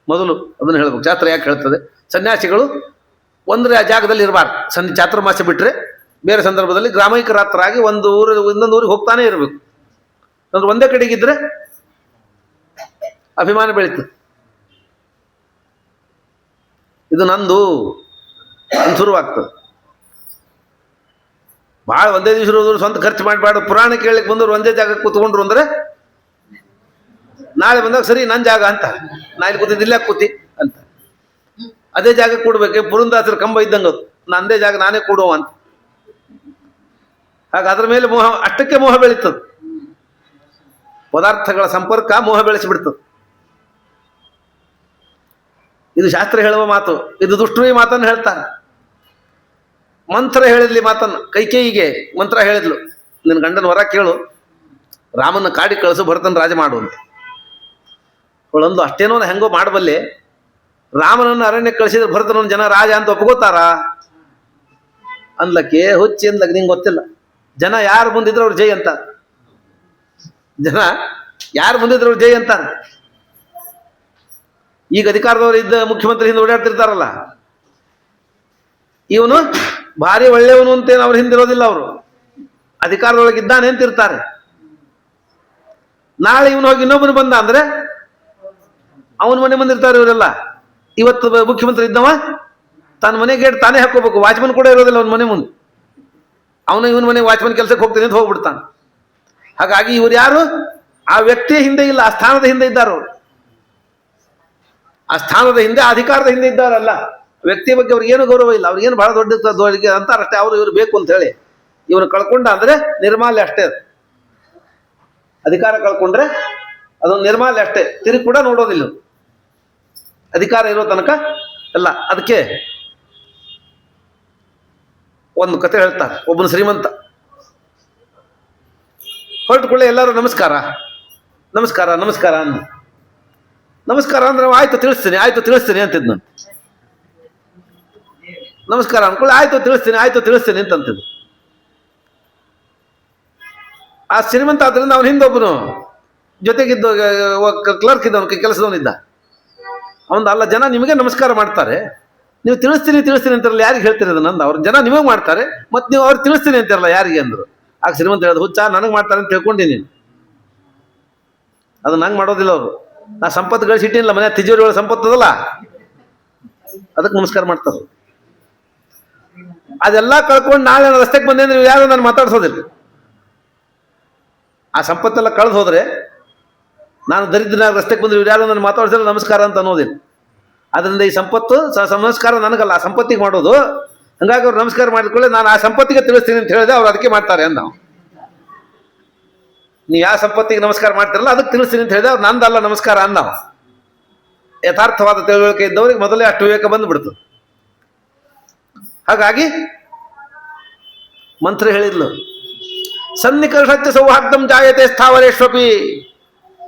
ಮೊದಲು ಅದನ್ನು ಹೇಳ್ಬೇಕು. ಚಾತ್ರ ಯಾಕೆ ಹೇಳ್ತದೆ, ಸನ್ಯಾಸಿಗಳು ಒಂದರ ಜಾಗದಲ್ಲಿ ಇರಬಾರ್ದು. ಚಾತುರ್ಮಾಸ ಬಿಟ್ಟರೆ ಬೇರೆ ಸಂದರ್ಭದಲ್ಲಿ ಗ್ರಾಮೈಕ್ಯರಾತ್ರರಾಗಿ ಒಂದು ಇನ್ನೊಂದು ಊರಿಗೆ ಹೋಗ್ತಾನೆ ಇರಬೇಕು. ಅಂದ್ರೆ ಒಂದೇ ಕಡೆಗಿದ್ರೆ ಅಭಿಮಾನ ಬೆಳೀತದೆ, ಇದು ನಂದು ಅಂತ ಶುರುವಾಗ್ತದೆ. ಭಾಳ ಒಂದೇ ದಿವಸ ಹೋದ್ರು ಸ್ವಂತ ಖರ್ಚು ಮಾಡಬಾರ್ದು. ಪುರಾಣ ಕೇಳಲಿಕ್ಕೆ ಬಂದವರು ಒಂದೇ ಜಾಗಕ್ಕೆ ಕೂತ್ಕೊಂಡ್ರು ಅಂದರೆ ನಾಳೆ ಬಂದಾಗ ಸರಿ ನನ್ನ ಜಾಗ ಅಂತ, ನಾ ಇಲ್ಲಿ ಕೂತಿದ್ದು ಇಲ್ಲೇ ಕೂತಿ ಅಂತ ಅದೇ ಜಾಗಕ್ಕೆ ಕೊಡ್ಬೇಕು. ಪುರಂದಾಸರ ಕಂಬ ಇದ್ದಂಗೆ ಅದು, ನಂದೇ ಜಾಗ ನಾನೇ ಕೊಡುವ ಅಂತ. ಹಾಗೆ ಅದ್ರ ಮೇಲೆ ಮೋಹ, ಅಷ್ಟಕ್ಕೆ ಮೋಹ ಬೆಳೀತದೆ. ಪದಾರ್ಥಗಳ ಸಂಪರ್ಕ ಮೋಹ ಬೆಳೆಸಿಬಿಡ್ತದೆ. ಇದು ಶಾಸ್ತ್ರ ಹೇಳುವ ಮಾತು, ಇದು ದುಷ್ಟರು ಈ ಮಾತನ್ನು ಹೇಳ್ತಾರೆ. ಮಂತ್ರ ಹೇಳಿದ್ಲಿ ಮಾತನ್ನು, ಕೈಕೇಯಿಗೆ ಮಂತ್ರ ಹೇಳಿದ್ಲು, ನಿನ್ನ ಗಂಡನ ವರ ಕೇಳು, ರಾಮನ ಕಾಡಿ ಕಳಿಸು, ಭರತನ ರಾಜ ಮಾಡು ಅಂತ. ಅವಳೊಂದು ಅಷ್ಟೇನೋ ಹೆಂಗೋ ಮಾಡಬಲ್ಲೆ, ರಾಮನನ್ನು ಅರಣ್ಯಕ್ಕೆ ಕಳಿಸಿದ್ರೆ ಭರತನನ್ನು ಜನ ರಾಜ ಅಂತ ಒಪ್ಕೋತಾರ ಅನ್ಲಕ್ಕೆ ಹುಚ್ಚಿ ಅಂದ್ಲಕ್ಕೆ ನಿಂಗೆ ಗೊತ್ತಿಲ್ಲ. ಜನ ಯಾರು ಮುಂದಿದ್ರು ಅವ್ರು ಜೈ ಅಂತ, ಜನ ಯಾರು ಮುಂದಿದ್ರು ಅವ್ರು ಜೈ ಅಂತಾರೆ. ಈಗ ಅಧಿಕಾರದವರು ಇದ್ದ ಮುಖ್ಯಮಂತ್ರಿ ಹಿಂದೆ ಓಡಾಡ್ತಿರ್ತಾರಲ್ಲ, ಇವನು ಭಾರಿ ಒಳ್ಳೆಯವನು ಅಂತೇನು ಅವ್ರ ಹಿಂದಿರೋದಿಲ್ಲ. ಅವರು ಅಧಿಕಾರದೊಳಗೆ ಇದ್ದಾನೆ ಅಂತಿರ್ತಾರೆ. ನಾಳೆ ಇವನು ಹೋಗಿ ಇನ್ನೊಬ್ಬನು ಬಂದ ಅಂದ್ರೆ ಅವನ ಮನೆ ಬಂದಿರ್ತಾರೆ ಇವರೆಲ್ಲ. ಇವತ್ತು ಮುಖ್ಯಮಂತ್ರಿ ಇದ್ದವ ತನ್ನ ಮನೆ ಗೇಟ್ ತಾನೇ ಹಾಕೋಬೇಕು, ವಾಚ್ಮನ್ ಕೂಡ ಇರೋದಿಲ್ಲ ಅವನ ಮನೆ ಮುಂದೆ. ಅವನು ಇವನ ಮನೆ ವಾಚ್ಮನ್ ಕೆಲಸಕ್ಕೆ ಹೋಗ್ತೀನಿ ಅಂತ ಹೋಗ್ಬಿಡ್ತಾನೆ. ಹಾಗಾಗಿ ಇವ್ರು ಯಾರು ಆ ವ್ಯಕ್ತಿಯ ಹಿಂದೆ ಇಲ್ಲ, ಆ ಸ್ಥಾನದ ಹಿಂದೆ ಇದ್ದಾರವ್ರು. ಆ ಸ್ಥಾನದ ಹಿಂದೆ, ಅಧಿಕಾರದ ಹಿಂದೆ ಇದ್ದಾರಲ್ಲ. ವ್ಯಕ್ತಿಯ ಬಗ್ಗೆ ಅವ್ರಿಗೆ ಏನು ಗೌರವ ಇಲ್ಲ, ಅವ್ರಿಗೇನು ಬಹಳ ದೊಡ್ಡ ಅಂತಾರಷ್ಟೇ. ಅವರು ಇವರು ಬೇಕು ಅಂತ ಹೇಳಿ ಇವನು ಕಳ್ಕೊಂಡ ಅಂದ್ರೆ ನಿರ್ಮಾಲ್ಯ ಅಷ್ಟೇ. ಅದು ಅಧಿಕಾರ ಕಳ್ಕೊಂಡ್ರೆ ಅದೊಂದು ನಿರ್ಮಾಲ್ಯ ಅಷ್ಟೇ, ತಿರುಗಿ ಕೂಡ ನೋಡೋದಿಲ್ಲ. ಅಧಿಕಾರ ಇರೋ ತನಕ ಎಲ್ಲ. ಅದಕ್ಕೆ ಒಂದು ಕತೆ ಹೇಳ್ತಾರೆ. ಒಬ್ಬನು ಶ್ರೀಮಂತ ಹೊರಟುಕೊಳ್ಳೆ ಎಲ್ಲರೂ ನಮಸ್ಕಾರ ನಮಸ್ಕಾರ ನಮಸ್ಕಾರ ಅನ್ನ. ನಮಸ್ಕಾರ ಅಂದ್ರೆ ಆಯ್ತು ತಿಳಿಸ್ತೀನಿ ಅಂತಿದ್ ನಾನು. ನಮಸ್ಕಾರ ಅನ್ಕೊಳ್ಳಿ, ಆಯ್ತು ತಿಳಿಸ್ತೀನಿ ಅಂತಂತಿದ್ದು. ಆ ಶ್ರೀಮಂತ ಆದ್ರಿಂದ ಅವನ ಹಿಂದೊಬ್ಬನು ಜೊತೆಗಿದ್ದು ಕ್ಲರ್ಕ್ ಇದ್ದವನು, ಕೆಲಸದವನಿದ್ದ. ಅವನು ಅಲ್ಲ, ಜನ ನಿಮಗೆ ನಮಸ್ಕಾರ ಮಾಡ್ತಾರೆ, ನೀವು ತಿಳಿಸ್ತೀನಿ ಅಂತಿರಲ್ಲ, ಯಾರಿಗೆ ಹೇಳ್ತೀರಿ ಅದನ್ನ ಅಂದ. ಅವ್ರ ಜನ ನಿಮಗೆ ಮಾಡ್ತಾರೆ, ಮತ್ತು ನೀವು ಅವ್ರು ತಿಳಿಸ್ತೀನಿ ಅಂತಿರಲ್ಲ ಯಾರಿಗೆ ಅಂದರು. ಆಗ ಶ್ರೀಮಂತ ಹೇಳೋದು, ಹುಚ್ಚ ನನಗೆ ಮಾಡ್ತಾರೆ ಅಂತ ತಿಳ್ಕೊಂಡಿನಿ, ಅದು ನಂಗೆ ಮಾಡೋದಿಲ್ಲ ಅವರು. ನಾ ಸಂಪತ್ತು ಗಳಿಸಿಟ್ಟಿಲ್ಲ, ಮನೆ ತಿಜೋರಿಗಳ ಸಂಪತ್ತದಲ್ಲ, ಅದಕ್ಕೆ ನಮಸ್ಕಾರ ಮಾಡ್ತಾರೆ. ಅದೆಲ್ಲ ಕಳ್ಕೊಂಡು ನಾಳೆ ನಾನು ರಸ್ತೆಗೆ ಬಂದೆ ಅಂದ್ರೆ ಯಾರು ನಾನು ಮಾತಾಡ್ಸೋದಿಲ್ಲ. ಆ ಸಂಪತ್ತೆಲ್ಲ ಕಳೆದು ಹೋದರೆ, ನಾನು ದರಿದ್ರನಾಗ ರಸ್ತೆಗೆ ಬಂದರೆ ಇವ್ರು ಯಾರು ನನ್ನ ಮಾತಾಡ್ಸಿದ್ರೆ ನಮಸ್ಕಾರ ಅಂತ ಅನ್ನೋದಿಲ್ಲ. ಅದರಿಂದ ಈ ಸಂಪತ್ತು ನಮಸ್ಕಾರ ನನಗಲ್ಲ, ಆ ಸಂಪತ್ತಿಗೆ ಮಾಡೋದು. ಹಂಗಾಗಿ ಅವ್ರು ನಮಸ್ಕಾರ ಮಾಡಿದ್ಕೊಳ್ಳಿ, ನಾನು ಆ ಸಂಪತ್ತಿಗೆ ತಿಳಿಸ್ತೀನಿ ಅಂತ ಹೇಳಿದೆ, ಅವ್ರು ಅದಕ್ಕೆ ಮಾಡ್ತಾರೆ ಅಂದ. ನೀವು ಯಾವ ಸಂಪತ್ತಿಗೆ ನಮಸ್ಕಾರ ಮಾಡ್ತಿರಲ್ಲ ಅದಕ್ಕೆ ತಿಳಿಸ್ತೀನಿ ಅಂತ ಹೇಳಿದೆ, ಅವ್ರು ನಂದಲ್ಲ ನಮಸ್ಕಾರ ಅಂದ. ಯಥಾರ್ಥವಾದ ತಿಳುವಳಿಕೆ ಇದ್ದವ್ರಿಗೆ ಮೊದಲೇ ಅಷ್ಟು ವಿವೇಕ ಬಂದುಬಿಡ್ತು. ಹಾಗಾಗಿ ಮಂತ್ರ ಹೇಳಿದ್ಲು, ಸನ್ನಿಕರ್ಷತ್ಯ ಸೌಹಾರ್ದಂ ಜಾಯತೆ ಸ್ಥಾವರೇಶ್ವಪಿ.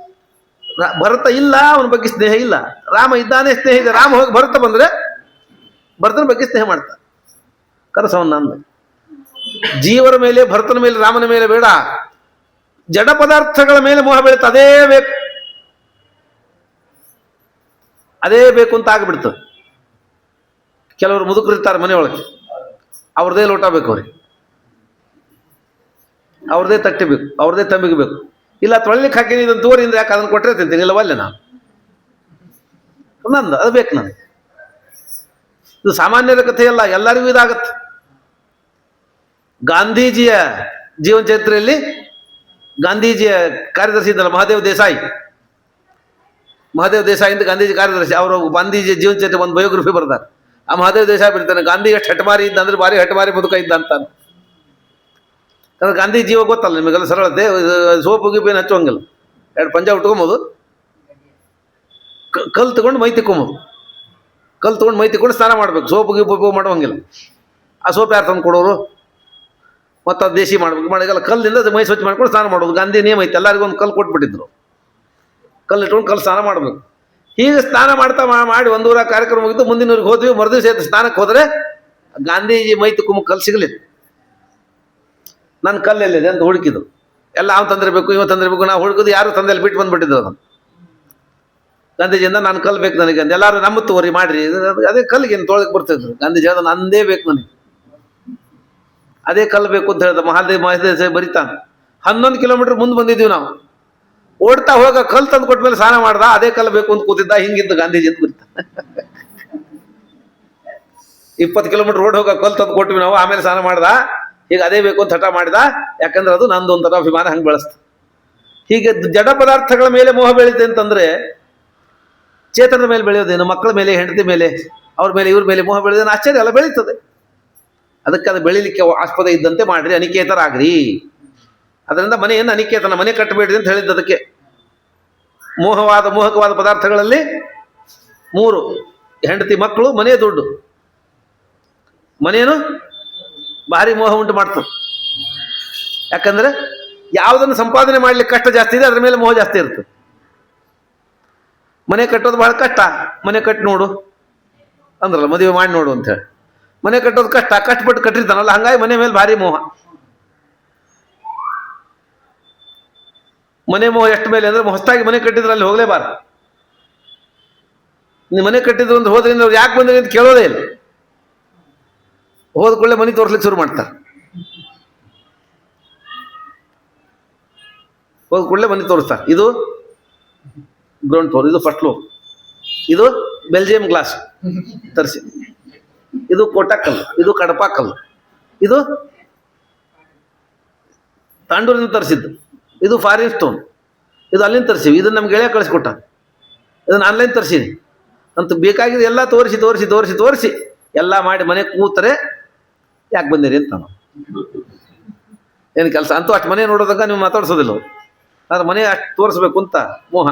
ಭರತ ಇಲ್ಲ, ಅವನ ಬಗ್ಗೆ ಸ್ನೇಹ ಇಲ್ಲ. ರಾಮ ಇದ್ದಾನೆ, ಸ್ನೇಹ ಇದೆ. ರಾಮ ಹೋಗಿ ಭರತ ಬಂದರೆ ಭರತನ ಬಗ್ಗೆ ಸ್ನೇಹ ಮಾಡ್ತಾರೆ. ಕರಸವನ್ನ ಅಂದ, ಜೀವರ ಮೇಲೆ, ಭರತನ ಮೇಲೆ, ರಾಮನ ಮೇಲೆ ಬೇಡ, ಜಡ ಪದಾರ್ಥಗಳ ಮೇಲೆ ಮೋಹ ಬೀಳುತ್ತೆ. ಅದೇ ಬೇಕು, ಅದೇ ಬೇಕು ಅಂತ ಆಗಿಬಿಡ್ತು. ಕೆಲವರು ಮುದುಕರಿರ್ತಾರೆ ಮನೆಯೊಳಗೆ, ಅವ್ರದೇ ಲೋಟ ಬೇಕು ಅವ್ರಿಗೆ, ಅವ್ರದೇ ತಟ್ಟೆ ಬೇಕು, ಅವ್ರದೇ ತಂಬಿಗೆ ಬೇಕು. ಇಲ್ಲ ತೊಳಿಲಿಕ್ಕೆ ಹಾಕಿ ಇದನ್ನು ತೋರಿಂದ ಯಾಕೆ ಅದನ್ನು ಕೊಟ್ಟರೆ ತಿಂತೀನಿ, ಇಲ್ಲವಲ್ಲ ನಾನು ನಂದು ಅದು ಬೇಕು ನನಗೆ. ಇದು ಸಾಮಾನ್ಯರ ಕಥೆಯಲ್ಲ, ಎಲ್ಲರಿಗೂ ಇದಾಗತ್ತೆ. ಗಾಂಧೀಜಿಯ ಜೀವನ ಚರಿತ್ರೆಯಲ್ಲಿ ಗಾಂಧೀಜಿಯ ಕಾರ್ಯದರ್ಶಿ ಇದ್ದಲ್ಲ ಮಹಾದೇವ್ ದೇಸಾಯಿ ಅಂತ ಗಾಂಧೀಜಿ ಕಾರ್ಯದರ್ಶಿ, ಅವರು ಗಾಂಧೀಜಿಯ ಜೀವನ ಚರಿತ್ರೆ ಒಂದು ಬಯೋಗ್ರಫಿ ಬರ್ತಾರೆ. ಆ ಮಹಾದೇವ್ ದೇಸಾಯಿ ಬರೀತಾನೆ, ಗಾಂಧಿ ಎಷ್ಟು ಹಠಮಾರಿ ಇದ್ದ ಅಂದ್ರೆ ಭಾರಿ ಹಠಮಾರಿ ಮುದುಕ ಇದ್ದ ಅಂತಾನೆ. ಯಾಕಂದ್ರೆ ಗಾಂಧಿ ಜೀವ ಗೊತ್ತಲ್ಲ ನಿಮಗೆಲ್ಲ, ಸರಳತೆ, ಸೋಪು ಗಿಪ್ಪೇನು ಹಚ್ಚುವಂಗಿಲ್ಲ, ಎರಡು ಪಂಜ ಉಟ್ಕೊಂಬೋದು, ಕಲ್ಲು ತಗೊಂಡು ಮೈ ತಿಕ್ಕೊಂಬೋದು, ಕಲ್ಲು ತೊಗೊಂಡು ಮೈ ತಿಕ್ಕೊಂಡು ಸ್ನಾನ ಮಾಡ್ಬೇಕು, ಸೋಪು ಗಿಪ್ಪು ಮಾಡುವಂಗಿಲ್ಲ. ಆ ಸೋಪ್ ಯಾರು ತಂದು ಕೊಡೋರು? ಮತ್ತು ಅದು ದೇಶಿ ಮಾಡ್ಬೇಕು, ಮಾಡಿಗೆಲ್ಲ ಕಲ್ಲಿಂದ ಮೈ ಸ್ವಚ್ಛ ಮಾಡ್ಕೊಂಡು ಸ್ನಾನ ಮಾಡೋದು. ಗಾಂಧಿ ನಿಯಮ ಐತೆ, ಎಲ್ಲರಿಗೂ ಒಂದು ಕಲ್ಲು ಕೊಟ್ಬಿಟ್ಟಿದ್ರು, ಕಲ್ಲು ಇಟ್ಕೊಂಡು ಕಲ್ಲು ಸ್ನಾನ ಮಾಡಬೇಕು. ಹೀಗೆ ಸ್ನಾನ ಮಾಡ್ತಾ ಮಾಡಿ ಒಂದೂರ ಕಾರ್ಯಕ್ರಮ ಮುಗಿದು ಮುಂದಿನವ್ರಿಗೆ ಹೋದ್ವಿ. ಮರುದಿವಸ ಸ್ನಾನಕ್ಕೆ ಹೋದರೆ ಗಾಂಧೀಜಿ ಮೈ ತಿಕ್ಕೊಂಬ ಕಲ್ಲು ಸಿಗಲಿಲ್ಲ. ನನ್ನ ಕಲ್ಲೆಲ್ಲಿದೆ ಅಂತ ಹುಡುಕಿದ್ರು, ಎಲ್ಲ ಅವ್ನು ತಂದಿರಬೇಕು, ಇವ ತಂದಿರಬೇಕು. ನಾವು ಹುಡುಕಿದ್ದು ಯಾರು ತಂದೆಲ್ಲಿ ಬಿಟ್ಟು ಬಂದುಬಿಟ್ಟಿದ್ರು ಅದನ್ನು. ಗಾಂಧೀಜಿಯಿಂದ ನಾನು ಕಲ್ಲು ಬೇಕು ನನಗೆ ಅಂತ ಎಲ್ಲರೂ ನಮ್ಮ ತೋರಿ ಮಾಡಿರಿ, ಅದೇ ಕಲ್ಲಿಗೆ ಏನು ತೊಳಕ್ಕೆ ಬರ್ತಿದ್ರು. ಗಾಂಧೀಜಿ ಹೇಳ್ದ ನಂದೇ ಬೇಕು ನನಗೆ, ಅದೇ ಕಲ್ಲು ಬೇಕು ಅಂತ ಹೇಳ್ದ. ಮಹಾದೇವ್ ಬರಿತಾನೆ. 11 ಕಿಲೋಮೀಟರ್ ಮುಂದೆ ಬಂದಿದ್ದೀವಿ ನಾವು. ಓಡ್ತಾ ಹೋಗ ಕಲ್ಲು ತಂದು ಕೊಟ್ಟ ಮೇಲೆ ಸ್ನಾನ ಮಾಡ್ದ, ಅದೇ ಕಲ್ಲು ಬೇಕು ಅಂತ ಕೂತಿದ್ದ. ಹಿಂಗಿದ್ದು ಗಾಂಧೀಜಿ ಅಂತ ಬರಿತಾನೆ. 20 ಕಿಲೋಮೀಟರ್ ರೋಡ್ ಹೋಗ ಕಲ್ಲು ತಂದು ಕೊಟ್ವಿ ನಾವು, ಆಮೇಲೆ ಸ್ನಾನ ಮಾಡ್ದ. ಈಗ ಅದೇ ಬೇಕು ಅಂತ ಹಠ ಮಾಡಿದ, ಯಾಕಂದ್ರೆ ಅದು ನಂದು ಒಂಥರ ಅಭಿಮಾನ, ಹಂಗೆ ಬೆಳೆಸ್ತು. ಹೀಗೆ ಜಡ ಪದಾರ್ಥಗಳ ಮೇಲೆ ಮೋಹ ಬೆಳೀತೆ ಅಂತಂದ್ರೆ ಚೇತನದ ಮೇಲೆ ಬೆಳೆಯೋದೇನು? ಮಕ್ಕಳ ಮೇಲೆ, ಹೆಂಡತಿ ಮೇಲೆ, ಅವ್ರ ಮೇಲೆ, ಇವ್ರ ಮೇಲೆ ಮೋಹ ಬೆಳೆಯೋದೇನು ಆಶ್ಚರ್ಯ ಅಲ್ಲ, ಬೆಳೀತದೆ. ಅದಕ್ಕೆ ಅದು ಬೆಳಿಲಿಕ್ಕೆ ಆಸ್ಪದ ಇದ್ದಂತೆ ಮಾಡ್ರಿ, ಅನಿಕೇತರಾಗ್ರಿ. ಅದರಿಂದ ಮನೆಯನ್ನು ಅನಿಕೇತನ, ಮನೆ ಕಟ್ಟಬೇಡ್ರಿ ಅಂತ ಹೇಳಿದ್ದು ಅದಕ್ಕೆ. ಮೋಹಕವಾದ ಪದಾರ್ಥಗಳಲ್ಲಿ 3: ಹೆಂಡತಿ, ಮಕ್ಕಳು, ಮನೆ, ದುಡ್ಡು. ಮನೇನು ಭಾರಿ ಮೋಹ ಉಂಟು ಮಾಡ್ತದೆ. ಯಾಕಂದ್ರೆ ಯಾವುದನ್ನು ಸಂಪಾದನೆ ಮಾಡ್ಲಿಕ್ಕೆ ಕಷ್ಟ ಜಾಸ್ತಿ ಇದೆ, ಅದ್ರ ಮೇಲೆ ಮೋಹ ಜಾಸ್ತಿ ಇರ್ತದೆ. ಮನೆ ಕಟ್ಟೋದು ಬಹಳ ಕಷ್ಟ, ಮನೆ ಕಟ್ಟಿ ನೋಡು ಅಂದ್ರಲ್ಲ, ಮದುವೆ ಮಾಡಿ ನೋಡು ಅಂತ ಹೇಳಿ. ಮನೆ ಕಟ್ಟೋದು ಕಷ್ಟ, ಕಷ್ಟಪಟ್ಟು ಕಟ್ಟಿರ್ತಾನಲ್ಲ, ಹಂಗಾಗಿ ಮನೆ ಮೇಲೆ ಭಾರಿ ಮೋಹ. ಮನೆ ಮೋಹ ಎಷ್ಟು ಮೇಲೆ ಅಂದ್ರೆ, ಹೊಸದಾಗಿ ಮನೆ ಕಟ್ಟಿದ್ರೆ ಅಲ್ಲಿ ಹೋಗಲೇಬಾರ್ದು. ನೀವು ಮನೆ ಕಟ್ಟಿದ್ರು ಅಂತ ಹೋದ್ರಿಂದ ಅವ್ರು ಯಾಕೆ ಬಂದ್ರಿ ಅಂತ ಕೇಳೋದೇ ಇಲ್ಲ. ಹೋದ ಕೂಡಲೇ ಮನೆ ತೋರಿಸ್ಲಿಕ್ಕೆ ಶುರು ಮಾಡ್ತಾರೆ. ಹೋದ ಕೂಡಲೇ ಮನೆ ತೋರಿಸ್ತಾರೆ. ಇದು ಗ್ರೌಂಡ್ ಫ್ಲೋರ್, ಇದು ಫಸ್ಟ್ ಫ್ಲೋರ್, ಇದು ಬೆಲ್ಜಿಯಂ ಗ್ಲಾಸ್ ತರಿಸಿ, ಇದು ಕೋಟಕ್ಕಲ್ಲು, ಇದು ಕಡಪಾಕಲ್ಲು, ಇದು ತಾಂಡೂರಿಂದ ತರಿಸಿದ್ದು, ಇದು ಫಾರಿನ್ ಸ್ಟೋನ್, ಇದು ಅಲ್ಲಿಂದ ತರಿಸಿವಿ, ಇದನ್ನು ನಮ್ಗೆ ಗೆಳೆಯ ಕಳಿಸ್ಕೊಟ್ಟ, ಇದನ್ನು ಆನ್ಲೈನ್ ತರಿಸಿನಿ ಅಂತ ಬೇಕಾಗಿದೆ ಎಲ್ಲ ತೋರಿಸಿ ಎಲ್ಲ ಮಾಡಿ ಮನೆ ಕೂತರೆ ಯಾಕೆ ಬಂದಿರಿ ಅಂತ ನಾವು ಏನು ಕೆಲಸ ಅಂತೂ ಅಷ್ಟು ಮನೆ ನೋಡೋದಾಗ ನೀವು ಮಾತಾಡ್ಸೋದಿಲ್ಲ. ಆದ್ರೆ ಮನೆ ಅಷ್ಟು ತೋರಿಸ್ಬೇಕು ಅಂತ ಮೋಹ.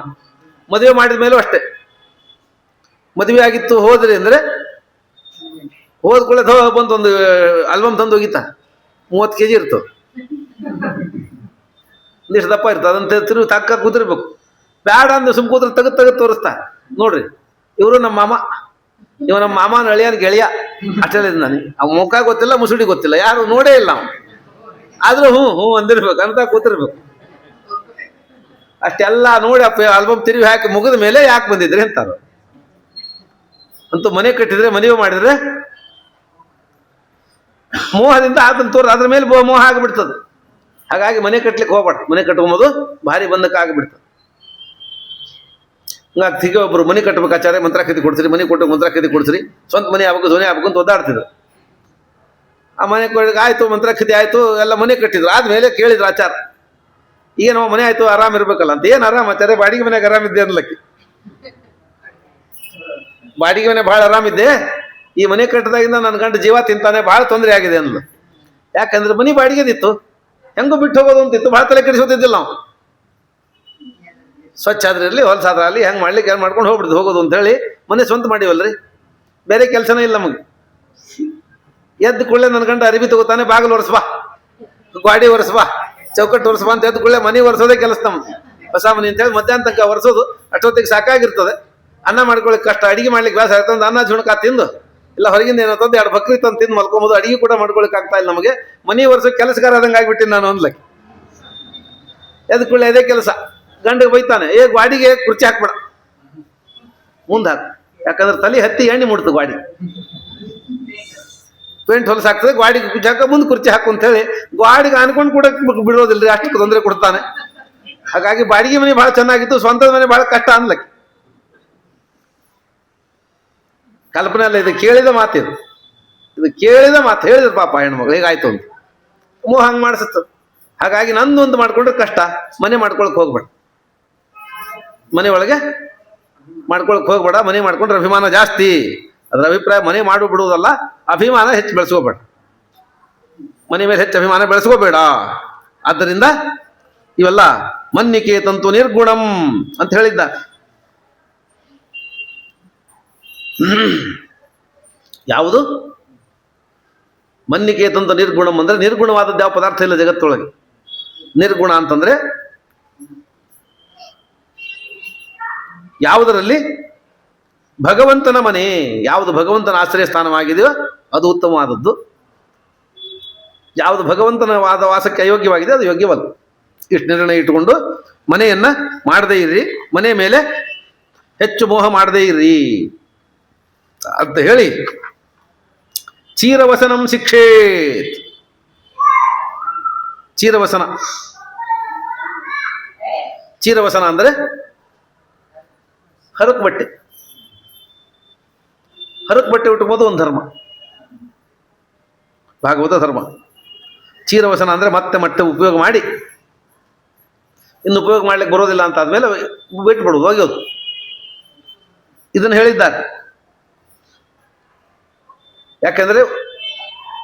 ಮದುವೆ ಮಾಡಿದ ಮೇಲೂ ಅಷ್ಟೇ. ಮದುವೆ ಆಗಿತ್ತು ಹೋದ್ರಿ ಅಂದರೆ ಹೋದ ಕೂಡಲೇ ಬಂದು ಒಂದು ಆಲ್ಬಮ್ ತಂದು ಹೋಗಿತ್ತ, 30 kg ಇರ್ತದೆ, ಒಂದಿಷ್ಟು ದಪ್ಪ ಇರ್ತದೆ. ಅದನ್ನು ತಿರುಗಿ ತಕ್ಕ ಕೂತಿರ್ಬೇಕು. ಬ್ಯಾಡ ಅಂದ್ರೆ ಸುಮ್ ಕೂತ್ರೆ ತೆಗೆದು ತೋರಿಸ್ತಾ ನೋಡ್ರಿ, ಇವರು ನಮ್ಮ ಮಾಮ, ಇವ ನಮ್ಮ ಮಾಮನ ಅಳಿಯನ ಗೆಳೆಯ ಅಷ್ಟೇ ನಾನು. ಅವ್ ಮುಖ ಗೊತ್ತಿಲ್ಲ, ಮುಸುಡಿ ಗೊತ್ತಿಲ್ಲ, ಯಾರು ನೋಡೇ ಇಲ್ಲ ನಾವು. ಆದ್ರೂ ಹ್ಞೂ ಅಂದಿರ್ಬೇಕು ಅಂತ ಕೂತಿರ್ಬೇಕು. ಅಷ್ಟೆಲ್ಲ ನೋಡಿ ಆಲ್ಬಮ್ ತಿರುಗಿ ಹಾಕಿ ಮುಗಿದ ಮೇಲೆ ಯಾಕೆ ಬಂದಿದ್ರಿ ಅಂತಾರ. ಅಂತೂ ಮನೆ ಕಟ್ಟಿದ್ರೆ, ಮದುವೆ ಮಾಡಿದ್ರೆ ಮೋಹದಿಂದ ಅದನ್ನ ಅದ್ರ ಮೇಲೆ ಮೋಹ ಆಗಿಬಿಡ್ತದೆ. ಹಾಗಾಗಿ ಮನೆ ಕಟ್ಲಿಕ್ಕೆ ಹೋಗ್ಬಾರ್ದು. ಮನೆ ಕಟ್ಕೊಂಬೋದು ಭಾರಿ ಬಂಧಕ ಆಗಿಬಿಡ್ತದೆ. ಹೀಗೆ ಒಬ್ರು ಮನೆ ಕಟ್ಟಬೇಕು ಆಚಾರ್ಯ, ಮಂತ್ರಾಕ್ಷತೆ ಕೊಡ್ಸಿರಿ, ಮನೆ ಕೊಟ್ಟು ಮಂತ್ರಾಕ್ಷತೆ ಕೊಡ್ಸಿರಿ, ಸ್ವಂತ ಮನೆ ಆಗ್ಬೇಕು, ಧ್ವನಿ ಆಗ್ಬೇಕು ಅಂತ ಒದ್ದಾಡ್ತಿದ್ರು. ಆ ಮನೆ ಕೊಡಕ್ಕೆ ಆಯ್ತು, ಮಂತ್ರಾಕ್ಷತೆ ಆಯ್ತು, ಎಲ್ಲ ಮನೆ ಕಟ್ಟಿದ್ರು. ಆದ್ಮೇಲೆ ಕೇಳಿದ್ರು ಆಚಾರ, ಈಗ ನಾವು ಮನೆ ಆಯ್ತು ಆರಾಮ್ ಇರ್ಬೇಕಲ್ಲ ಅಂತ. ಏನು ಆರಾಮ ಆಚಾರ್ಯ, ಬಾಡಿಗೆ ಮನೆಯಾಗ ಆರಾಮಿದ್ದೆ ಅನ್ಲಕ್ಕಿ. ಬಾಡಿಗೆ ಮನೆ ಭಾಳ ಆರಾಮಿದ್ದೆ, ಈ ಮನೆ ಕಟ್ಟದಾಗಿಂದ ನನ್ನ ಗಂಡ ಜೀವ ತಿಂತಾನೆ, ಭಾಳ ತೊಂದರೆ ಆಗಿದೆ ಅಂದ್ಲು. ಯಾಕಂದ್ರೆ ಮನೆ ಬಾಡಿಗೆದಿತ್ತು, ಹೆಂಗೂ ಬಿಟ್ಟು ಹೋಗೋದು ಅಂತಿತ್ತು, ಭಾಳ ತಲೆ ಕೆಡಿಸೋದಿದ್ದಿಲ್ಲ ನಾವು. ಸ್ವಚ್ಛ ಆದ್ರೆ ಇರಲಿ, ಹೊಲಸಾದ್ರ ಅಲ್ಲಿ ಹೆಂಗೆ ಮಾಡ್ಲಿಕ್ಕೆ ಏನು ಮಾಡ್ಕೊಂಡು ಹೋಗ್ಬಿಡ್ದು ಹೋಗೋದು ಅಂತ ಹೇಳಿ ಮನೆ ಸ್ವಂತ ಮಾಡಿವಲ್ರಿ. ಬೇರೆ ಕೆಲಸನೇ ಇಲ್ಲ ನಮಗೆ. ಎದ್ದು ಕೂಡಲೇ ನನ್ನ ಗಂಡ ಅರಿವಿ ತಗೋತಾನೆ, ಬಾಗಿಲು ಒರೆಸ್ಬಾ, ಗಾಡಿ ಒರೆಸ್ಬಾ, ಚೌಕಟ್ಟು ಒರೆಸ್ಬಾ ಅಂತ ಎದ್ದು ಕೂಡಲೇ ಮನೆ ಒರೆಸೋದೇ ಕೆಲಸ ನಮ್ದು. ಹೊಸ ಮನೆ ಅಂತೇಳಿ ಮಧ್ಯಾಹ್ನ ತನಕ ಒರೆಸೋದು, ಅಷ್ಟೊತ್ತಿಗೆ ಸಾಕಾಗಿರ್ತದೆ. ಅನ್ನ ಮಾಡ್ಕೊಳ್ಳಿಕ್ಕೆ ಕಷ್ಟ, ಅಡಿಗೆ ಮಾಡ್ಲಿಕ್ಕೆ ಬೇಸ ಆಗ್ತದೆ. ಅನ್ನ ಜುಣಕ ತಿಂದು ಇಲ್ಲ ಹೊರಗಿಂದ ಏನಂತಂದು 2 ಬಕ್ರಿ ತಂದು ತಿಂದು ಮಲ್ಕೊಬೋದು. ಅಡಿಗೆ ಕೂಡ ಮಾಡ್ಕೊಳಿಕ್ಕೆ ಆಗ್ತಾ ಇಲ್ಲ ನಮಗೆ. ಮನೆ ವರ್ಷ ಕೆಲಸಗಾರ ಆದಂಗೆ ಆಗ್ಬಿಟ್ಟಿನಿ ನಾನು ಅನ್ಲಕ್ಕೆ. ಎದ್ದು ಕೂಡಲೇ ಅದೇ ಕೆಲಸ. ಗಂಡಿಗೆ ಬೈತಾನೆ, ಗಾಡಿಗೆ ಕುರ್ಚಿ ಹಾಕ್ಬೇಡ, ಮುಂದೆ ಹಾಕು, ಯಾಕಂದ್ರೆ ತಲೆ ಹತ್ತಿ ಎಣ್ಣೆ ಮುಡ್ತು ಗಾಡಿ, ಪೇಂಟ್ ಹೊಲಸ ಆಗ್ತದೆ, ಗಾಡಿಗೆ ಕುರ್ಚಿ ಹಾಕ, ಮುಂದೆ ಕುರ್ಚಿ ಹಾಕು ಅಂತ ಹೇಳಿ ಗಾಡಿಗೆ ಅನ್ಕೊಂಡು ಕೂಡ ಬಿಡೋದಿಲ್ಲರಿ, ಅಷ್ಟು ತೊಂದರೆ ಕೊಡ್ತಾನೆ. ಹಾಗಾಗಿ ಬಾಡಿಗೆ ಮನೆ ಭಾಳ ಚೆನ್ನಾಗಿತ್ತು, ಸ್ವಂತದ ಮನೆ ಭಾಳ ಕಷ್ಟ ಅನ್ಲಕ್ಕೆ. ಕಲ್ಪನೆ ಅಲ್ಲ, ಇದು ಕೇಳಿದ ಮಾತಿದು, ಇದು ಕೇಳಿದ ಮಾತು. ಹೇಳಿದ್ರು ಪಾಪ ಹೆಣ್ಮಗಳು ಹೇಗಾಯ್ತು ಅಂತ, ಹಂಗೆ ಮಾಡಿಸುತ್ತೆ. ಹಾಗಾಗಿ ನಂದೊಂದು ಮಾಡ್ಕೊಂಡ್ರೆ ಕಷ್ಟ, ಮನೆ ಮಾಡ್ಕೊಳಕ್ ಹೋಗ್ಬೇಡ, ಮನೆ ಒಳಗೆ ಮಾಡ್ಕೊಳಕ್ ಹೋಗ್ಬೇಡ. ಮನೆ ಮಾಡ್ಕೊಂಡ್ರೆ ಅಭಿಮಾನ ಜಾಸ್ತಿ. ಅದರ ಅಭಿಪ್ರಾಯ ಮನೆ ಮಾಡು ಬಿಡುವುದಲ್ಲ, ಅಭಿಮಾನ ಹೆಚ್ಚು ಬೆಳೆಸ್ಕೋಬೇಡ, ಮನೆ ಮೇಲೆ ಹೆಚ್ಚು ಅಭಿಮಾನ ಬೆಳೆಸ್ಕೋಬೇಡ. ಆದ್ದರಿಂದ ಇವೆಲ್ಲ ಮನ್ನಿಕೆ ತಂತು ನಿರ್ಗುಣಂ ಅಂತ ಹೇಳಿದ್ದ. ಯಾವುದು ಮನ್ನಿಕೆ ತಂತು ನಿರ್ಗುಣಂ ಅಂದ್ರೆ ನಿರ್ಗುಣವಾದದ್ದು ಯಾವ ಪದಾರ್ಥ ಇಲ್ಲ ಜಗತ್ತೊಳಗೆ. ನಿರ್ಗುಣ ಅಂತಂದ್ರೆ ಯಾವುದರಲ್ಲಿ ಭಗವಂತನ ಮನೆ, ಯಾವುದು ಭಗವಂತನ ಆಶ್ರಯ ಸ್ಥಾನವಾಗಿದೆಯೋ ಅದು ಉತ್ತಮವಾದದ್ದು. ಯಾವುದು ಭಗವಂತನ ವಾಸಕ್ಕೆ ಅಯೋಗ್ಯವಾಗಿದೆ ಅದು ಯೋಗ್ಯವಲ್ಲ. ಇಷ್ಟು ನಿರ್ಣಯ ಇಟ್ಟುಕೊಂಡು ಮನೆಯನ್ನ ಮಾಡದೇ ಇರ್ರಿ, ಮನೆ ಮೇಲೆ ಹೆಚ್ಚು ಮೋಹ ಮಾಡದೇ ಇರ್ರಿ ಅಂತ ಹೇಳಿ ಚೀರವಸನಂ ಶಿಕ್ಷೇತ್. ಚೀರವಸನ, ಚೀರವಸನ ಅಂದರೆ ಹರಕು ಬಟ್ಟೆ. ಹರಕು ಬಟ್ಟೆ ಉಟ್ಕೋದು ಒಂದು ಧರ್ಮ, ಭಾಗವತ ಧರ್ಮ. ಚೀರವಸನ ಅಂದರೆ ಮತ್ತೆ ಉಪಯೋಗ ಮಾಡಿ ಇನ್ನು ಉಪಯೋಗ ಮಾಡ್ಲಿಕ್ಕೆ ಬರೋದಿಲ್ಲ ಅಂತ ಆದ್ಮೇಲೆ ಬಿಟ್ಬಿಡೋದು, ಹೋಗೋದು. ಇದನ್ನು ಹೇಳಿದ್ದಾರೆ. ಯಾಕೆಂದ್ರೆ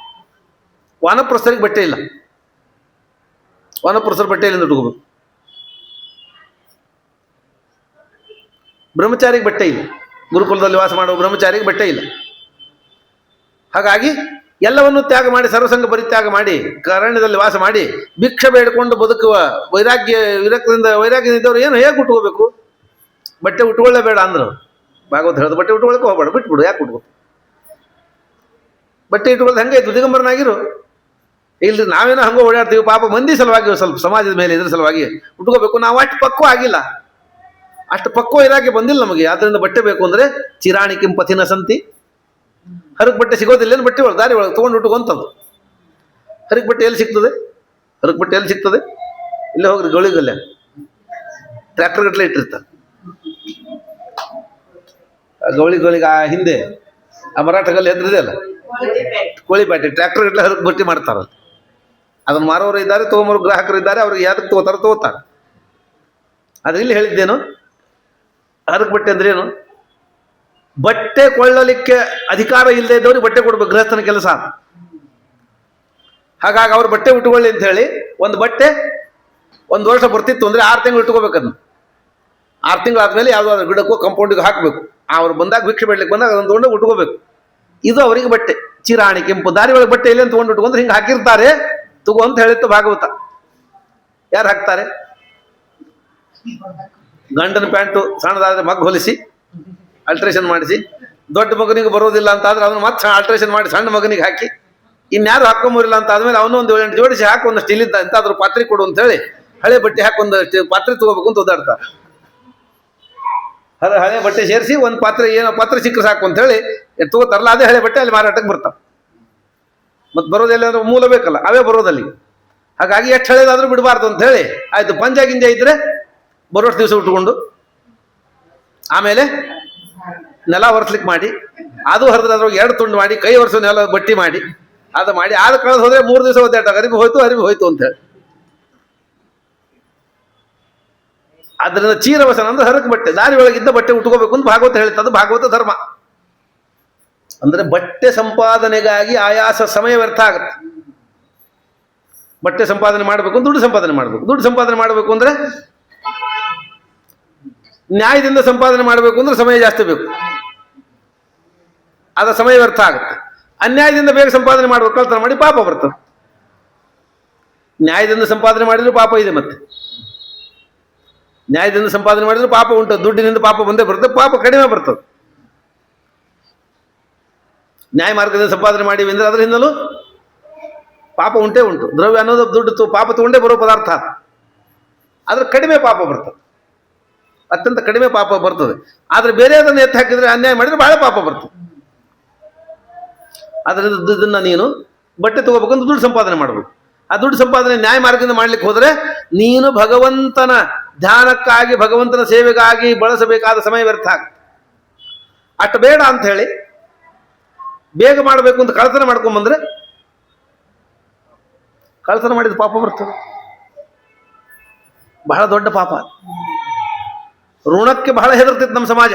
ವಾನಪ್ರಸ್ಥರಿಗೆ ಬಟ್ಟೆ ಇಲ್ಲ, ವಾನಪ್ರಸ್ಥರ ಬಟ್ಟೆ ಇಲ್ಲಿಂದ ಉಟ್ಕೋಬೇಕು. ಬ್ರಹ್ಮಚಾರಿಗೆ ಬಟ್ಟೆ ಇಲ್ಲ, ಗುರುಕುಲದಲ್ಲಿ ವಾಸ ಮಾಡುವ ಬ್ರಹ್ಮಚಾರಿಗೆ ಬಟ್ಟೆ ಇಲ್ಲ. ಹಾಗಾಗಿ ಎಲ್ಲವನ್ನೂ ತ್ಯಾಗ ಮಾಡಿ, ಸರ್ವಸಂಗ ಪರಿತ್ಯಾಗ ಮಾಡಿ, ಅರಣ್ಯದಲ್ಲಿ ವಾಸ ಮಾಡಿ ಭಿಕ್ಷೆ ಬೇಡಿಕೊಂಡು ಬದುಕುವ ವೈರಾಗ್ಯದಿಂದವರು ಏನು ಹೇಗೆ ಉಟ್ಕೋಬೇಕು? ಬಟ್ಟೆ ಉಟ್ಕೊಳ್ಳೇಬೇಡ ಅಂದ್ರು ಭಾಗವತ ಹೇಳೋದು. ಬಟ್ಟೆ ಉಟ್ಕೊಳ್ಳೋಕೆ ಹೋಗ್ಬೇಡ, ಬಿಟ್ಬಿಡು. ಯಾಕೆ ಉಟ್ಕೋ? ಬಟ್ಟೆ ಇಟ್ಕೊಳ್ಳೋದು ಹಂಗೆ ಇತ್ತು, ದಿಗಂಬರನಾಗಿರು. ಇಲ್ರಿ ನಾವೇನೋ ಹಂಗೋ ಓಡಾಡ್ತೀವಿ, ಪಾಪ ಮಂದಿ ಸಲುವಾಗಿ, ಸ್ವಲ್ಪ ಸಮಾಜದ ಮೇಲೆ ಇದ್ರ ಸಲುವಾಗಿ ಉಟ್ಕೋಬೇಕು. ನಾವು ಅಷ್ಟು ಪಕ್ವ ಆಗಿಲ್ಲ, ಅಷ್ಟು ಪಕ್ವ ಇರಾಕೆ ಬಂದಿಲ್ಲ ನಮಗೆ. ಆದ್ದರಿಂದ ಬಟ್ಟೆ ಬೇಕು ಅಂದರೆ ಚಿರಾಣಿ ಕಿಂಪತಿನ ಸಂತಿ. ಹರಕ್ ಬಟ್ಟೆ ಸಿಗೋದಿಲ್ಲ, ಬಟ್ಟೆ ಒಳಗೆ ದಾರಿ ಒಳಗೆ ತೊಗೊಂಡು ಉಟ್ಕೊಂತದ್ದು. ಹರಕ್ ಬಟ್ಟೆ ಎಲ್ಲಿ ಸಿಗ್ತದೆ? ಹರಕ್ ಬಟ್ಟೆ ಎಲ್ಲಿ ಸಿಗ್ತದೆ? ಇಲ್ಲೇ ಹೋಗ್ರಿ ಗಳಿಗಲ್ಲೇ ಟ್ರ್ಯಾಕ್ಟರ್ ಗಟ್ಟಲೆ ಇಟ್ಟಿರ್ತಾರೆ. ಗೌಳಿಗಳಿಗೆ ಆ ಹಿಂದೆ ಆ ಮರಾಠಗಲ್ಲಿ ಎದ್ರಿದೆ ಅಲ್ಲ, ಕೋಳಿ ಪ್ಯಾಟೆ, ಟ್ರ್ಯಾಕ್ಟರ್ ಗಟ್ಟಲೆ ಹರಕ್ ಬಟ್ಟೆ ಮಾಡ್ತಾರಲ್ಲ. ಅದನ್ನು ಮಾರೋರು ಇದ್ದಾರೆ, ತೊಗೊಂಬರೋ ಗ್ರಾಹಕರು ಇದ್ದಾರೆ. ಅವ್ರಿಗೆ ಯಾವ್ದಕ್ಕೆ ತಗೋತಾರೆ. ಅದು ಇಲ್ಲಿ ಹೇಳಿದ್ದೇನು, ಹರಕ್ ಬಟ್ಟೆ ಅಂದ್ರೆ ಏನು? ಬಟ್ಟೆ ಕೊಳ್ಳಲಿಕ್ಕೆ ಅಧಿಕಾರ ಇಲ್ಲದೆ ಇದ್ದವ್ರಿಗೆ ಬಟ್ಟೆ ಕೊಡ್ಬೇಕು, ಗೃಹಸ್ಥನ ಕೆಲಸ. ಹಾಗಾಗಿ ಅವ್ರು ಬಟ್ಟೆ ಉಟ್ಕೊಳ್ಳಿ ಅಂತ ಹೇಳಿ ಒಂದು ಬಟ್ಟೆ 1 ವರ್ಷ ಬರ್ತಿತ್ತು ಅಂದ್ರೆ 6 ತಿಂಗಳು ಇಟ್ಕೋಬೇಕದನ್ನ. 6 ತಿಂಗಳಾದ್ಮೇಲೆ ಯಾವುದಾದ್ರು ಗಿಡಕ್ಕೂ ಕಂಪೌಂಡಿಗೆ ಹಾಕಬೇಕು. ಅವ್ರು ಬಂದಾಗ ಭಿಕ್ಷೆ ಬೇಡ್ಲಿಕ್ಕೆ ಬಂದಾಗ ಅದನ್ನು ತೊಗೊಂಡು ಉಟ್ಕೋಬೇಕು. ಇದು ಅವರಿಗೆ ಬಟ್ಟೆ. ಚಿರಾಣಿ ಕೆಂಪು ದಾರಿ ಒಳಗೆ ಬಟ್ಟೆ ಇಲ್ಲ ಅಂತ ತೊಗೊಂಡು ಉಟ್ಕೊಂಡ್ರೆ ಹಿಂಗೆ ಹಾಕಿರ್ತಾರೆ, ತಗೋ ಅಂತ ಹೇಳಿತ್ತು ಭಾಗವತ. ಯಾರು ಹಾಕ್ತಾರೆ? ಗಂಡನ ಪ್ಯಾಂಟು ಸಣ್ಣದಾದ್ರೆ ಮಗ್ ಹೊಲಿಸಿ ಅಲ್ಟ್ರೇಷನ್ ಮಾಡಿಸಿ, ದೊಡ್ಡ ಮಗನಿಗೆ ಬರೋದಿಲ್ಲ ಅಂತ ಆದ್ರೆ ಅದನ್ನು ಮತ್ತೆ ಅಲ್ಟ್ರೇಷನ್ ಮಾಡಿ ಸಣ್ಣ ಮಗನಿಗೆ ಹಾಕಿ, ಇನ್ಯಾರು ಹಾಕೊಂಬರಿಲ್ಲ ಅಂತ ಆದ್ಮೇಲೆ ಅವನು ಒಂದು 7-8 ಜೋಡಿಸಿ ಹಾಕಿ ಒಂದಷ್ಟು ಇಲ್ಲಿದ್ದ ಎಂತಾದ್ರೂ ಪಾತ್ರೆ ಕೊಡು ಅಂತ ಹೇಳಿ ಹಳೆ ಬಟ್ಟೆ ಹಾಕಿ ಒಂದಷ್ಟು ಪಾತ್ರೆ ತಗೋಬೇಕು ಅಂತ ಓದಾಡ್ತಾರೆ. ಹಳೆ ಬಟ್ಟೆ ಸೇರಿಸಿ ಒಂದು ಪಾತ್ರೆ, ಏನೋ ಪಾತ್ರೆ ಸಿಕ್ಕರೆ ಸಾಕು ಅಂತ ಹೇಳಿ ತಗೋತಾರಲ್ಲ, ಅದೇ ಹಳೆ ಬಟ್ಟೆ ಅಲ್ಲಿ ಮಾರಾಟಕ್ಕೆ ಬರ್ತಾವೆ. ಮತ್ತೆ ಬರೋದೆಲ್ಲ ಅಂದ್ರೆ ಮೂಲ ಬೇಕಲ್ಲ, ಅವೇ ಬರೋದಲ್ಲಿ. ಹಾಗಾಗಿ ಎಷ್ಟು ಹಳೇದಾದ್ರೂ ಬಿಡಬಾರ್ದು ಅಂತ ಹೇಳಿ ಆಯ್ತು. ಪಂಜ ಗಿಂಜ ಇದ್ರೆ ಬರೋಷ್ಟು ದಿವಸ ಉಟ್ಕೊಂಡು ಆಮೇಲೆ ನೆಲ ಒರೆಸ್ಲಿಕ್ಕೆ ಮಾಡಿ, ಅದು ಹರಿದ್ರೆ ಅದ್ರಾಗ 2 ತುಂಡು ಮಾಡಿ ಕೈ ಒರೆಸೋ ನೆಲ ಬಟ್ಟಿ ಮಾಡಿ ಅದು ಮಾಡಿ, ಅದು ಕಳೆದು ಹೋದ್ರೆ 3 ದಿವಸ ಒದ್ದಾಟ, ಅರಿವಿ ಹೋಯ್ತು ಅಂತ ಹೇಳಿ. ಅದರಿಂದ ಚೀರವಸನ ಅಂದ್ರೆ ಹರಕು ಬಟ್ಟೆ, ದಾರಿ ಒಳಗಿದ್ದ ಬಟ್ಟೆ ಉಟ್ಕೋಬೇಕು ಅಂತ ಭಾಗವತ ಹೇಳ್ತದೆ. ಅದು ಭಾಗವತ ಧರ್ಮ. ಅಂದ್ರೆ ಬಟ್ಟೆ ಸಂಪಾದನೆಗಾಗಿ ಆಯಾಸ ಸಮಯ ವ್ಯರ್ಥ ಆಗುತ್ತೆ. ಬಟ್ಟೆ ಸಂಪಾದನೆ ಮಾಡಬೇಕು, ದುಡ್ಡು ಸಂಪಾದನೆ ಮಾಡಬೇಕು. ದುಡ್ಡು ಸಂಪಾದನೆ ಮಾಡಬೇಕು ಅಂದ್ರೆ ನ್ಯಾಯದಿಂದ ಸಂಪಾದನೆ ಮಾಡಬೇಕು ಅಂದ್ರೆ ಸಮಯ ಜಾಸ್ತಿ ಬೇಕು, ಅದ ಸಮಯ ವ್ಯರ್ಥ ಆಗುತ್ತೆ. ಅನ್ಯಾಯದಿಂದ ಬೇಗ ಸಂಪಾದನೆ ಮಾಡಬೇಕು, ಕಳ್ತನ ಮಾಡಿ ಪಾಪ ಬರ್ತದೆ. ನ್ಯಾಯದಿಂದ ಸಂಪಾದನೆ ಮಾಡಿದ್ರು ಪಾಪ ಇದೆ. ಮತ್ತೆ ನ್ಯಾಯದಿಂದ ಸಂಪಾದನೆ ಮಾಡಿದ್ರು ಪಾಪ ಉಂಟು, ದುಡ್ಡಿನಿಂದ ಪಾಪ ಬಂದೇ ಬರ್ತದೆ, ಪಾಪ ಕಡಿಮೆ ಬರ್ತದೆ. ನ್ಯಾಯ ಮಾರ್ಗದಿಂದ ಸಂಪಾದನೆ ಮಾಡಿವಿ ಅಂದ್ರೆ ಅದರಿಂದಲೂ ಪಾಪ ಉಂಟೇ ಉಂಟು. ದ್ರವ್ಯ ಅನ್ನೋದು ದುಡ್ಡು ಪಾಪ ತಗೊಂಡೇ ಬರೋ ಪದಾರ್ಥ, ಆದ್ರೆ ಕಡಿಮೆ ಪಾಪ ಬರ್ತದೆ, ಅತ್ಯಂತ ಕಡಿಮೆ ಪಾಪ ಬರ್ತದೆ. ಆದ್ರೆ ಬೇರೆ ಅದನ್ನು ಎತ್ತು ಹಾಕಿದ್ರೆ, ಅನ್ಯಾಯ ಮಾಡಿದ್ರೆ ಬಹಳ ಪಾಪ ಬರ್ತದೆ. ಅದರಿಂದ ದುಡ್ಡನ್ನ ನೀನು ಬಟ್ಟೆ ತಗೋಬೇಕಂದ್ರೆ ದುಡ್ಡು ಸಂಪಾದನೆ ಮಾಡಬೇಕು. ಆ ದುಡ್ಡು ಸಂಪಾದನೆ ನ್ಯಾಯ ಮಾರ್ಗದಿಂದ ಮಾಡ್ಲಿಕ್ಕೆ ಹೋದ್ರೆ ನೀನು ಭಗವಂತನ ಧ್ಯಾನಕ್ಕಾಗಿ, ಭಗವಂತನ ಸೇವೆಗಾಗಿ ಬಳಸಬೇಕಾದ ಸಮಯ ವ್ಯರ್ಥ ಆಗುತ್ತೆ. ಅಷ್ಟು ಬೇಡ ಅಂತ ಹೇಳಿ ಬೇಗ ಮಾಡಬೇಕು ಅಂತ ಕಳ್ತನ ಮಾಡ್ಕೊಂಡ್ಬಂದ್ರೆ ಕಳ್ತನ ಮಾಡಿದ ಪಾಪ ಬರ್ತದೆ, ಬಹಳ ದೊಡ್ಡ ಪಾಪ. ಋಣಕ್ಕೆ ಬಹಳ ಹೆದರ್ತಿತ್ತು ನಮ್ಮ ಸಮಾಜ.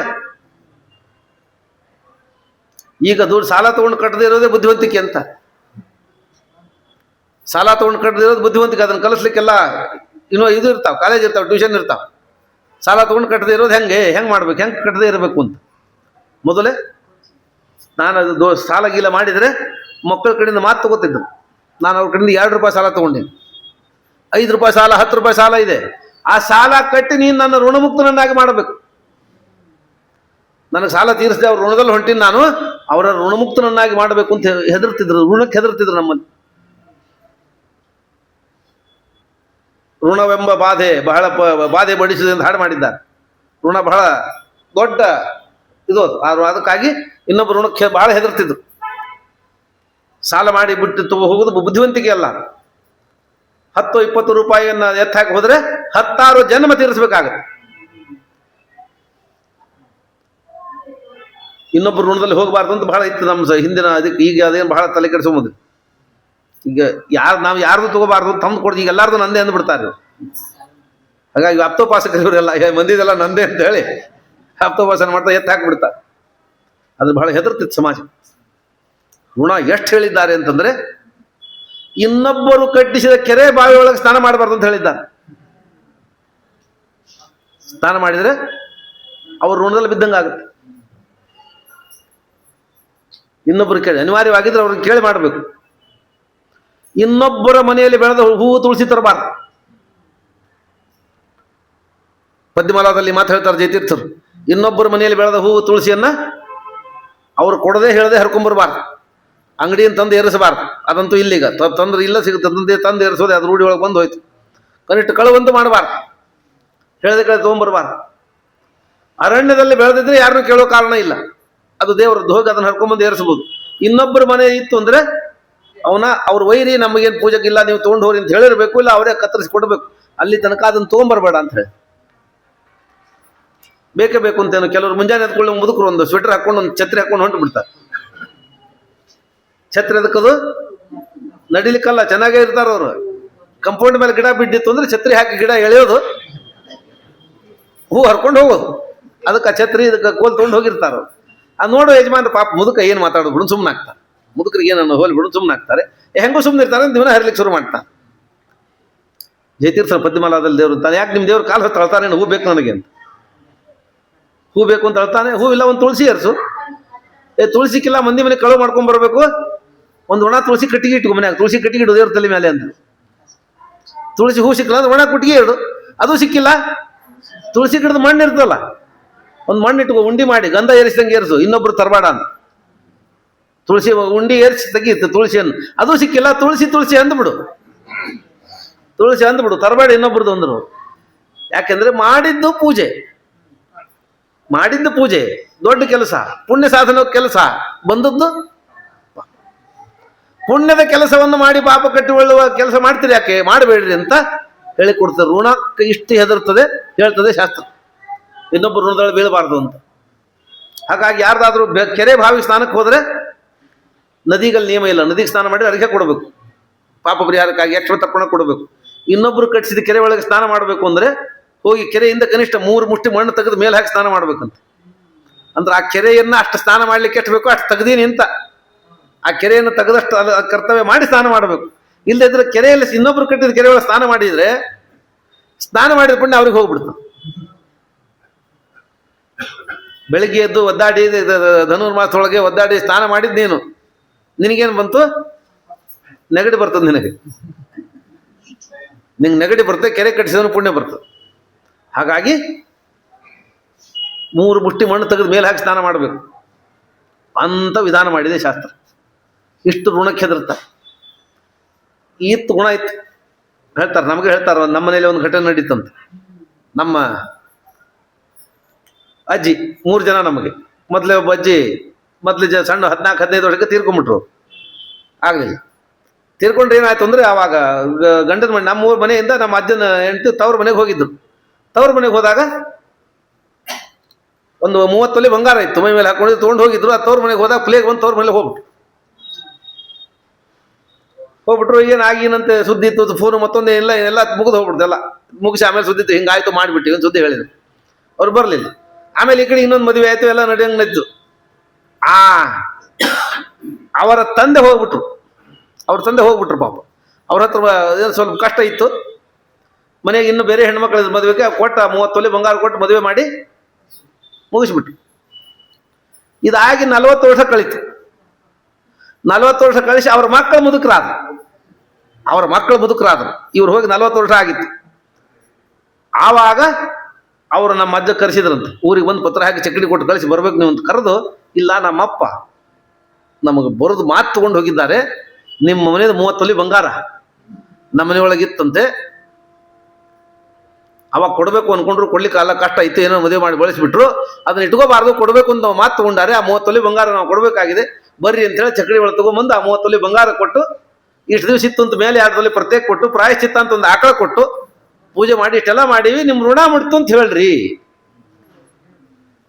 ಈಗ ದುಡ್ಡು ಸಾಲ ತಗೊಂಡು ಕಟ್ಟದೇ ಇರೋದೇ ಬುದ್ಧಿವಂತಿಕೆ ಅಂತ. ಸಾಲ ತಗೊಂಡು ಕಟ್ಟದೇ ಇರೋದು ಬುದ್ಧಿವಂತಿಕೆ. ಅದನ್ನು ಕಲಿಸ್ಲಿಕ್ಕೆಲ್ಲ ಇನ್ನೂ ಇದು ಇರ್ತಾವೆ, ಕಾಲೇಜ್ ಇರ್ತಾವೆ, ಟ್ಯೂಷನ್ ಇರ್ತಾವೆ. ಸಾಲ ತಗೊಂಡು ಕಟ್ಟದೇ ಇರೋದು ಹೆಂಗೆ ಮಾಡ್ಬೇಕು, ಹೆಂಗೆ ಕಟ್ಟದೇ ಇರಬೇಕು ಅಂತ ಮೊದಲೇ ನಾನು ಅದು ಸಾಲ ಗೀಲ ಮಾಡಿದರೆ ಮಕ್ಕಳ ಕಡೆಯಿಂದ ಮಾತು ತಗೋತಿದ್ದು. ನಾನು ಅವ್ರ ಕಡೆಯಿಂದ 2 ರೂಪಾಯಿ ಸಾಲ ತಗೊಂಡೇನೆ, 5 ರೂಪಾಯಿ ಸಾಲ, 10 ರೂಪಾಯಿ ಸಾಲ ಇದೆ. ಆ ಸಾಲ ಕಟ್ಟಿ ನೀನು ನನ್ನ ಋಣಮುಕ್ತನನ್ನಾಗಿ ಮಾಡಬೇಕು. ನನಗೆ ಸಾಲ ತೀರಿಸಿದೆ, ಅವ್ರ ಋಣದಲ್ಲಿ ಹೊಂಟಿನ ನಾನು ಅವರ ಋಣಮುಕ್ತನನ್ನಾಗಿ ಮಾಡಬೇಕು ಅಂತ ಹೆದರ್ತಿದ್ರು. ಋಣಕ್ಕೆ ಹೆದರ್ತಿದ್ರು ನಮ್ಮಲ್ಲಿ. ಋಣವೆಂಬ ಬಾಧೆ ಬಹಳ ಬಾಧೆ ಬಡಿಸಿದೆ ಅಂತ ಹಾಡು ಮಾಡಿದ್ದಾರೆ. ಋಣ ಬಹಳ ದೊಡ್ಡ ಇದು ಅದು. ಅದಕ್ಕಾಗಿ ಇನ್ನೊಬ್ಬ ಋಣಕ್ಕೆ ಬಹಳ ಹೆದರ್ತಿದ್ರು. ಸಾಲ ಮಾಡಿ ಬಿಟ್ಟು ಹೋಗೋದು ಬುದ್ಧಿವಂತಿಕೆ ಅಲ್ಲ. 10-20 ರೂಪಾಯಿಯನ್ನ ಎತ್ತಾಕಿ ಹೋದ್ರೆ 16 ಜನ್ಮ ತೀರಿಸಬೇಕಾಗತ್ತೆ. ಇನ್ನೊಬ್ಬರು ಋಣದಲ್ಲಿ ಹೋಗಬಾರ್ದು ಅಂತ ಬಹಳ ಇತ್ತು ನಮ್ಮ ಹಿಂದಿನ. ಅದಕ್ಕೆ ಈಗ ಅದೇನು ಬಹಳ ತಲೆ ಕೆಡಿಸೋದು. ಈಗ ನಾವು ಯಾರ್ದು ತಗೋಬಾರ್ದು, ತಂದು ಕೊಡ್ದು. ಈಗ ಎಲ್ಲಾರ್ದು ನಂದೇ ಅಂದ್ಬಿಡ್ತಾರೆ. ಹಾಗಾಗಿ ಆಪ್ತೋಪಾಸಕರು ಇವರೆಲ್ಲ ಮಂದಿದೆಲ್ಲ ನಂದೇ ಅಂತ ಹೇಳಿ ಆಪ್ತೋಪಾಸನ ಮಾಡ್ತಾ ಎತ್ತು ಹಾಕಿಬಿಡ್ತಾರೆ. ಅದು ಬಹಳ ಹೆದರ್ತಿತ್ತು ಸಮಾಜ. ಋಣ ಎಷ್ಟು ಹೇಳಿದ್ದಾರೆ ಅಂತಂದ್ರೆ, ಇನ್ನೊಬ್ಬರು ಕಟ್ಟಿಸಿದ ಕೆರೆ ಬಾವಿ ಒಳಗೆ ಸ್ನಾನ ಮಾಡಬಾರ್ದು ಅಂತ ಹೇಳಿದ್ದಾರೆ. ಸ್ನಾನ ಮಾಡಿದರೆ ಅವ್ರ ಋಣದಲ್ಲಿ ಬಿದ್ದಂಗೆ ಆಗುತ್ತೆ. ಇನ್ನೊಬ್ಬರು ಕೇಳಿ, ಅನಿವಾರ್ಯವಾಗಿದ್ರೆ ಅವ್ರನ್ನ ಕೇಳಿ ಮಾಡಬೇಕು. ಇನ್ನೊಬ್ಬರ ಮನೆಯಲ್ಲಿ ಬೆಳೆದ ಹೂವು ತುಳಸಿ ತರಬಾರ್ದು. ಪದ್ಮಮಾಲಾದಲ್ಲಿ ಮಾತು ಹೇಳ್ತಾರೆ ಜಯತೀರ್ಥರು. ಇನ್ನೊಬ್ಬರ ಮನೆಯಲ್ಲಿ ಬೆಳೆದ ಹೂವು ತುಳಸಿಯನ್ನ ಅವ್ರು ಕೊಡದೆ ಹೇಳದೆ ಹರ್ಕೊಂಬರ್ಬಾರ್ದು. ಅಂಗಡಿಯನ್ನು ತಂದು ಏರಿಸಬಾರ್ದು. ಅದಂತೂ ಇಲ್ಲೀಗ ತಂದ್ರೆ ಇಲ್ಲ ಸಿಗುತ್ತೆ. ತಂದು ಏರಿಸೋದು ಅದು ರೂಢಿ ಒಳಗೆ ಬಂದು ಹೋಯ್ತು. ಕನಿಷ್ಠ ಕಳುವಂತೂ ಮಾಡಬಾರ್ದು, ಹೇಳದೆ ಕೇಳಿ ತೊಗೊಂಬರ್ಬಾರ್ದು. ಅರಣ್ಯದಲ್ಲಿ ಬೆಳೆದಿದ್ರೆ ಯಾರನ್ನೂ ಕೇಳೋ ಕಾರಣ ಇಲ್ಲ. ಅದು ದೇವರದ್ದು, ಹೋಗಿ ಅದನ್ನು ಹರ್ಕೊಂಬಂದು ಏರಿಸಬಹುದು. ಇನ್ನೊಬ್ಬರ ಮನೆ ಇತ್ತು ಅಂದ್ರೆ ಅವ್ರ ವೈರಿ ನಮಗೇನು ಪೂಜೆಗಿಲ್ಲ, ನೀವು ತೊಗೊಂಡು ಹೋರಿ ಅಂತ ಹೇಳಿರ್ಬೇಕು. ಇಲ್ಲ ಅವರೇ ಕತ್ತರಿಸಿ ಕೊಡಬೇಕು. ಅಲ್ಲಿ ತನಕ ಅದನ್ನು ತೊಗೊಂಬರ್ಬೇಡ ಅಂತ ಹೇಳಿ. ಬೇಕೇ ಬೇಕು ಅಂತೇನು ಕೆಲವರು ಮುಂಜಾನೆ ಎದ್ಕೊಳ್ಳೋ ಮುದುಕರು ಒಂದು ಸ್ವೆಟರ್ ಹಾಕೊಂಡು ಒಂದು ಛತ್ರಿ ಹಾಕೊಂಡು ಹೊಂಟು ಬಿಡ್ತಾರೆ. ಛತ್ರಿ ಅದಕ್ಕದು ನಡಿಲಿಕ್ಕಲ್ಲ, ಚೆನ್ನಾಗೇ ಇರ್ತಾರ ಅವರು. ಕಂಪೌಂಡ್ ಮೇಲೆ ಗಿಡ ಬಿದ್ದಿತ್ತು ಅಂದ್ರೆ ಛತ್ರಿ ಹಾಕಿ ಗಿಡ ಎಳೆಯೋದು, ಹೂ ಹರ್ಕೊಂಡು ಹೋಗೋದು. ಅದಕ್ಕೆ ಛತ್ರಿ ಇದಕ್ಕೆ ಕೋಲ್ ತೊಗೊಂಡು ಹೋಗಿರ್ತಾರ. ಅದು ನೋಡೋ ಯಜಮಾನ ಪಾಪ ಮುದುಕ ಏನು ಮಾತಾಡೋದು ಬಿಡು ಸುಮ್ಮನೆ ಆಗ್ತಾರೆ. ಮುದುಕರಿಗೆ ಏನನ್ನು ಹೋಲಿ ಬಿಡು ಸುಮ್ಮನೆ ಆಗ್ತಾರೆ. ಹೆಂಗೋ ಸುಮ್ಮನೆ ಇರ್ತಾರೆ ಅಂತ ದಿನ ಹರಿಲಿಕ್ಕೆ ಶುರು ಮಾಡ್ತಾರೆ. ಜಯತೀರ್ಥರ ಪದ್ಮಮಾಲಾದಲ್ಲಿ ದೇವರು ಅಂತಾನೆ, ಯಾಕೆ ನಿಮ್ಮ ದೇವ್ರು ಕಾಲು ಹೊತ್ತು ಅಳ್ತಾನೆ, ಹೂ ಬೇಕು ನನಗೆ ಅಂತ. ಹೂ ಬೇಕು ಅಂತ ಅಳ್ತಾನೆ. ಹೂ ಇಲ್ಲ, ಒಂದು ತುಳಸಿ ಏರಿಸು. ತುಳಸಿಕ್ಕಿಲ್ಲ, ಮಂದಿ ಮನೆ ಕಳುವು ಮಾಡ್ಕೊಂಡ್ ಬರಬೇಕು. ಒಂದು ಒಣ ತುಳಸಿ ಕಟ್ಟಿಗೆ ಇಟ್ಕೊ ಮನ್ಯಾಗ. ತುಳಸಿ ಕಟ್ಟಿಗೆ ಇಡು ದೇವ್ರ ತಲೆ ಮೇಲೆ ಅಂತ. ತುಳಸಿ ಹೂ ಸಿಕ್ಕಿಲ್ಲ ಅಂದ್ರೆ ಒಣ ಕುಟ್ಟಿಗೆ ಇಡು. ಅದು ಸಿಕ್ಕಿಲ್ಲ, ತುಳಸಿ ಗಿಡದ ಮಣ್ಣು ಇರ್ತಲ್ಲ, ಒಂದು ಮಣ್ಣು ಇಟ್ಕೊ, ಉಂಡಿ ಮಾಡಿ ಗಂಧ ಏರಿಸಿದಂಗೆ ಏರಿಸು. ಇನ್ನೊಬ್ರು ತರಬೇಡ ಅಂತ. ತುಳಸಿ ಉಂಡಿ ಏರಿಸಿ ತೆಗೀತು ತುಳಸಿಯನ್ನು. ಅದು ಸಿಕ್ಕಿಲ್ಲ, ತುಳಸಿ ಅಂದ್ಬಿಡು. ತುಳಸಿ ಅಂದ್ಬಿಡು, ತರಬೇಡ ಇನ್ನೊಬ್ರದ್ದು ಅಂದ್ರು. ಯಾಕೆಂದ್ರೆ ಮಾಡಿದ್ದು ಪೂಜೆ ದೊಡ್ಡ ಕೆಲಸ, ಪುಣ್ಯ ಸಾಧನ ಕೆಲಸ. ಬಂದದ್ದು ಪುಣ್ಯದ ಕೆಲಸವನ್ನು ಮಾಡಿ ಪಾಪ ಕಟ್ಟಿಕೊಳ್ಳುವ ಕೆಲಸ ಮಾಡ್ತೀರಿ, ಯಾಕೆ ಮಾಡಬೇಡ್ರಿ ಅಂತ ಹೇಳಿಕೊಡ್ತಾರೆ. ಋಣಕ್ಕೆ ಇಷ್ಟು ಹೆದರ್ತದೆ ಹೇಳ್ತದೆ ಶಾಸ್ತ್ರ, ಇನ್ನೊಬ್ಬರು ಋಣದಲ್ಲಿ ಬೀಳಬಾರ್ದು ಅಂತ. ಹಾಗಾಗಿ ಯಾರ್ದಾದ್ರೂ ಕೆರೆ ಬಾವಿ ಸ್ನಾನಕ್ಕೆ ಹೋದ್ರೆ, ನದಿಗಲ್ಲಿ ನಿಯಮ ಇಲ್ಲ, ನದಿಗೆ ಸ್ನಾನ ಮಾಡಿ ಅರ್ಘ್ಯ ಕೊಡಬೇಕು, ಪಾಪ ಪರಿಹಾರಕ್ಕಾಗಿ ಅಕ್ಷರ ತರ್ಪಣ ಕೊಡಬೇಕು. ಇನ್ನೊಬ್ರು ಕಟ್ಟಿಸಿದ ಕೆರೆ ಒಳಗೆ ಸ್ನಾನ ಮಾಡಬೇಕು ಅಂದ್ರೆ ಹೋಗಿ ಕೆರೆಯಿಂದ ಕನಿಷ್ಠ 3 ಮುಷ್ಟಿ ಮಣ್ಣು ತೆಗೆದು ಮೇಲೆ ಹಾಕಿ ಸ್ನಾನ ಮಾಡ್ಬೇಕಂತ. ಅಂದ್ರೆ ಆ ಕೆರೆಯನ್ನ ಅಷ್ಟು ಸ್ನಾನ ಮಾಡ್ಲಿಕ್ಕೆ ಎಷ್ಟು ಬೇಕೋ ಅಷ್ಟು ತೆಗ್ದೀನಿ ಅಂತ, ಆ ಕೆರೆಯನ್ನು ತೆಗೆದಷ್ಟು ಅದು ಕರ್ತವ್ಯ ಮಾಡಿ ಸ್ನಾನ ಮಾಡಬೇಕು. ಇಲ್ಲದಿದ್ರೆ ಕೆರೆಯಲ್ಲಿ ಇನ್ನೊಬ್ರು ಕಟ್ಟಿದ ಕೆರೆ ಒಳಗೆ ಸ್ನಾನ ಮಾಡಿದ್ರೆ ಸ್ನಾನ ಮಾಡಿದ ಪುಣ್ಯ ಅವ್ರಿಗೆ ಹೋಗ್ಬಿಡ್ತು. ಬೆಳಿಗ್ಗೆ ಎದ್ದು ಒದ್ದಾಡಿ ಧನುರ್ಮಾಸದೊಳಗೆ ಒದ್ದಾಡಿ ಸ್ನಾನ ಮಾಡಿದ್ ನೀನು, ನಿನಗೇನು ಬಂತು? ನೆಗಡಿ ಬರ್ತದೆ. ನಿನಗೆ ನೆಗಡಿ ಬರ್ತದೆ, ಕೆರೆ ಕಟ್ಟಿಸಿದನು ಪುಣ್ಯ ಬರ್ತದೆ. ಹಾಗಾಗಿ 3 ಮುಷ್ಟಿ ಮಣ್ಣು ತೆಗೆದು ಮೇಲೆ ಹಾಕಿ ಸ್ನಾನ ಮಾಡಬೇಕು ಅಂತ ವಿಧಾನ ಮಾಡಿದೆ ಶಾಸ್ತ್ರ. ಇಷ್ಟು ಋಣಕ್ಕೆ ಹೆದರ್ತಾರೆ. ಇತ್ತು ಗುಣ ಇತ್ತು ಹೇಳ್ತಾರೆ, ನಮಗೆ ಹೇಳ್ತಾರೆ. ನಮ್ಮ ಮನೇಲಿ ಒಂದು ಘಟನೆ ನಡೀತಂತೆ. ನಮ್ಮ ಅಜ್ಜಿ 3 ಜನ ನಮಗೆ. ಮೊದಲೇ ಒಬ್ಬ ಅಜ್ಜಿ ಸಣ್ಣ 14-15 ವರ್ಷಕ್ಕೆ ತೀರ್ಕೊಂಡ್ಬಿಟ್ರು. ಆಗಲಿಲ್ಲ. ತೀರ್ಕೊಂಡ್ರೆ ಏನಾಯ್ತು ಅಂದರೆ ಆವಾಗ ಗಂಡನ ಮನೆ, ನಮ್ಮ ಊರ ಮನೆಯಿಂದ ನಮ್ಮ ಅಜ್ಜನ ಹೆಂಡತಿ ತವ್ರ ಮನೆಗೆ ಹೋಗಿದ್ರು. ತವ್ರ ಮನೆಗೆ ಹೋದಾಗ ಒಂದು 30 ತೊಲೆ ಬಂಗಾರ ಇತ್ತು, ಮೈ ಮೇಲೆ ಹಾಕೊಂಡು ತೊಗೊಂಡು ಹೋಗಿದ್ರು. ಆ ತವ್ರ ಮನೆಗೆ ಹೋದಾಗ ಪ್ಲೇಗ್ ಬಂದು ತವ್ರ ಮನೇಲಿ ಹೋಗ್ಬಿಟ್ರು. ಏನಾಗಿನಂತೆ ಸುದ್ದಿ ಇತ್ತು, ಫೋನ್ ಮತ್ತೊಂದೇ ಎಲ್ಲ ಮುಗಿದು ಹೋಗ್ಬಿಡ್ತು. ಎಲ್ಲ ಮುಗಿಸಿ ಆಮೇಲೆ ಸುದ್ದಿತ್ತು, ಹಿಂಗಾಯ್ತು ಮಾಡಿಬಿಟ್ಟು ಒಂದು ಸುದ್ದಿ ಹೇಳಿದ್ರು. ಅವ್ರು ಬರಲಿಲ್ಲ. ಆಮೇಲೆ ಈ ಕಡೆ ಇನ್ನೊಂದು ಮದುವೆ ಆಯ್ತು, ಎಲ್ಲ ನಡೆಯಂಗೆ ನದ್ದು. ಅವರ ತಂದೆ ಹೋಗ್ಬಿಟ್ರು. ಪಾಪ. ಅವ್ರ ಹತ್ರ ಏನು ಸ್ವಲ್ಪ ಕಷ್ಟ ಇತ್ತು. ಮನೆಗೆ ಇನ್ನು ಬೇರೆ ಹೆಣ್ಮಕ್ಳ ಮದುವೆಗೆ ಕೊಟ್ಟ 30 ತೊಲೆ ಬಂಗಾರ ಕೊಟ್ಟು ಮದುವೆ ಮಾಡಿ ಮುಗಿಸ್ಬಿಟ್ರು. ಇದಾಗಿ 40 ವರ್ಷ ಕಳೀತು. 40 ವರ್ಷ ಕಳಿಸಿ ಅವ್ರ ಮಕ್ಕಳು ಮುದುಕರಾದ್ರು. ಇವ್ರು ಹೋಗಿ 40 ವರ್ಷ ಆಗಿತ್ತು. ಆವಾಗ ಅವರು ನಮ್ಮ ಅಜ್ಜ ಕರೆಸಿದ್ರಂತೆ. ಊರಿಗೆ ಬಂದು ಪತ್ರ ಹಾಕಿ ಚಕ್ಕಡಿ ಕೊಟ್ಟು ಕಳಿಸಿ ಬರ್ಬೇಕು ನೀವು ಅಂತ ಕರೆದು, ಇಲ್ಲ ನಮ್ಮಪ್ಪ ನಮಗೆ ಬರೋದು ಮಾತು ತಗೊಂಡು ಹೋಗಿದ್ದಾರೆ, ನಿಮ್ಮ ಮನೇದು 30 ತೊಲೆ ಬಂಗಾರ ನಮ್ಮ ಮನೆಯೊಳಗಿತ್ತಂತೆ, ಅವಾಗ ಕೊಡಬೇಕು ಅನ್ಕೊಂಡ್ರು, ಕೊಡ್ಲಿಕ್ಕೆ ಎಲ್ಲ ಕಷ್ಟ ಇತ್ತು, ಏನೋ ಮದುವೆ ಮಾಡಿ ಬಳಸಿಬಿಟ್ರು. ಅದನ್ನ ಇಟ್ಕೋಬಾರ್ದು, ಕೊಡಬೇಕು ಅಂತ ಮಾತು ತಗೊಂಡಾರೆ. ಆ 30 ತೊಲೆ ಬಂಗಾರ ನಾವು ಕೊಡಬೇಕಾಗಿದೆ, ಬರ್ರಿ ಅಂತೇಳಿ ಚಕ್ಕಡಿ ಒಳಗೆ ತಗೊಂಡ್ಬಂದು ಆ 30 ತೊಲೆ ಬಂಗಾರ ಕೊಟ್ಟು, ಇಷ್ಟು ದಿವಸ ಇತ್ತು ಅಂತ ಮೇಲೆ 2 ತೊಲೆ ಪ್ರತ್ಯೇಕ ಕೊಟ್ಟು, ಪ್ರಾಯಶ್ಚಿತ್ತ ಅಂತ ಒಂದು ಆಕಳ ಕೊಟ್ಟು ಪೂಜೆ ಮಾಡಿ ಇಷ್ಟೆಲ್ಲ ಮಾಡೀವಿ, ನಿಮ್ಮ ಋಣ ಮುಡ್ತು ಅಂತ ಹೇಳ್ರಿ,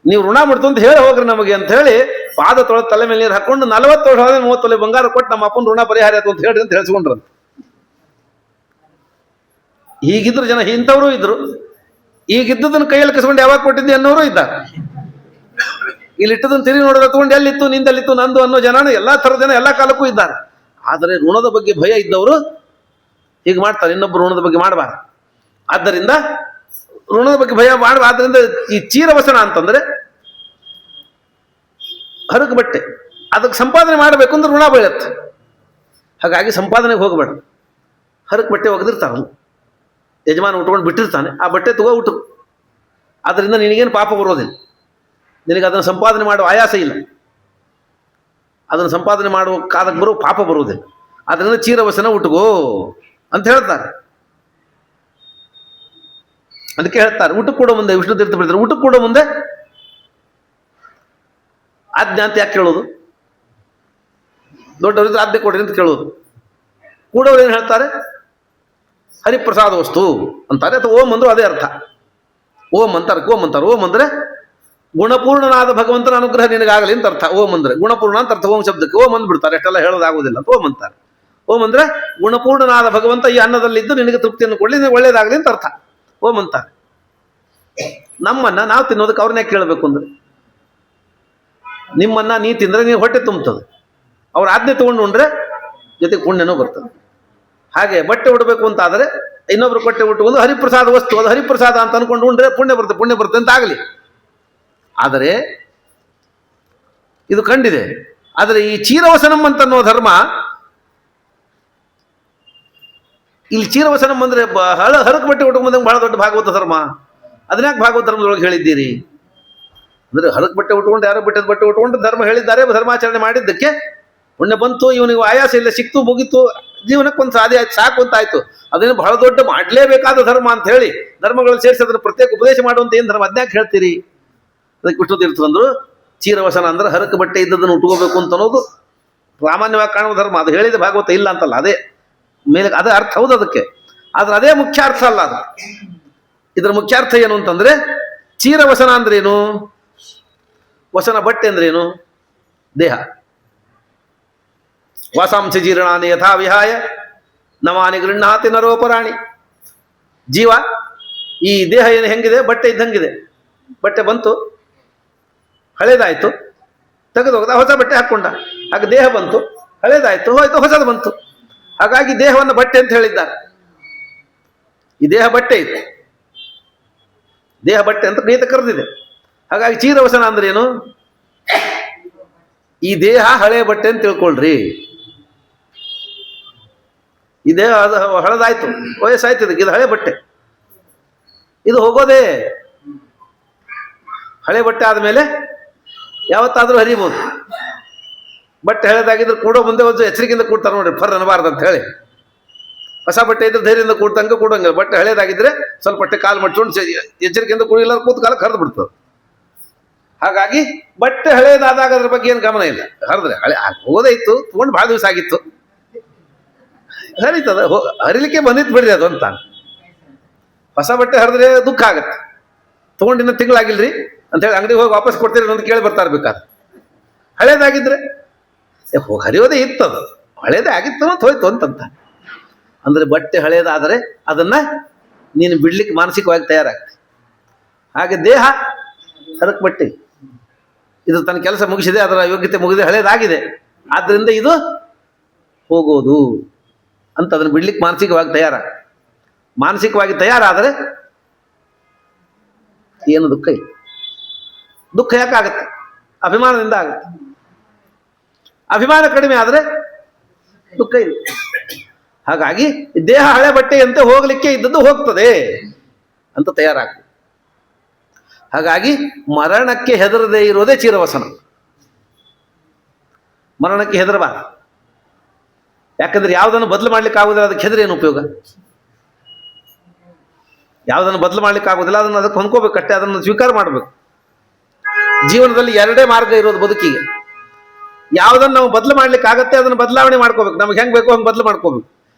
ನೀವು ಋಣ ಮುಡ್ತು ಅಂತ ಹೇಳಿ ಹೋಗ್ರಿ ನಮಗೆ ಅಂತ ಹೇಳಿ ಪಾದ ತೊಳೆದ ತಲೆ ಮೇಲೆ ನೀರು ಹಾಕೊಂಡು 40 ವರ್ಷ 30 ತೊಲೆ ಬಂಗಾರ ಕೊಟ್ಟು ನಮ್ಮ ಅಪ್ಪನ ಋಣ ಪರಿಹಾರ ಆಯ್ತು ಅಂತ ಹೇಳ್ರಿ ಅಂತ ಹೇಳ್ಸ್ಕೊಂಡ್ರಂತ. ಹೀಗಿದ್ರು ಜನ, ಇಂಥವರು ಇದ್ರು. ಈಗಿದ್ದದನ್ನ ಕೈಯಲ್ಲಿ ಕಸ್ಕೊಂಡು ಯಾವಾಗ ಕೊಟ್ಟಿದ್ದೆ ಅನ್ನೋರು ಇದ್ದಾರೆ. ಇಲ್ಲಿ ಇಟ್ಟದನ್ನು ತಿರುಗಿ ನೋಡೋದು ತಗೊಂಡು ಎಲ್ಲಿತ್ತು, ನಿಂದೆಲ್ಲಿತ್ತು, ನಂದು ಅನ್ನೋ ಜನನು ಎಲ್ಲಾ ಥರದ ಜನ ಎಲ್ಲಾ ಕಾಲಕ್ಕೂ ಇದ್ದಾರೆ. ಆದರೆ ಋಣದ ಬಗ್ಗೆ ಭಯ ಇದ್ದವರು ಹೀಗೆ ಮಾಡ್ತಾರೆ, ಇನ್ನೊಬ್ಬರು ಋಣದ ಬಗ್ಗೆ ಮಾಡಬಾರ್ದು. ಆದ್ದರಿಂದ ಋಣದ ಬಗ್ಗೆ ಭಯ ಮಾಡುವ. ಆದ್ದರಿಂದ ಈ ಚೀರವಸನ ಅಂತಂದ್ರೆ ಹರಕು ಬಟ್ಟೆ, ಅದಕ್ಕೆ ಸಂಪಾದನೆ ಮಾಡಬೇಕು ಅಂದ್ರೆ ಋಣ ಬೆಳೆಯುತ್ತೆ. ಹಾಗಾಗಿ ಸಂಪಾದನೆಗೆ ಹೋಗಬೇಡ. ಹರಕು ಬಟ್ಟೆ ಒಗೆದಿರ್ತಾನೆ ಯಜಮಾನ, ಉಟ್ಕೊಂಡು ಬಿಟ್ಟಿರ್ತಾನೆ, ಆ ಬಟ್ಟೆ ತಗೋ ಉಟು. ಅದರಿಂದ ನಿನಗೇನು ಪಾಪ ಬರೋದಿಲ್ಲ, ನಿನಗೆ ಅದನ್ನು ಸಂಪಾದನೆ ಮಾಡುವ ಆಯಾಸ ಇಲ್ಲ, ಅದನ್ನು ಸಂಪಾದನೆ ಮಾಡುವ ಕಾಲಕ್ಕೆ ಬರೋ ಪಾಪ ಬರುವುದಿಲ್ಲ. ಅದರಿಂದ ಚೀರವಸನ ಉಟ್ಕೋ ಅಂತ ಹೇಳ್ತಾರೆ. ಅದಕ್ಕೆ ಹೇಳ್ತಾರೆ, ಊಟಕ್ಕೆ ಕೊಡೋ ಮುಂದೆ ವಿಷ್ಣು ತೀರ್ಥ ಬಿಡ್ತಾರೆ, ಊಟಕ್ಕೆ ಕೊಡೋ ಮುಂದೆ ಆಜ್ಞೆ ಅಂತ ಯಾಕೆ ಕೇಳೋದು? ದೊಡ್ಡವರಿದ್ರೆ ಆಜ್ಞೆ ಕೊಡ್ರಿ ಅಂತ ಕೇಳೋದು. ಕೂಡೋರು ಏನು ಹೇಳ್ತಾರೆ? ಹರಿಪ್ರಸಾದ ವಸ್ತು ಅಂತಾರೆ, ಅಥವಾ ಓಂ ಅಂದ್ರು ಅದೇ ಅರ್ಥ. ಓಂ ಅಂತಾರೆ. ಓಂ ಅಂದ್ರೆ ಗುಣಪೂರ್ಣನಾದ ಭಗವಂತನ ಅನುಗ್ರಹ ನಿನಗಾಗಲಿ ಅಂತ ಅರ್ಥ. ಓಂ ಅಂದ್ರೆ ಗುಣಪೂರ್ಣ ಅಂತ ಅರ್ಥ. ಓಂ ಶಬ್ದಕ್ಕೆ ಓಂ ಅಂದ್ಬಿಡ್ತಾರೆ, ಅಷ್ಟೆಲ್ಲ ಹೇಳೋದಾಗುವುದಿಲ್ಲ ಅಂತ ಓಂ ಅಂತಾರೆ. ಓಂ ಅಂದ್ರೆ ಗುಣಪೂರ್ಣನಾದ ಭಗವಂತ ಈ ಅನ್ನದಲ್ಲಿದ್ದು ನಿನಗೆ ತೃಪ್ತಿಯನ್ನು ಕೊಡಲಿ, ನಿನಗೆ ಒಳ್ಳೇದಾಗಲಿ ಅಂತ ಅರ್ಥ. ಓಂ ಅಂತಾರೆ. ನಮ್ಮನ್ನ ನಾವು ತಿನ್ನೋದಕ್ಕೆ ಅವ್ರನ್ನೇ ಕೇಳಬೇಕು ಅಂದ್ರೆ, ನಿಮ್ಮನ್ನ ನೀ ತಿಂದ್ರೆ ನೀವು ಹೊಟ್ಟೆ ತುಂಬುತ್ತದೆ, ಅವ್ರ ಆಜ್ಞೆ ತಗೊಂಡು ಉಂಡ್ರೆ ಜೊತೆಗೆ ಪುಣ್ಯನೂ ಬರ್ತದೆ. ಹಾಗೆ ಬಟ್ಟೆ ಉಡಬೇಕು ಅಂತ ಆದರೆ ಇನ್ನೊಬ್ರು ಬಟ್ಟೆ ಉಟ್ಟುಕೊಂಡು ಹರಿಪ್ರಸಾದ ವಸ್ತು, ಅದು ಹರಿಪ್ರಸಾದ ಅಂತ ಅನ್ಕೊಂಡು ಉಂಡ್ರೆ ಪುಣ್ಯ ಬರುತ್ತೆ ಅಂತ ಆಗಲಿ. ಆದರೆ ಇದು ಕಂಡಿದೆ. ಆದರೆ ಈ ಚೀರವಸನಂ ಅಂತನ್ನೋ ಧರ್ಮ, ಇಲ್ಲಿ ಚೀರವಸನಂ ಅಂದ್ರೆ ಹರಕು ಬಟ್ಟೆ ಉಟ್ಕೊಂಬಂದಂಗೆ ಬಹಳ ದೊಡ್ಡ ಭಾಗವತ ಧರ್ಮ. ಅದನ್ಯಾಕೆ ಭಾಗವತ ಧರ್ಮದೊಳಗೆ ಹೇಳಿದ್ದೀರಿ ಅಂದ್ರೆ, ಹರಕು ಬಟ್ಟೆ ಉಟ್ಕೊಂಡು ಯಾರೋ ಬಿಟ್ಟದ ಬಟ್ಟೆ ಉಟ್ಕೊಂಡು ಧರ್ಮ ಹೇಳಿದ್ದಾರೆ, ಧರ್ಮಾಚರಣೆ ಮಾಡಿದ್ದಕ್ಕೆ ಪುಣ್ಯ ಬಂತು, ಇವನಿಗೆ ಆಯಾಸ ಇಲ್ಲ, ಸಿಕ್ತು, ಮುಗಿತು, ಜೀವನಕ್ಕೆ ಒಂದು ಸಾಧಿ ಆಯ್ತು, ಸಾಕು ಅಂತ ಆಯ್ತು. ಅದನ್ನು ಬಹಳ ದೊಡ್ಡ ಮಾಡಲೇಬೇಕಾದ ಧರ್ಮ ಅಂತ ಹೇಳಿ ಧರ್ಮಗಳನ್ನು ಸೇರಿಸಿ ಅದನ್ನು ಪ್ರತ್ಯೇಕ ಉಪದೇಶ ಮಾಡುವಂತ ಏನು ಧರ್ಮ, ಅದನ್ಯಾಕೆ ಹೇಳ್ತೀರಿ? ಅದಕ್ಕೆ ವಿಷ್ಣು ತೀರ್ಥ ಅಂದ್ರು, ಚೀರವಸನ ಅಂದ್ರೆ ಹರಕು ಬಟ್ಟೆ ಇದ್ದದನ್ನು ಉಟ್ಕೋಬೇಕು ಅಂತ ಅನ್ನೋದು ಸಾಮಾನ್ಯವಾಗಿ ಕಾಣುವ ಧರ್ಮ. ಅದು ಹೇಳಿದ ಭಾಗವತ ಇಲ್ಲ ಅಂತಲ್ಲ, ಅದೇ ಮೇಲೆ ಅದೇ ಅರ್ಥ ಹೌದು ಅದಕ್ಕೆ. ಆದ್ರೆ ಅದೇ ಮುಖ್ಯ ಅರ್ಥ ಅಲ್ಲ ಅದು. ಇದರ ಮುಖ್ಯ ಅರ್ಥ ಏನು ಅಂತಂದ್ರೆ, ಚೀರವಸನ ಅಂದ್ರೇನು? ವಸನ ಬಟ್ಟೆ ಅಂದ್ರೇನು? ದೇಹ. ವಾಸಾಂಶ ಜೀರ್ಣಾನಿ ಯಥಾ ವಿಹಾಯ ನವಾನಿ ಗೃಹಾತಿ ನರೋಪರಾಣಿ. ಜೀವ ಈ ದೇಹ ಏನು ಹೆಂಗಿದೆ, ಬಟ್ಟೆ ಇದ್ದಂಗಿದೆ. ಬಟ್ಟೆ ಬಂತು, ಹಳೇದಾಯ್ತು, ತೆಗೆದು ಹೋಗದ, ಹೊಸ ಬಟ್ಟೆ ಹಾಕೊಂಡ. ಆಗ ದೇಹ ಬಂತು, ಹಳೇದಾಯ್ತು, ಹೋಯ್ತು, ಹೊಸದು ಬಂತು. ಹಾಗಾಗಿ ದೇಹವನ್ನು ಬಟ್ಟೆ ಅಂತ ಹೇಳಿದ್ದಾರೆ. ಈ ದೇಹ ಬಟ್ಟೆ ಇದೆ, ದೇಹ ಬಟ್ಟೆ ಅಂತ ಗೀತೆ ಕರೆದಿದೆ. ಹಾಗಾಗಿ ಚೀರವಸನ ಅಂದ್ರೆ ಏನು? ಈ ದೇಹ ಹಳೆ ಬಟ್ಟೆ ಅಂತ ತಿಳ್ಕೊಳ್ರಿ. ಈ ದೇಹ ಅದು ಹಳದಾಯ್ತು, ವಯಸ್ಸಾಯ್ತು, ಇದು ಹಳೆ ಬಟ್ಟೆ, ಇದು ಹೋಗೋದೇ. ಹಳೆ ಬಟ್ಟೆ ಆದಮೇಲೆ ಯಾವತ್ತಾದ್ರೂ ಹರಿಬಹುದು. ಬಟ್ಟೆ ಹಳೆದಾಗಿದ್ರೆ ಕೂಡೋ ಮುಂದೆ ಒಂದು ಎಚ್ಚರಿಕೆಯಿಂದ ಕೂಡ್ತಾರೆ ನೋಡ್ರಿ, ಫರ್ ಅನ್ನಬಾರ್ದು ಅಂತ ಹೇಳಿ. ಹೊಸ ಬಟ್ಟೆ ಇದ್ರೆ ಧೈರ್ಯದಿಂದ ಕೂಡ್ತಂಗೆ ಕೂಡಂಗಿಲ್ಲ. ಬಟ್ಟೆ ಹಳೇದಾಗಿದ್ರೆ ಸ್ವಲ್ಪ ಬಟ್ಟೆ ಕಾಲು ಮಡ್ಕೊಂಡು ಎಚ್ಚರಿಕೆಯಿಂದ ಕೂಡಿಲ್ಲ, ಕೂತ್ ಕಾಲ ಹರಿದು ಬಿಡ್ತದೆ. ಹಾಗಾಗಿ ಬಟ್ಟೆ ಹಳೇದಾದಾಗ ಅದ್ರ ಬಗ್ಗೆ ಏನು ಗಮನ ಇಲ್ಲ. ಹರಿದ್ರೆ ಹೋಗೋದೇ ಇತ್ತು, ತಗೊಂಡು ಭಾಳ ದಿವಸ ಆಗಿತ್ತು, ಹರಿತದ, ಹರಿಲಿಕ್ಕೆ ಬಂದಿತ್ತು ಬಿಡ್ರಿ ಅದು ಅಂತ. ಹೊಸ ಬಟ್ಟೆ ಹರಿದ್ರೆ ದುಃಖ ಆಗತ್ತೆ. ತಗೊಂಡಿನ್ನ ತಿಂಗಳಾಗಿಲ್ರಿ ಅಂತೇಳಿ ಅಂಗಡಿಗೆ ಹೋಗಿ ವಾಪಸ್ ಕೊಡ್ತೀರಿ ಅಂತ ಕೇಳಿ ಬರ್ತಾ ಇರ್ಬೇಕಾದ್ರೆ. ಹಳೇದಾಗಿದ್ರೆ ಹರಿಯೋದೇ ಇತ್ತದು, ಹಳೇದೇ ಆಗಿತ್ತು ಅಂತ ಹೋಯ್ತು ಅಂತಂತ. ಅಂದ್ರೆ ಬಟ್ಟೆ ಹಳೇದಾದರೆ ಅದನ್ನ ನೀನು ಬಿಡ್ಲಿಕ್ಕೆ ಮಾನಸಿಕವಾಗಿ ತಯಾರಾಗ್ತಿ. ಹಾಗೆ ದೇಹ ಅದಕ್ಕೆ ಬಟ್ಟೆ, ಇದು ತನ್ನ ಕೆಲಸ ಮುಗಿಸಿದೆ, ಅದರ ಯೋಗ್ಯತೆ ಮುಗಿದೇ ಹಳೇದಾಗಿದೆ, ಆದ್ದರಿಂದ ಇದು ಹೋಗೋದು ಅಂತ ಅದನ್ನು ಬಿಡ್ಲಿಕ್ಕೆ ಮಾನಸಿಕವಾಗಿ ತಯಾರಾದರೆ ಏನು ದುಃಖ ಇಲ್ಲ. ದುಃಖ ಯಾಕಾಗತ್ತೆ? ಅಭಿಮಾನದಿಂದ ಆಗುತ್ತೆ. ಅಭಿಮಾನ ಕಡಿಮೆ ಆದರೆ ದುಃಖ ಇಲ್ಲ. ಹಾಗಾಗಿ ದೇಹ ಹಳೆ ಬಟ್ಟೆಯಂತೆ ಹೋಗಲಿಕ್ಕೆ ಇದ್ದದ್ದು ಹೋಗ್ತದೆ ಅಂತ ತಯಾರಾಗ್ತದೆ. ಹಾಗಾಗಿ ಮರಣಕ್ಕೆ ಹೆದರದೇ ಇರೋದೇ ಚಿರವಸನ. ಮರಣಕ್ಕೆ ಹೆದರಬಾರದು. ಯಾಕಂದ್ರೆ ಯಾವುದನ್ನು ಬದಲು ಮಾಡ್ಲಿಕ್ಕೆ ಆಗುದಿಲ್ಲ, ಅದಕ್ಕೆ ಹೆದರಿ ಏನು ಉಪಯೋಗ? ಯಾವುದನ್ನು ಬದಲು ಮಾಡ್ಲಿಕ್ಕೆ ಆಗುದಿಲ್ಲ ಅದನ್ನು ಅದಕ್ಕೆ ಹೊಂದ್ಕೋಬೇಕಷ್ಟೇ, ಅದನ್ನು ಸ್ವೀಕಾರ ಮಾಡಬೇಕು. ಜೀವನದಲ್ಲಿ ಎರಡೇ ಮಾರ್ಗ ಇರೋದು ಬದುಕಿಗೆ. ಯಾವುದನ್ನು ನಾವು ಬದಲು ಮಾಡ್ಲಿಕ್ಕೆ ಆಗತ್ತೆ ಅದನ್ನು ಬದಲಾವಣೆ ಮಾಡ್ಕೋಬೇಕು, ನಮ್ಗೆ ಹೆಂಗ್ ಬೇಕೋ ಹಂಗೆ ಬದಲು ಮಾಡ್ಕೋಬೇಕು.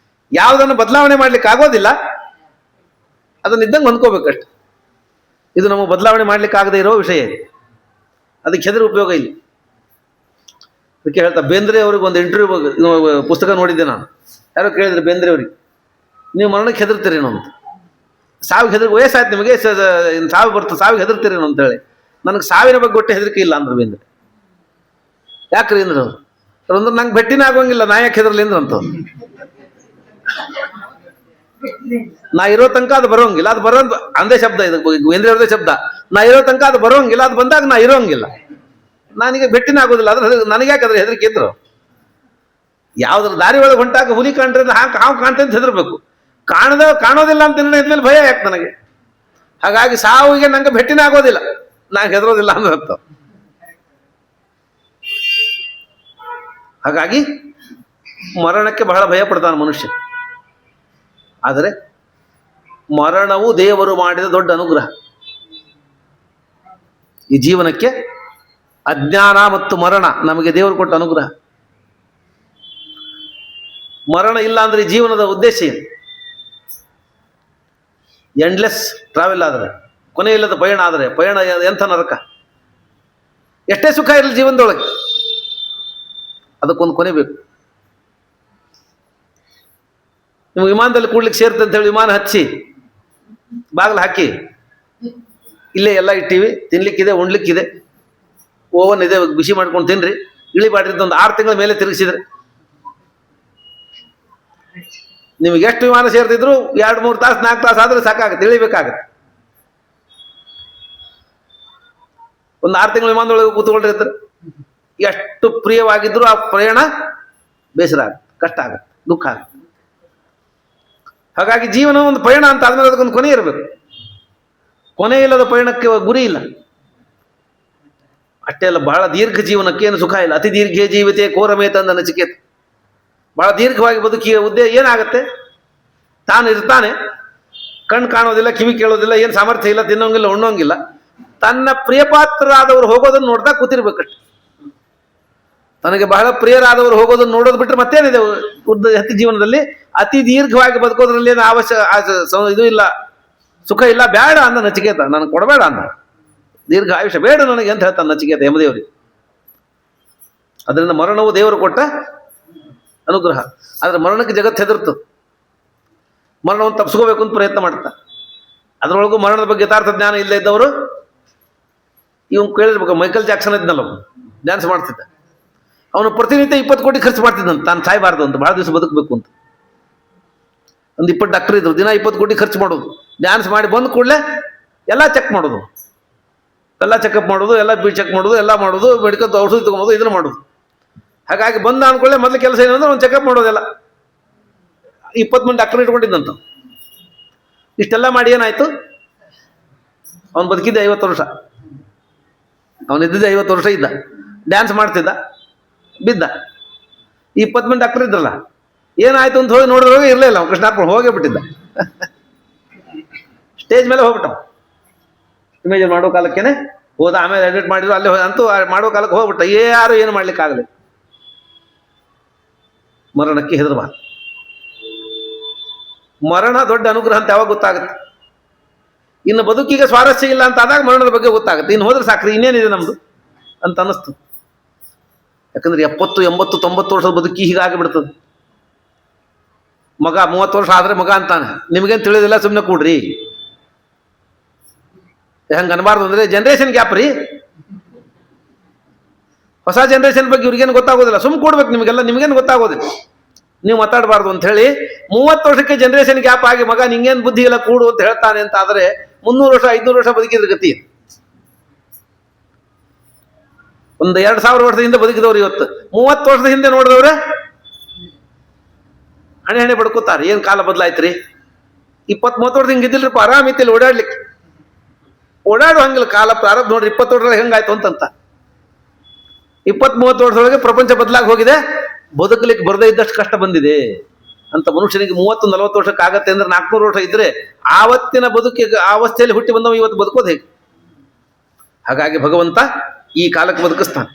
ಯಾವುದನ್ನು ಬದಲಾವಣೆ ಮಾಡ್ಲಿಕ್ಕೆ ಆಗೋದಿಲ್ಲ ಅದನ್ನ ಇದ್ದಂಗೆ ಹೊಂದ್ಕೋಬೇಕಷ್ಟೆ. ಇದು ನಮ್ಮ ಬದಲಾವಣೆ ಮಾಡ್ಲಿಕ್ಕೆ ಆಗದೆ ಇರೋ ವಿಷಯ. ಅದಕ್ಕೆ ಹೆದರಿ ಉಪಯೋಗ ಇಲ್ಲ. ಅದಕ್ಕೆ ಹೇಳ್ತಾ, ಬೇಂದ್ರೆ ಅವ್ರಿಗೆ ಒಂದು ಇಂಟರ್ವ್ಯೂ ಪುಸ್ತಕ ನೋಡಿದ್ದೆ ನಾನು. ಯಾರೋ ಕೇಳಿದ್ರು ಬೇಂದ್ರೆ ಅವ್ರಿಗೆ, ನೀವು ಮರಣಕ್ಕೆ ಹೆದರ್ತೀರೇನೋ ಅಂತ. ಸಾವಿಗೆ ಹೆದರ್ ವಯಸ್ಸಾಯ್ತು ನಿಮಗೆ, ಸಾವು ಬರ್ತದೆ, ಸಾವಿಗೆ ಹೆದರ್ತೀರೇನೋ ಅಂತ ಹೇಳಿ. ನನಗೆ ಸಾವಿನ ಬಗ್ಗೆ ಒಟ್ಟೆ ಹೆದರಿಕೆ ಇಲ್ಲ ಅಂದ್ರು ಬೇಂದ್ರೆ. ಯಾಕ್ರಿ ಅಂದ್ರು ಅಂದ್ರೆ ನಂಗೆ ಭೆಟ್ಟಿನ ಆಗೋಂಗಿಲ್ಲ, ನಾ ಯಾಕೆ ಹೆದರ್ಲಿ ಅಂದ್ರಂತ. ನಾ ಇರೋ ತನಕ ಅದು ಬರೋಂಗಿಲ್ಲ, ಅದು ಬರೋ ಅಂದೇ ಶಬ್ದ, ಇದು ಬೇಂದ್ರೆ ಅವ್ರದೇ ಶಬ್ದ. ನಾ ಇರೋ ತನಕ ಅದು ಬರೋಂಗಿಲ್ಲ, ಅದು ಬಂದಾಗ ನಾ ಇರೋಂಗಿಲ್ಲ, ನನಗೆ ಭೆಟ್ಟಿನ ಆಗೋದಿಲ್ಲ. ಅದ್ರ ನನಗೆ ಯಾಕೆ ಅದ್ರ ಹೆದರಿಕೆ ಇದ್ರು? ಯಾವ್ದ್ರ ದಾರಿ ಒಳಗೆ ಹೊಂಟಾಗ ಹುಲಿ ಕಾಣ್ತದೆ, ಹಾವು ಕಾಣ್ತದೆ ಅಂತ ಹೆದರ್ಬೇಕು. ಕಾಣೋದಿಲ್ಲ ಅಂತ ನಿರ್ಣಯ ಇದ್ಮೇಲೆ ಭಯ ಯಾಕೆ ನನಗೆ? ಹಾಗಾಗಿ ಸಾವಿಗೆ ನಂಗೆ ಭೆಟ್ಟಿನ ಆಗೋದಿಲ್ಲ, ನಂಗೆ ಹೆದರೋದಿಲ್ಲ ಅನ್ನೋದು. ಹಾಗಾಗಿ ಮರಣಕ್ಕೆ ಬಹಳ ಭಯ ಪಡ್ತಾನೆ ಮನುಷ್ಯ. ಆದರೆ ಮರಣವು ದೇವರು ಮಾಡಿದ ದೊಡ್ಡ ಅನುಗ್ರಹ. ಈ ಜೀವನಕ್ಕೆ ಅಜ್ಞಾನ ಮತ್ತು ಮರಣ ನಮಗೆ ದೇವರು ಕೊಟ್ಟ ಅನುಗ್ರಹ. ಮರಣ ಇಲ್ಲ ಅಂದ್ರೆ ಈ ಜೀವನದ ಉದ್ದೇಶ ಏನು? ಎಂಡ್ಲೆಸ್ ಟ್ರಾವೆಲ್ ಆದರೆ, ಕೊನೆ ಇಲ್ಲದ ಪಯಣ ಆದರೆ, ಪಯಣ ಎಂಥ ನರಕ. ಎಷ್ಟೇ ಸುಖ ಇರಲಿ ಜೀವನದೊಳಗೆ, ಅದಕ್ಕೊಂದು ಕೊನೆ ಬೇಕು. ನೀವು ವಿಮಾನದಲ್ಲಿ ಕೂಡ್ಲಿಕ್ಕೆ ಸೇರ್ತಂತ ಅಂತ ಹೇಳಿ ವಿಮಾನ ಹಚ್ಚಿ ಬಾಗಿಲು ಹಾಕಿ ಇಲ್ಲೇ ಎಲ್ಲ ಇಟ್ಟಿವಿ, ತಿನ್ಲಿಕ್ಕಿದೆ, ಉಣ್ಲಿಕ್ಕಿದೆ, ಓವನ್ ಇದೆ, ಬಿಸಿ ಮಾಡ್ಕೊಂಡು ತಿನ್ರಿ, ಇಳಿಬಾಡ್ರಿ ಒಂದು 6 ತಿಂಗಳ ಮೇಲೆ ತಿರುಗಿಸಿದ್ರೆ ನಿಮ್ಗೆ ಎಷ್ಟು ವಿಮಾನ ಸೇರ್ತಿದ್ರು 2-3 ತಾಸು 4 ತಾಸು ಆದ್ರೆ ಸಾಕಾಗುತ್ತೆ, ಇಳಿಬೇಕಾಗತ್ತೆ. ಒಂದು 6 ತಿಂಗಳ ವಿಮಾನದೊಳಗೆ ಕೂತ್ಕೊಂಡಿರ್ತಾರೆ, ಎಷ್ಟು ಪ್ರಿಯವಾಗಿದ್ರು ಆ ಪ್ರಯಾಣ ಬೇಸರ ಆಗುತ್ತೆ, ಕಷ್ಟ ಆಗುತ್ತೆ, ದುಃಖ ಆಗುತ್ತೆ. ಹಾಗಾಗಿ ಜೀವನ ಒಂದು ಪಯಣ ಅಂತ ಆದ್ಮೇಲೆ ಅದಕ್ಕೊಂದು ಕೊನೆ ಇರಬೇಕು. ಕೊನೆ ಇಲ್ಲದ ಪಯಣಕ್ಕೆ ಗುರಿ ಇಲ್ಲ. ಅಷ್ಟೇ ಅಲ್ಲ, ಬಹಳ ದೀರ್ಘ ಜೀವನಕ್ಕೆ ಏನು ಸುಖ ಇಲ್ಲ. ಅತಿ ದೀರ್ಘ ಜೀವಿತೆ ಕೋರಮೇತ ಅಂದ ನಚಿಕೇತ. ಬಹಳ ದೀರ್ಘವಾಗಿ ಬದುಕಿಯ ಉದ್ದೇಶ ಏನಾಗತ್ತೆ? ತಾನು ಇರ್ತಾನೆ, ಕಣ್ಣು ಕಾಣೋದಿಲ್ಲ, ಕಿವಿ ಕೇಳೋದಿಲ್ಲ, ಏನು ಸಾಮರ್ಥ್ಯ ಇಲ್ಲ, ತಿನ್ನೋಂಗಿಲ್ಲ, ಉಣ್ಣೋಂಗಿಲ್ಲ, ತನ್ನ ಪ್ರಿಯಪಾತ್ರರಾದವರು ಹೋಗೋದನ್ನು ನೋಡ್ತಾ ಕೂತಿರ್ಬೇಕಷ್ಟೆ. ತನಗೆ ಬಹಳ ಪ್ರಿಯರಾದವರು ಹೋಗೋದನ್ನು ನೋಡೋದು ಬಿಟ್ಟರೆ ಮತ್ತೇನಿದೆ ಅತಿ ಜೀವನದಲ್ಲಿ? ಅತಿ ದೀರ್ಘವಾಗಿ ಬದುಕೋದ್ರಲ್ಲಿ ಏನು ಇದು ಇಲ್ಲ, ಸುಖ ಇಲ್ಲ, ಬೇಡ ಅಂದ ನಚಿಕೇತ. ನನಗೆ ಕೊಡಬೇಡ ಅಂದ, ದೀರ್ಘ ಆಯುಷ್ಯ ಬೇಡ ನನಗೆ ಅಂತ ಹೇಳ್ತಾನೆ ನಚಿಕೇತ ಯಮದೇವರಿಗೆ. ಅದರಿಂದ ಮರಣವು ದೇವರು ಕೊಟ್ಟ ಅನುಗ್ರಹ. ಆದರೆ ಮರಣಕ್ಕೆ ಜಗತ್ತು ಹೆದರ್ತು, ಮರಣವನ್ನು ತಪ್ಪಿಸ್ಕೋಬೇಕು ಅಂತ ಪ್ರಯತ್ನ ಮಾಡ್ತಾ. ಅದರೊಳಗೂ ಮರಣದ ಬಗ್ಗೆ ಯಥಾರ್ಥ ಜ್ಞಾನ ಇಲ್ಲದೆ ಇದ್ದವರು ಇವ್ ಕೇಳಿರ್ಬೇಕು. ಮೈಕಲ್ ಜಾಕ್ಸನ್ ಇದ್ನಲ್ಲ, ಡ್ಯಾನ್ಸ್ ಮಾಡ್ತಿದ್ದ, ಅವನು ಪ್ರತಿನಿತ್ಯ 20 ಕೋಟಿ ಖರ್ಚು ಮಾಡ್ತಿದ್ದಂತ, ತಾನು ಸಾಯಬಾರ್ದು ಅಂತ, ಬಹಳ ದಿವಸ ಬದುಕಬೇಕು ಅಂತ. ಒಂದು 20 ಡಾಕ್ಟರ್ ಇದ್ರು, ದಿನ 20 ಕೋಟಿ ಖರ್ಚು ಮಾಡೋದು, ಡ್ಯಾನ್ಸ್ ಮಾಡಿ ಬಂದ ಕೂಡಲೇ ಎಲ್ಲ ಚೆಕ್ ಮಾಡೋದು, ಎಲ್ಲ ಚೆಕಪ್ ಮಾಡೋದು, ಎಲ್ಲ ಬಿ ಚೆಕ್ ಮಾಡೋದು, ಎಲ್ಲ ಮಾಡೋದು, ಮೆಡಿಕಲ್ ಔಷಧಿ ತಗೊಳೋದು, ಇದನ್ನು ಮಾಡೋದು. ಹಾಗಾಗಿ ಬಂದ ಅನ್ಕೊಳ್ಳೆ ಮೊದಲು ಕೆಲಸ ಏನಂದ್ರೆ ಅವ್ನು ಚೆಕಪ್ ಮಾಡೋದೆಲ್ಲ. 20 ಮಂದಿ ಡಾಕ್ಟರ್ ಇಟ್ಕೊಂಡಿದ್ದಂತ. ಇಷ್ಟೆಲ್ಲ ಮಾಡಿ ಏನಾಯ್ತು, ಅವನು ಬದುಕಿದ್ದ 50 ವರ್ಷ, ಅವನಿದ್ದಿದ್ದ 50 ವರ್ಷ ಇದ್ದ, ಡ್ಯಾನ್ಸ್ ಮಾಡ್ತಿದ್ದ, ಬಿದ್ದ. 20 ಮಂದಿ ಡಾಕ್ಟರ್ ಇದ್ರಲ್ಲ, ಏನಾಯ್ತು ಅಂತ ಹೋಗಿ ನೋಡಿದ್ರೋಗ ಇರಲಿಲ್ಲ, ಅವ್ನು ಕೃಷ್ಣಾರ್ಪಣ ಹೋಗೇ ಬಿಟ್ಟಿದ್ದ. ಸ್ಟೇಜ್ ಮೇಲೆ ಹೋಗ್ಬಿಟ್ಟ, ಇಮೇಜ್ ಮಾಡೋ ಕಾಲಕ್ಕೇನೆ ಹೋದ. ಆಮೇಲೆ ಎಡಿಟ್ ಮಾಡಿದ್ರು, ಅಲ್ಲಿ ಅಂತೂ ಮಾಡೋ ಕಾಲಕ್ಕೆ ಹೋಗ್ಬಿಟ್ಟ. ಯಾರು ಏನು ಮಾಡ್ಲಿಕ್ಕಾಗಲಿ. ಮರಣಕ್ಕೆ ಹೆದರಬಾರ್ದು. ಮರಣ ದೊಡ್ಡ ಅನುಗ್ರಹ ಅಂತ ಯಾವಾಗ ಗೊತ್ತಾಗುತ್ತೆ? ಇನ್ನು ಬದುಕಿಗೆ ಸ್ವಾರಸ್ಯ ಇಲ್ಲ ಅಂತ ಆದಾಗ ಮರಣದ ಬಗ್ಗೆ ಗೊತ್ತಾಗುತ್ತೆ. ಇನ್ನು ಹೋದ್ರೆ ಸಾಕ್ರಿ, ಇನ್ನೇನಿದೆ ನಮ್ದು ಅಂತ ಅನ್ನಿಸ್ತು. ಯಾಕಂದ್ರೆ 70, 80, 90 ವರ್ಷದ ಬದುಕಿ ಹೀಗಾಗಿಬಿಡ್ತದೆ. ಮಗ 30 ವರ್ಷ ಆದ್ರೆ ಮಗ ಅಂತಾನೆ, ನಿಮಗೇನು ತಿಳಿದಿಲ್ಲ, ಸುಮ್ಮನೆ ಕೂಡ್ರಿ. ಹೆಂಗೆ ಅನ್ಬಾರ್ದು ಅಂದ್ರೆ ಜನ್ರೇಷನ್ ಗ್ಯಾಪ್ ರೀ. ಹೊಸ ಜನ್ರೇಷನ್ ಬಗ್ಗೆ ಇವ್ರಿಗೇನು ಗೊತ್ತಾಗೋದಿಲ್ಲ, ಸುಮ್ ಕೂಡ್ಬೇಕು ನಿಮಗೆಲ್ಲ, ನಿಮಗೇನು ಗೊತ್ತಾಗೋದಿಲ್ಲ, ನೀವು ಮಾತಾಡಬಾರ್ದು ಅಂತ ಹೇಳಿ 30 ವರ್ಷಕ್ಕೆ ಜನ್ರೇಷನ್ ಗ್ಯಾಪ್ ಆಗಿ ಮಗ ನಿಂಗೇನು ಬುದ್ಧಿ ಇಲ್ಲ ಕೂಡು ಅಂತ ಹೇಳ್ತಾನೆ ಅಂತ ಆದರೆ 300 ವರ್ಷ 500 ವರ್ಷ ಬದುಕಿದ್ರ ಗತಿ. ಒಂದು 2000 ವರ್ಷದ ಹಿಂದೆ ಬದುಕಿದವ್ರು ಇವತ್ತು 30 ವರ್ಷದ ಹಿಂದೆ ನೋಡಿದವ್ರೆ ಹಣೆ ಹಣೆ ಬಡ್ಕೋತಾರೆ. ಏನು ಕಾಲ ಬದಲಾಯ್ತ್ರಿ. 20-30 ವರ್ಷ ಹಿಂಗೆ ಇದ್ದಿಲ್ರಿಪ್ಪ, ಆರಾಮಿತ್ತಿಲ್ಲ ಓಡಾಡ್ಲಿಕ್ಕೆ. ಓಡಾಡು ಹಂಗಿಲ್ಲ, ಕಾಲ ಪ್ರಾರಂಭ ನೋಡ್ರಿ 20 ವರ್ಷದೊಳಗೆ ಹೆಂಗಾಯ್ತು ಅಂತಂತ. 20-30 ವರ್ಷದೊಳಗೆ ಪ್ರಪಂಚ ಬದಲಾಗಿ ಹೋಗಿದೆ, ಬದುಕಲಿಕ್ಕೆ ಬರದೇ ಇದ್ದಷ್ಟು ಕಷ್ಟ ಬಂದಿದೆ ಅಂತ. ಮನುಷ್ಯನಿಗೆ 30-40 ವರ್ಷಕ್ಕಾಗತ್ತೆ ಅಂದ್ರೆ 400 ವರ್ಷ ಇದ್ರೆ ಆವತ್ತಿನ ಬದುಕಿಗೆ ಆ ಅವಸ್ಥೆಯಲ್ಲಿ ಹುಟ್ಟಿ ಬಂದವ ಇವತ್ತು ಬದುಕೋದು ಹೇಗೆ? ಹಾಗಾಗಿ ಭಗವಂತ ಈ ಕಾಲಕ್ಕೆ ಬದುಕಿಸ್ತಾನೆ,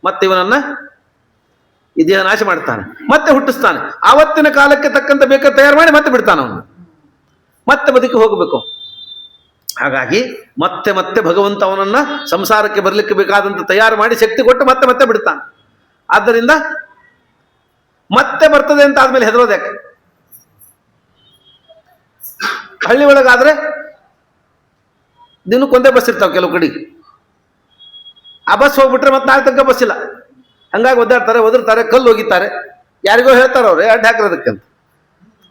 ಮತ್ತೆ ಇವನನ್ನ ಈ ದೇಹ ನಾಶ ಮಾಡ್ತಾನೆ, ಮತ್ತೆ ಹುಟ್ಟಿಸ್ತಾನೆ. ಆವತ್ತಿನ ಕಾಲಕ್ಕೆ ತಕ್ಕಂತ ಬೇಕಾದ ತಯಾರು ಮಾಡಿ ಮತ್ತೆ ಬಿಡ್ತಾನೆ ಅವನು, ಮತ್ತೆ ಬದುಕಿ ಹೋಗಬೇಕು. ಹಾಗಾಗಿ ಮತ್ತೆ ಮತ್ತೆ ಭಗವಂತ ಅವನನ್ನ ಸಂಸಾರಕ್ಕೆ ಬರಲಿಕ್ಕೆ ಬೇಕಾದಂತ ತಯಾರು ಮಾಡಿ ಶಕ್ತಿ ಕೊಟ್ಟು ಮತ್ತೆ ಮತ್ತೆ ಬಿಡ್ತಾನೆ. ಆದ್ದರಿಂದ ಮತ್ತೆ ಬರ್ತದೆ ಅಂತ ಆದ್ಮೇಲೆ ಹೆದರೋದು ಯಾಕೆ? ಹಳ್ಳಿ ಒಳಗಾದ್ರೆ ದಿನಕ್ಕೊಂದೇ ಬಸ್ ಇರ್ತಾವೆ ಕೆಲವು ಕಡೆಗೆ. ಆ ಬಸ್ ಹೋಗ್ಬಿಟ್ರೆ ಮತ್ತೆ ನಾಳೆ ತನಕ ಬಸ್ ಇಲ್ಲ. ಹಂಗಾಗಿ ಒದ್ದಾಡ್ತಾರೆ, ಒದರ್ತಾರೆ, ಕಲ್ಲು ಹೋಗಿತಾರೆ, ಯಾರಿಗೋ ಹೇಳ್ತಾರೆ ಅವ್ರೆ ಅಡ್ಡ ಹಾಕಿರೋದಕ್ಕೆ ಅಂತ.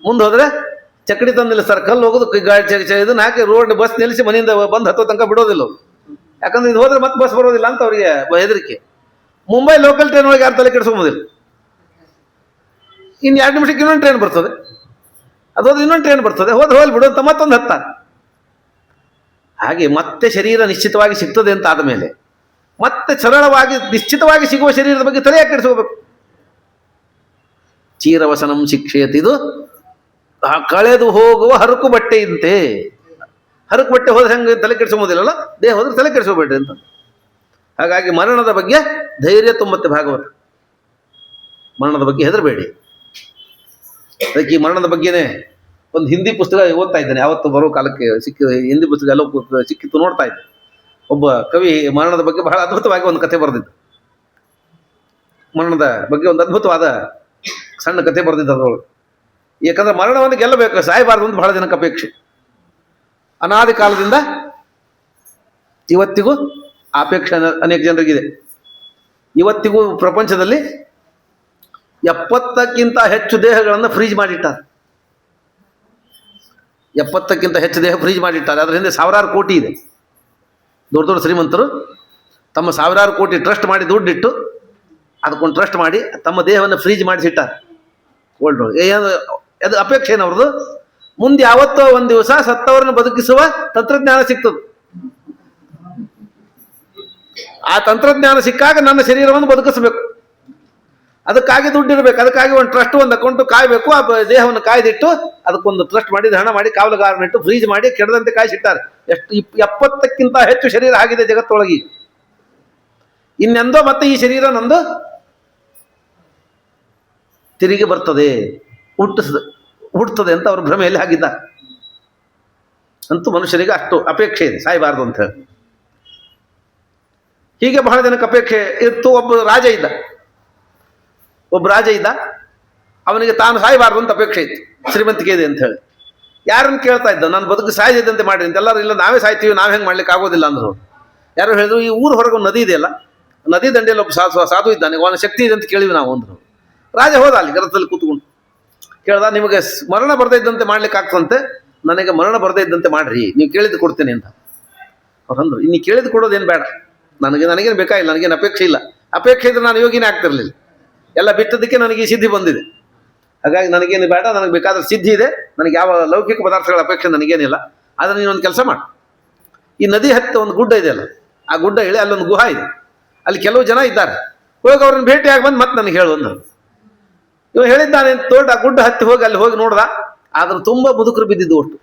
ಮುಂದೆ ಹೋದ್ರೆ ಚಕಡಿ ತಂದಿಲ್ಲ ಸರ್, ಕಲ್ಲು ಹೋಗೋದು ಗಾಡಿ ಇದನ್ನ ಹಾಕಿ ರೋಡ್ ಬಸ್ ನಿಲ್ಲಿಸಿ ಮನೆಯಿಂದ ಬಂದು ಹತ್ತೋ ತನಕ ಬಿಡೋದಿಲ್ಲ ಅವ್ರು. ಯಾಕಂದ್ರೆ ಇದು ಹೋದ್ರೆ ಮತ್ತೆ ಬಸ್ ಬರೋದಿಲ್ಲ ಅಂತ ಅವರಿಗೆ ಹೆದರಿಕೆ. ಮುಂಬೈ ಲೋಕಲ್ ಟ್ರೈನ್ ಒಳಗೆ ಯಾರು ತಲೆ ಕೆಡಿಸ್ಕೊಂಬೋದಿಲ್ಲ. ಇನ್ನು 2 ನಿಮಿಷಕ್ಕೆ ಇನ್ನೊಂದು ಟ್ರೈನ್ ಬರ್ತದೆ, ಅದು ಹೋದ್ರೆ ಇನ್ನೊಂದು ಟ್ರೈನ್ ಬರ್ತದೆ, ಹೋದ್ರೆ ಹೋಗಿ ಬಿಡು ಅಂತ ಮತ್ತೊಂದು ಹತ್ತಾರೆ. ಹಾಗೆ ಮತ್ತೆ ಶರೀರ ನಿಶ್ಚಿತವಾಗಿ ಸಿಗ್ತದೆ ಅಂತ ಆದಮೇಲೆ ಮತ್ತೆ ಸರಳವಾಗಿ ನಿಶ್ಚಿತವಾಗಿ ಸಿಗುವ ಶರೀರದ ಬಗ್ಗೆ ತಲೆ ಯಾಕೆ ಕೆಡಿಸ್ಕೋಬೇಕು? ಚೀರವಸನಂ ಶಿಕ್ಷೆಯತ್, ಇದು ಕಳೆದು ಹೋಗುವ ಹರಕು ಬಟ್ಟೆಯಂತೆ. ಹರಕು ಬಟ್ಟೆ ಹೋದ್ರೆ ಹೆಂಗೆ ತಲೆ ಕೆಡಿಸ್ಕೋಬೋದಿಲ್ಲಲ್ಲ, ದೇಹ ಹೋದ್ರೆ ತಲೆ ಕೆಡಿಸ್ಕೋಬೇಡ್ರಿ ಅಂತ. ಹಾಗಾಗಿ ಮರಣದ ಬಗ್ಗೆ ಧೈರ್ಯ ತುಂಬತ್ತೆ ಭಾಗವತ. ಮರಣದ ಬಗ್ಗೆ ಹೆದರಬೇಡಿ. ಅದಕ್ಕೆ ಈ ಮರಣದ ಬಗ್ಗೆನೇ ಒಂದು ಹಿಂದಿ ಪುಸ್ತಕ ಓದ್ತಾ ಇದ್ದೇನೆ, ಯಾವತ್ತು ಬರೋ ಕಾಲಕ್ಕೆ ಹಿಂದಿ ಪುಸ್ತಕ ಎಲ್ಲೋ ಸಿಕ್ಕಿತ್ತು, ನೋಡ್ತಾ ಇದ್ದೆ. ಒಬ್ಬ ಕವಿ ಮರಣದ ಬಗ್ಗೆ ಬಹಳ ಅದ್ಭುತವಾಗಿ ಒಂದು ಕಥೆ ಬರೆದಿದ್ದು. ಮರಣದ ಬಗ್ಗೆ ಒಂದು ಅದ್ಭುತವಾದ ಸಣ್ಣ ಕಥೆ ಬರೆದಿದ್ದ ಅದರೊಳಗೆ. ಯಾಕಂದ್ರೆ ಮರಣವನ್ನು ಗೆಲ್ಲಬೇಕು, ಸಾಯಬಾರ್ದು ಅಂತ ಬಹಳ ಜನಕ್ಕೆ ಅಪೇಕ್ಷೆ. ಅನಾದಿ ಕಾಲದಿಂದ ಇವತ್ತಿಗೂ ಅಪೇಕ್ಷೆ ಅನೇಕ ಜನರಿಗಿದೆ. ಇವತ್ತಿಗೂ ಪ್ರಪಂಚದಲ್ಲಿ 70ಕ್ಕಿಂತ ಹೆಚ್ಚು ದೇಹಗಳನ್ನು ಫ್ರೀಜ್ ಮಾಡಿಟ್ಟಾರೆ. 70ಕ್ಕಿಂತ ಹೆಚ್ಚು ದೇಹ ಫ್ರೀಜ್ ಮಾಡಿಟ್ಟಾರೆ. ಅದರ ಹಿಂದೆ ಸಾವಿರಾರು ಕೋಟಿ ಇದೆ. ದೊಡ್ಡ ದೊಡ್ಡ ಶ್ರೀಮಂತರು ತಮ್ಮ ಸಾವಿರಾರು ಕೋಟಿ ಟ್ರಸ್ಟ್ ಮಾಡಿ ದುಡ್ಡಿಟ್ಟು ಅದಕ್ಕೊಂದು ಟ್ರಸ್ಟ್ ಮಾಡಿ ತಮ್ಮ ದೇಹವನ್ನು ಫ್ರೀಜ್ ಮಾಡಿಸಿಟ್ಟಾರೆ. ಓಲ್ಡ್ ಏನು ಅದು ಅಪೇಕ್ಷೆ ಏನು ಅವ್ರದ್ದು? ಮುಂದೆ ಯಾವತ್ತೋ ಒಂದು ದಿವಸ ಸತ್ತವರನ್ನು ಬದುಕಿಸುವ ತಂತ್ರಜ್ಞಾನ ಸಿಗ್ತದೆ. ಆ ತಂತ್ರಜ್ಞಾನ ಸಿಕ್ಕಾಗ ನನ್ನ ಶರೀರವನ್ನು ಬದುಕಿಸಬೇಕು, ಅದಕ್ಕಾಗಿ ದುಡ್ಡಿರಬೇಕು, ಅದಕ್ಕಾಗಿ ಒಂದು ಟ್ರಸ್ಟ್, ಒಂದು ಅಕೌಂಟು ಕಾಯಬೇಕು. ಆ ದೇಹವನ್ನು ಕಾಯ್ದಿಟ್ಟು ಅದಕ್ಕೊಂದು ಟ್ರಸ್ಟ್ ಮಾಡಿ ಹಣ ಮಾಡಿ ಕಾವಲುಗಾರನಿಟ್ಟು ಫ್ರೀಜ್ ಮಾಡಿ ಕೆಡದಂತೆ ಕಾಯಿಸಿಟ್ಟಾರೆ. ಎಷ್ಟು 70ಕ್ಕಿಂತ ಹೆಚ್ಚು ಶರೀರ ಆಗಿದೆ ಜಗತ್ತೊಳಗೆ. ಇನ್ನೆಂದೋ ಮತ್ತೆ ಈ ಶರೀರ ನಂದು ತಿರುಗಿ ಬರ್ತದೆ, ಹುಟ್ಟುತ್ತದೆ ಅಂತ ಅವ್ರ ಭ್ರಮೆಯಲ್ಲಿ ಆಗಿದ್ದಾರೆ. ಅಂತೂ ಮನುಷ್ಯರಿಗೆ ಅಷ್ಟು ಅಪೇಕ್ಷೆ ಇದೆ ಸಾಯಬಾರ್ದು ಅಂತ ಹೇಳಿ. ಹೀಗೆ ಬಹಳ ಜನಕ್ಕೆ ಅಪೇಕ್ಷೆ ಇತ್ತು. ಒಬ್ಬ ರಾಜ ಇದ್ದ, ಅವನಿಗೆ ತಾನು ಸಾಯಬಾರ್ದು ಅಂತ ಅಪೇಕ್ಷೆ ಇತ್ತು, ಶ್ರೀಮಂತಿಕೆ ಇದೆ ಅಂತ ಹೇಳಿ. ಯಾರನ್ನು ಕೇಳ್ತಾ ಇದ್ದ, ನಾನು ಬದುಕು ಸಾಯ್ದಂತೆ ಮಾಡ್ರಿ ಅಂತ. ಎಲ್ಲರೂ ಇಲ್ಲ ನಾವೇ ಸಾಯ್ತೀವಿ, ನಾವ್ ಹೆಂಗೆ ಮಾಡ್ಲಿಕ್ಕೆ ಆಗೋದಿಲ್ಲ ಅಂದ್ರು. ಯಾರು ಹೇಳಿದ್ರು, ಈ ಊರು ಹೊರಗೆ ಒಂದು ನದಿ ಇದೆಯಲ್ಲ, ನದಿ ದಂಡೆಯಲ್ಲಿ ಒಬ್ಬ ಸಾಧು ಇದ್ದಾನೆ, ಅವನ ಶಕ್ತಿ ಇದೆ ಅಂತ ಕೇಳಿವಿ ನಾವು ಅಂದ್ರು. ರಾಜ ಹೋದ ಅಲ್ಲಿ ಗರದಲ್ಲಿ ಕೂತ್ಕೊಂಡು ಕೇಳ್ದ, ನಿಮಗೆ ಮರಣ ಬರದೇ ಇದ್ದಂತೆ ಮಾಡ್ಲಿಕ್ಕೆ ಆಗ್ತಂತೆ, ನನಗೆ ಮರಣ ಬರದೇ ಇದ್ದಂತೆ ಮಾಡ್ರಿ, ನೀವು ಕೇಳಿದ್ದು ಕೊಡ್ತೇನೆ ಅಂತ ಅವ್ರಂದ್ರು. ಇನ್ನು ಕೇಳಿದ್ದು ಕೊಡೋದೇನು ಬೇಡ, ನನಗೇನು ಬೇಕಾಗಿಲ್ಲ, ನನಗೇನು ಅಪೇಕ್ಷೆ ಇಲ್ಲ. ಅಪೇಕ್ಷೆ ಇದ್ರೆ ನಾನು ಯೋಗಿನೇ ಆಗ್ತಿರ್ಲಿಲ್ಲ. ಎಲ್ಲ ಬಿಟ್ಟದಕ್ಕೆ ನನಗೆ ಈ ಸಿದ್ಧಿ ಬಂದಿದೆ. ಹಾಗಾಗಿ ನನಗೇನು ಬೇಡ, ನನಗೆ ಬೇಕಾದ್ರೆ ಸಿದ್ಧಿ ಇದೆ, ನನಗೆ ಯಾವ ಲೌಕಿಕ ಪದಾರ್ಥಗಳ ಅಪೇಕ್ಷೆ ನನಗೇನಿಲ್ಲ. ಆದರೆ ನೀನೊಂದು ಕೆಲಸ ಮಾಡು, ಈ ನದಿ ಹತ್ತ ಒಂದು ಗುಡ್ಡ ಇದೆಯಲ್ಲ, ಆ ಗುಡ್ಡ ಹೇಳಿ ಅಲ್ಲೊಂದು ಗುಹಾ ಇದೆ, ಅಲ್ಲಿ ಕೆಲವು ಜನ ಇದ್ದಾರೆ, ಹೋಗಿ ಅವ್ರನ್ನ ಭೇಟಿಯಾಗಿ ಬಂದು ಮತ್ತೆ ನನಗೆ ಹೇಳು ಅಂದರು. ಇವ ಹೇಳಿದ್ದಾನೆ ಅಂತ ತೋಟ ಆ ಗುಡ್ಡ ಹತ್ತಿ ಹೋಗಿ ಅಲ್ಲಿ ಹೋಗಿ ನೋಡ್ದ. ಆದ್ರೆ ತುಂಬ ಮುದುಕರು ಬಿದ್ದಿದ್ದು ಒಟ್ಟು.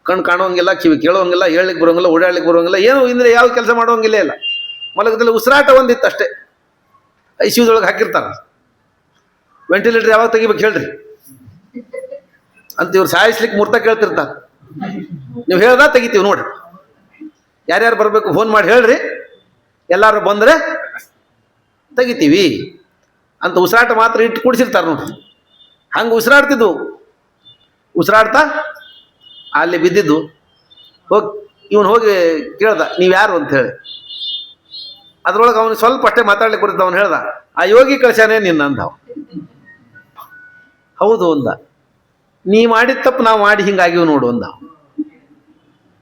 ಕಣ್ಣು ಕಾಣುವಂಗಿಲ್ಲ, ಕಿವಿ ಕೇಳುವಂಗಿಲ್ಲ, ಹೇಳಲಿಕ್ಕೆ ಬರೋಂಗಿಲ್ಲ, ಓಡಾಡ್ಲಿಕ್ಕೆ ಬರೋಂಗಿಲ್ಲ, ಏನು ಇಂದ್ರೆ ಯಾವ ಕೆಲಸ ಮಾಡುವಂಗಿಲ್ಲ ಇಲ್ಲ. ಮಲಗದಲ್ಲಿ ಉಸಿರಾಟ ಒಂದಿತ್ತು ಅಷ್ಟೇ, ಐಸಿಯುದೊಳಗೆ ಹಾಕಿರ್ತಾರ. ವೆಂಟಿಲೇಟರ್ ಯಾವಾಗ ತೆಗಿಬೇಕು ಹೇಳ್ರಿ ಅಂತ ಇವ್ರು ಸಾಯಿಸ್ಲಿಕ್ಕೆ ಮುರ್ತ ಕೇಳ್ತಿರ್ತಾರೆ. ನೀವು ಹೇಳ್ದ ತೆಗಿತೀವಿ ನೋಡ್ರಿ, ಯಾರ್ಯಾರು ಬರಬೇಕು ಫೋನ್ ಮಾಡಿ ಹೇಳ್ರಿ, ಎಲ್ಲಾರು ಬಂದರೆ ತೆಗಿತೀವಿ ಅಂತ ಉಸಿರಾಟ ಮಾತ್ರ ಇಟ್ಟು ಕುಡಿಸಿರ್ತಾರೆ ನೋಡ್ರಿ. ಹಂಗೆ ಉಸಿರಾಡ್ತಿದ್ವು. ಉಸಿರಾಡ್ತಾ ಅಲ್ಲಿ ಬಿದ್ದಿದ್ದು. ಇವನು ಹೋಗಿ ಕೇಳ್ದ, ನೀವು ಯಾರು ಅಂತ ಹೇಳಿ. ಅದ್ರೊಳಗೆ ಅವನು ಸ್ವಲ್ಪ ಅಷ್ಟೇ ಮಾತಾಡ್ಲಿಕ್ಕೆ ಬರುತ್ತೆ. ಅವನು ಹೇಳ್ದ, ಆ ಯೋಗಿ ಕಳ್ಸ್ಯಾನೆ ನಿನ್ನ ಅಂದ. ಹೌದು ಅಂದ. ನೀ ಮಾಡಿದ ತಪ್ಪು ನಾವು ಮಾಡಿ ಹಿಂಗಾಗಿವು ನೋಡು ಅಂದ.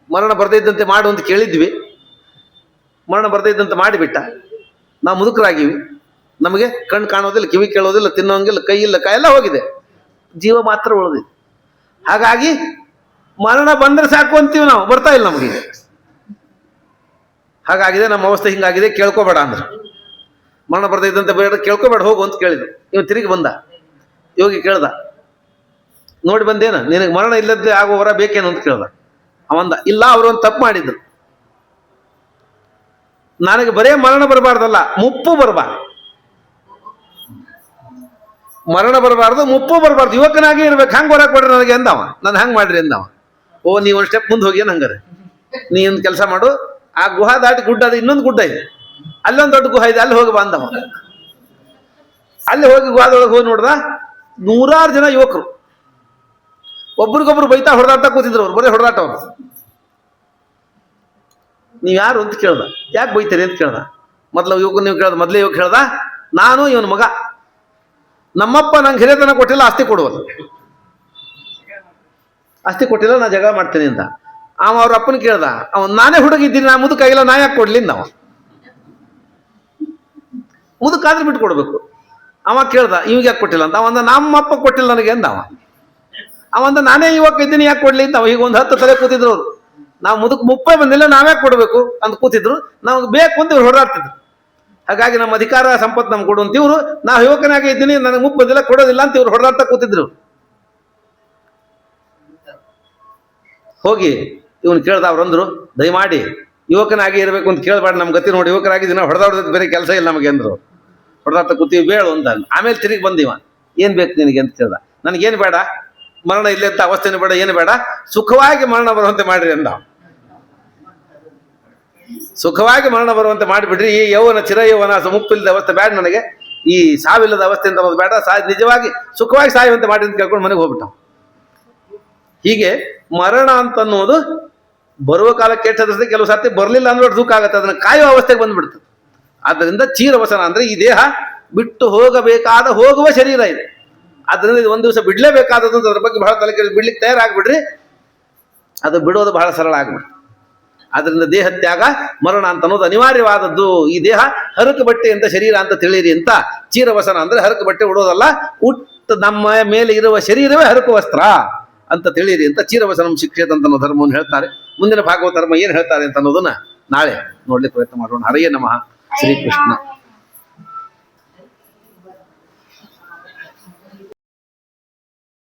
ಮರಣ ಬರ್ದಿದ್ದಂತೆ ಮಾಡು ಅಂತ ಕೇಳಿದ್ವಿ, ಮರಣ ಬರ್ದಿದ್ದಂತೆ ಮಾಡಿಬಿಟ್ಟ. ನಾವು ಮುದುಕರಾಗಿವಿ, ನಮಗೆ ಕಣ್ಣು ಕಾಣೋದಿಲ್ಲ, ಕಿವಿ ಕೇಳೋದಿಲ್ಲ, ತಿನ್ನೋಂಗಿಲ್ಲ, ಕೈ ಇಲ್ಲ, ಕೈ ಎಲ್ಲ ಹೋಗಿದೆ, ಜೀವ ಮಾತ್ರ ಉಳಿದಿದೆ. ಹಾಗಾಗಿ ಮರಣ ಬಂದರೆ ಸಾಕು ಅಂತೀವಿ ನಾವು, ಬರ್ತಾ ಇಲ್ಲ ನಮಗೆ. ಹಾಗಾಗಿದೆ ನಮ್ಮ ಅವಸ್ಥೆ, ಹಿಂಗಾಗಿದೆ, ಕೇಳ್ಕೋಬೇಡ ಅಂದ್ರೆ. ಮರಣ ಬರ್ದಿದ್ದಂತೆ ಬೇಡ, ಕೇಳ್ಕೋಬೇಡ, ಹೋಗು ಅಂತ ಕೇಳಿದ್ರು. ಇವ ತಿರುಗಿ ಬಂದ. ಯೋಗಿ ಕೇಳ್ದ, ನೋಡಿ ಬಂದೇನ, ನಿನಗೆ ಮರಣ ಇಲ್ಲದ್ದೇ ಆಗೋ ವರ ಬೇಕೇನು ಅಂತ ಕೇಳ್ದ. ಅವಂದ, ಇಲ್ಲ, ಅವರು ಒಂದು ತಪ್ಪು ಮಾಡಿದ್ರು, ನನಗೆ ಬರೇ ಮರಣ ಬರಬಾರ್ದಲ್ಲ, ಮುಪ್ಪು ಬರಬಾರ್ದು. ಮರಣ ಬರಬಾರ್ದು, ಮುಪ್ಪು ಬರಬಾರ್ದು, ಯುವಕನಾಗಿ ಇರ್ಬೇಕು, ಹಂಗೆ ಹೊರಗೆ ಕೊಡ್ರಿ ನನಗೆ ಅಂದವ. ನಾನು ಹಂಗೆ ಮಾಡ್ರಿ ಅಂದವ. ಓ, ನೀವು ಒಂದು ಸ್ಟೆಪ್ ಮುಂದೆ ಹೋಗಿ ಹಂಗಾರೆ ನೀ ಒಂದು ಕೆಲಸ ಮಾಡು, ಆ ಗುಹಾ ದಾಟಿ ಗುಡ್ಡ ಅದು, ಇನ್ನೊಂದು ಗುಡ್ಡ ಇದೆ, ಅಲ್ಲೊಂದು ದೊಡ್ಡ ಗುಹಾ ಇದೆ, ಅಲ್ಲಿ ಹೋಗಿ ಬಂದವ. ಅಲ್ಲಿ ಹೋಗಿ ಗುಹಾದೊಳಗೆ ಹೋಗಿ ನೋಡ್ದ, 100 ಜನ ಯುವಕರು ಒಬ್ರಿಗೊಬ್ರು ಬೈತಾ ಹೊಡೆದಾಟ ಕೂತಿದ್ರು. ಅವ್ರು ಬರೀ ಹೊಡೆದಾಟ. ಅವ್ರು, ನೀವು ಯಾರು ಅಂತ ಕೇಳ್ದ. ಯಾಕೆ ಬೈತೀರಿ ಅಂತ ಕೇಳ್ದ. ಮೊದಲು ಯುವಕ ನೀವು ಕೇಳ್ದ. ಮೊದಲೇ ಯುವಕ ಹೇಳ್ದ, ನಾನು ಇವನ ಮಗ, ನಮ್ಮಪ್ಪ ನಂಗೆ ಹಿರಿಯತನ ಕೊಟ್ಟಿಲ್ಲ, ಆಸ್ತಿ ಕೊಡುವಲ್ಲ, ಆಸ್ತಿ ಕೊಟ್ಟಿಲ್ಲ, ನಾ ಜಗಳ ಮಾಡ್ತೀನಿ ಅಂತ. ಅವ್ರ ಅಪ್ಪನ ಕೇಳ್ದ. ಅವನು, ನಾನೇ ಹುಡುಗಿದ್ದೀನಿ, ನಾ ಮುದುಕಾಗಿಲ್ಲ, ನಾ ಯಾಕೆ ಕೊಡ್ಲಿ ನಾವು, ಮುದುಕಾದ್ರೆ ಬಿಟ್ಟು ಕೊಡ್ಬೇಕು. ಅವ ಕೇಳ್ದ, ಇವಾಗ ಯಾಕೆ ಕೊಟ್ಟಿಲ್ಲ ಅಂತ. ಅವಂದ, ನಮ್ಮಪ್ಪ ಕೊಟ್ಟಿಲ್ಲ ನನಗೆ ಅಂದ. ಅವಂದ, ನಾನೇ ಯುವಕ ಇದ್ದೀನಿ, ಯಾಕೆ ಕೊಡ್ಲಿ ಅಂತ. ಈಗ ಒಂದು 10 ತಲೆ ಕೂತಿದ್ರು ಅವ್ರು. ನಾವು ಮುಪ್ಪೈ ಬಂದಿಲ್ಲ, ನಾವ್ಯಾಕೆ ಕೊಡ್ಬೇಕು ಅಂತ ಕೂತಿದ್ರು. ನಾವು ಬೇಕು ಅಂತ ಇವ್ರು ಹೊಡೆದಾಡ್ತಿದ್ರು. ಹಾಗಾಗಿ ನಮ್ಮ ಅಧಿಕಾರ ಸಂಪತ್ತು ನಮ್ಗೆ ಕೊಡು ಅಂತ ಇವರು, ನಾವು ಯುವಕನಾಗೆ ಇದ್ದೀನಿ, ನನಗೆ ಮುಪ್ಪು ಬಂದಿಲ್ಲ, ಕೊಡೋದಿಲ್ಲ ಅಂತ ಇವ್ರು ಹೊಡೆದಾಡ್ತಾ ಕೂತಿದ್ರು. ಹೋಗಿ ಇವನು ಕೇಳ್ದ. ಅವ್ರಂದ್ರು, ದಯಮಾಡಿ ಯುವಕನಾಗಿ ಇರಬೇಕು ಅಂತ ಕೇಳಬೇಡ, ನಮ್ಮ ಗತಿ ನೋಡಿ, ಯುವಕರಾಗಿದ್ದೀವಿ, ಹೊಡೆದಾಡೋದು ಬೇರೆ ಕೆಲಸ ಇಲ್ಲ ನಮಗೆ ಅಂದ್ರು. ಹೊಡೆದಾಡ್ತಾ ಕೂತೀವಿ, ಬೇಳು ಅಂತ. ಆಮೇಲೆ ತಿರುಗಿ ಬಂದಿವ, ಏನು ಬೇಕು ನಿನಗೆ ಅಂತ ಕೇಳ್ದ. ನನಗೇನು ಬೇಡ, ಮರಣ ಇಲ್ಲಂತ ಅವಸ್ಥೆನೂ ಬೇಡ, ಏನು ಬೇಡ, ಸುಖವಾಗಿ ಮರಣ ಬರುವಂತೆ ಮಾಡ್ರಿ ಅಂದ. ಸುಖವಾಗಿ ಮರಣ ಬರುವಂತೆ ಮಾಡಿಬಿಡ್ರಿ, ಈ ಯೌವನ ಚಿರ ಯೌವನ ಮುಪ್ಪಿಲ್ಲದ ಅವಸ್ಥೆ ಬೇಡ ನನಗೆ, ಈ ಸಾವಿಲ್ಲದ ಅವಸ್ಥೆ ಅಂತ ಅನ್ನೋದು ಬೇಡ, ನಿಜವಾಗಿ ಸುಖವಾಗಿ ಸಾಯುವಂತೆ ಮಾಡಿ ಅಂತ ಕೇಳ್ಕೊಂಡು ಮನೆಗೆ ಹೋಗ್ಬಿಟ್ಟ. ಹೀಗೆ ಮರಣ ಅಂತ ಅನ್ನೋದು ಬರುವ ಕಾಲಕ್ಕೆ ಕೆಟ್ಟದ್ರೆ ಕೆಲವು ಸರ್ತಿ ಬರಲಿಲ್ಲ ಅಂದ್ರೆ ದುಃಖ ಆಗುತ್ತೆ, ಅದನ್ನ ಕಾಯುವ ಅವಸ್ಥೆಗೆ ಬಂದ್ಬಿಡ್ತದೆ. ಆದ್ದರಿಂದ ಚೀರವಸನ ಅಂದ್ರೆ ಈ ದೇಹ ಬಿಟ್ಟು ಹೋಗಬೇಕಾದ ಹೋಗುವ ಶರೀರ ಇದೆ. ಅದರಿಂದ ಇದು ಒಂದು ದಿವಸ ಬಿಡ್ಲೇಬೇಕಾದದ್ದು, ಅದ್ರ ಬಗ್ಗೆ ಬಹಳ ತಲೆ ಕೆಡಿಸಿ ಬಿಡ್ಲಿಕ್ಕೆ ತಯಾರಾಗ್ಬಿಡ್ರಿ, ಅದು ಬಿಡೋದು ಬಹಳ ಸರಳ ಆಗ್ಬಿಡ್ತು. ಅದರಿಂದ ದೇಹ ತ್ಯಾಗ ಮರಣ ಅಂತ ಅನ್ನೋದು ಅನಿವಾರ್ಯವಾದದ್ದು. ಈ ದೇಹ ಹರಕು ಬಟ್ಟೆ ಅಂತ ಶರೀರ ಅಂತ ತಿಳಿಯಿರಿ ಅಂತ. ಚೀರವಸನ ಅಂದ್ರೆ ಹರಕು ಬಟ್ಟೆ ಉಡೋದಲ್ಲ, ನಮ್ಮ ಮೇಲೆ ಇರುವ ಶರೀರವೇ ಹರಕು ವಸ್ತ್ರ ಅಂತ ತಿಳಿಯಿರಿ ಅಂತ ಚೀರವಸನಂ ಶಿಕ್ಷೇತ ಅಂತ ಅನ್ನೋ ಧರ್ಮವನ್ನು ಹೇಳ್ತಾರೆ. ಮುಂದಿನ ಭಾಗವತ ಧರ್ಮ ಏನು ಹೇಳ್ತಾರೆ ಅಂತ ಅನ್ನೋದನ್ನ ನಾಳೆ ನೋಡ್ಲಿಕ್ಕೆ ಪ್ರಯತ್ನ ಮಾಡೋಣ. ಹರಯೇ ನಮಃ. ಶ್ರೀಕೃಷ್ಣ.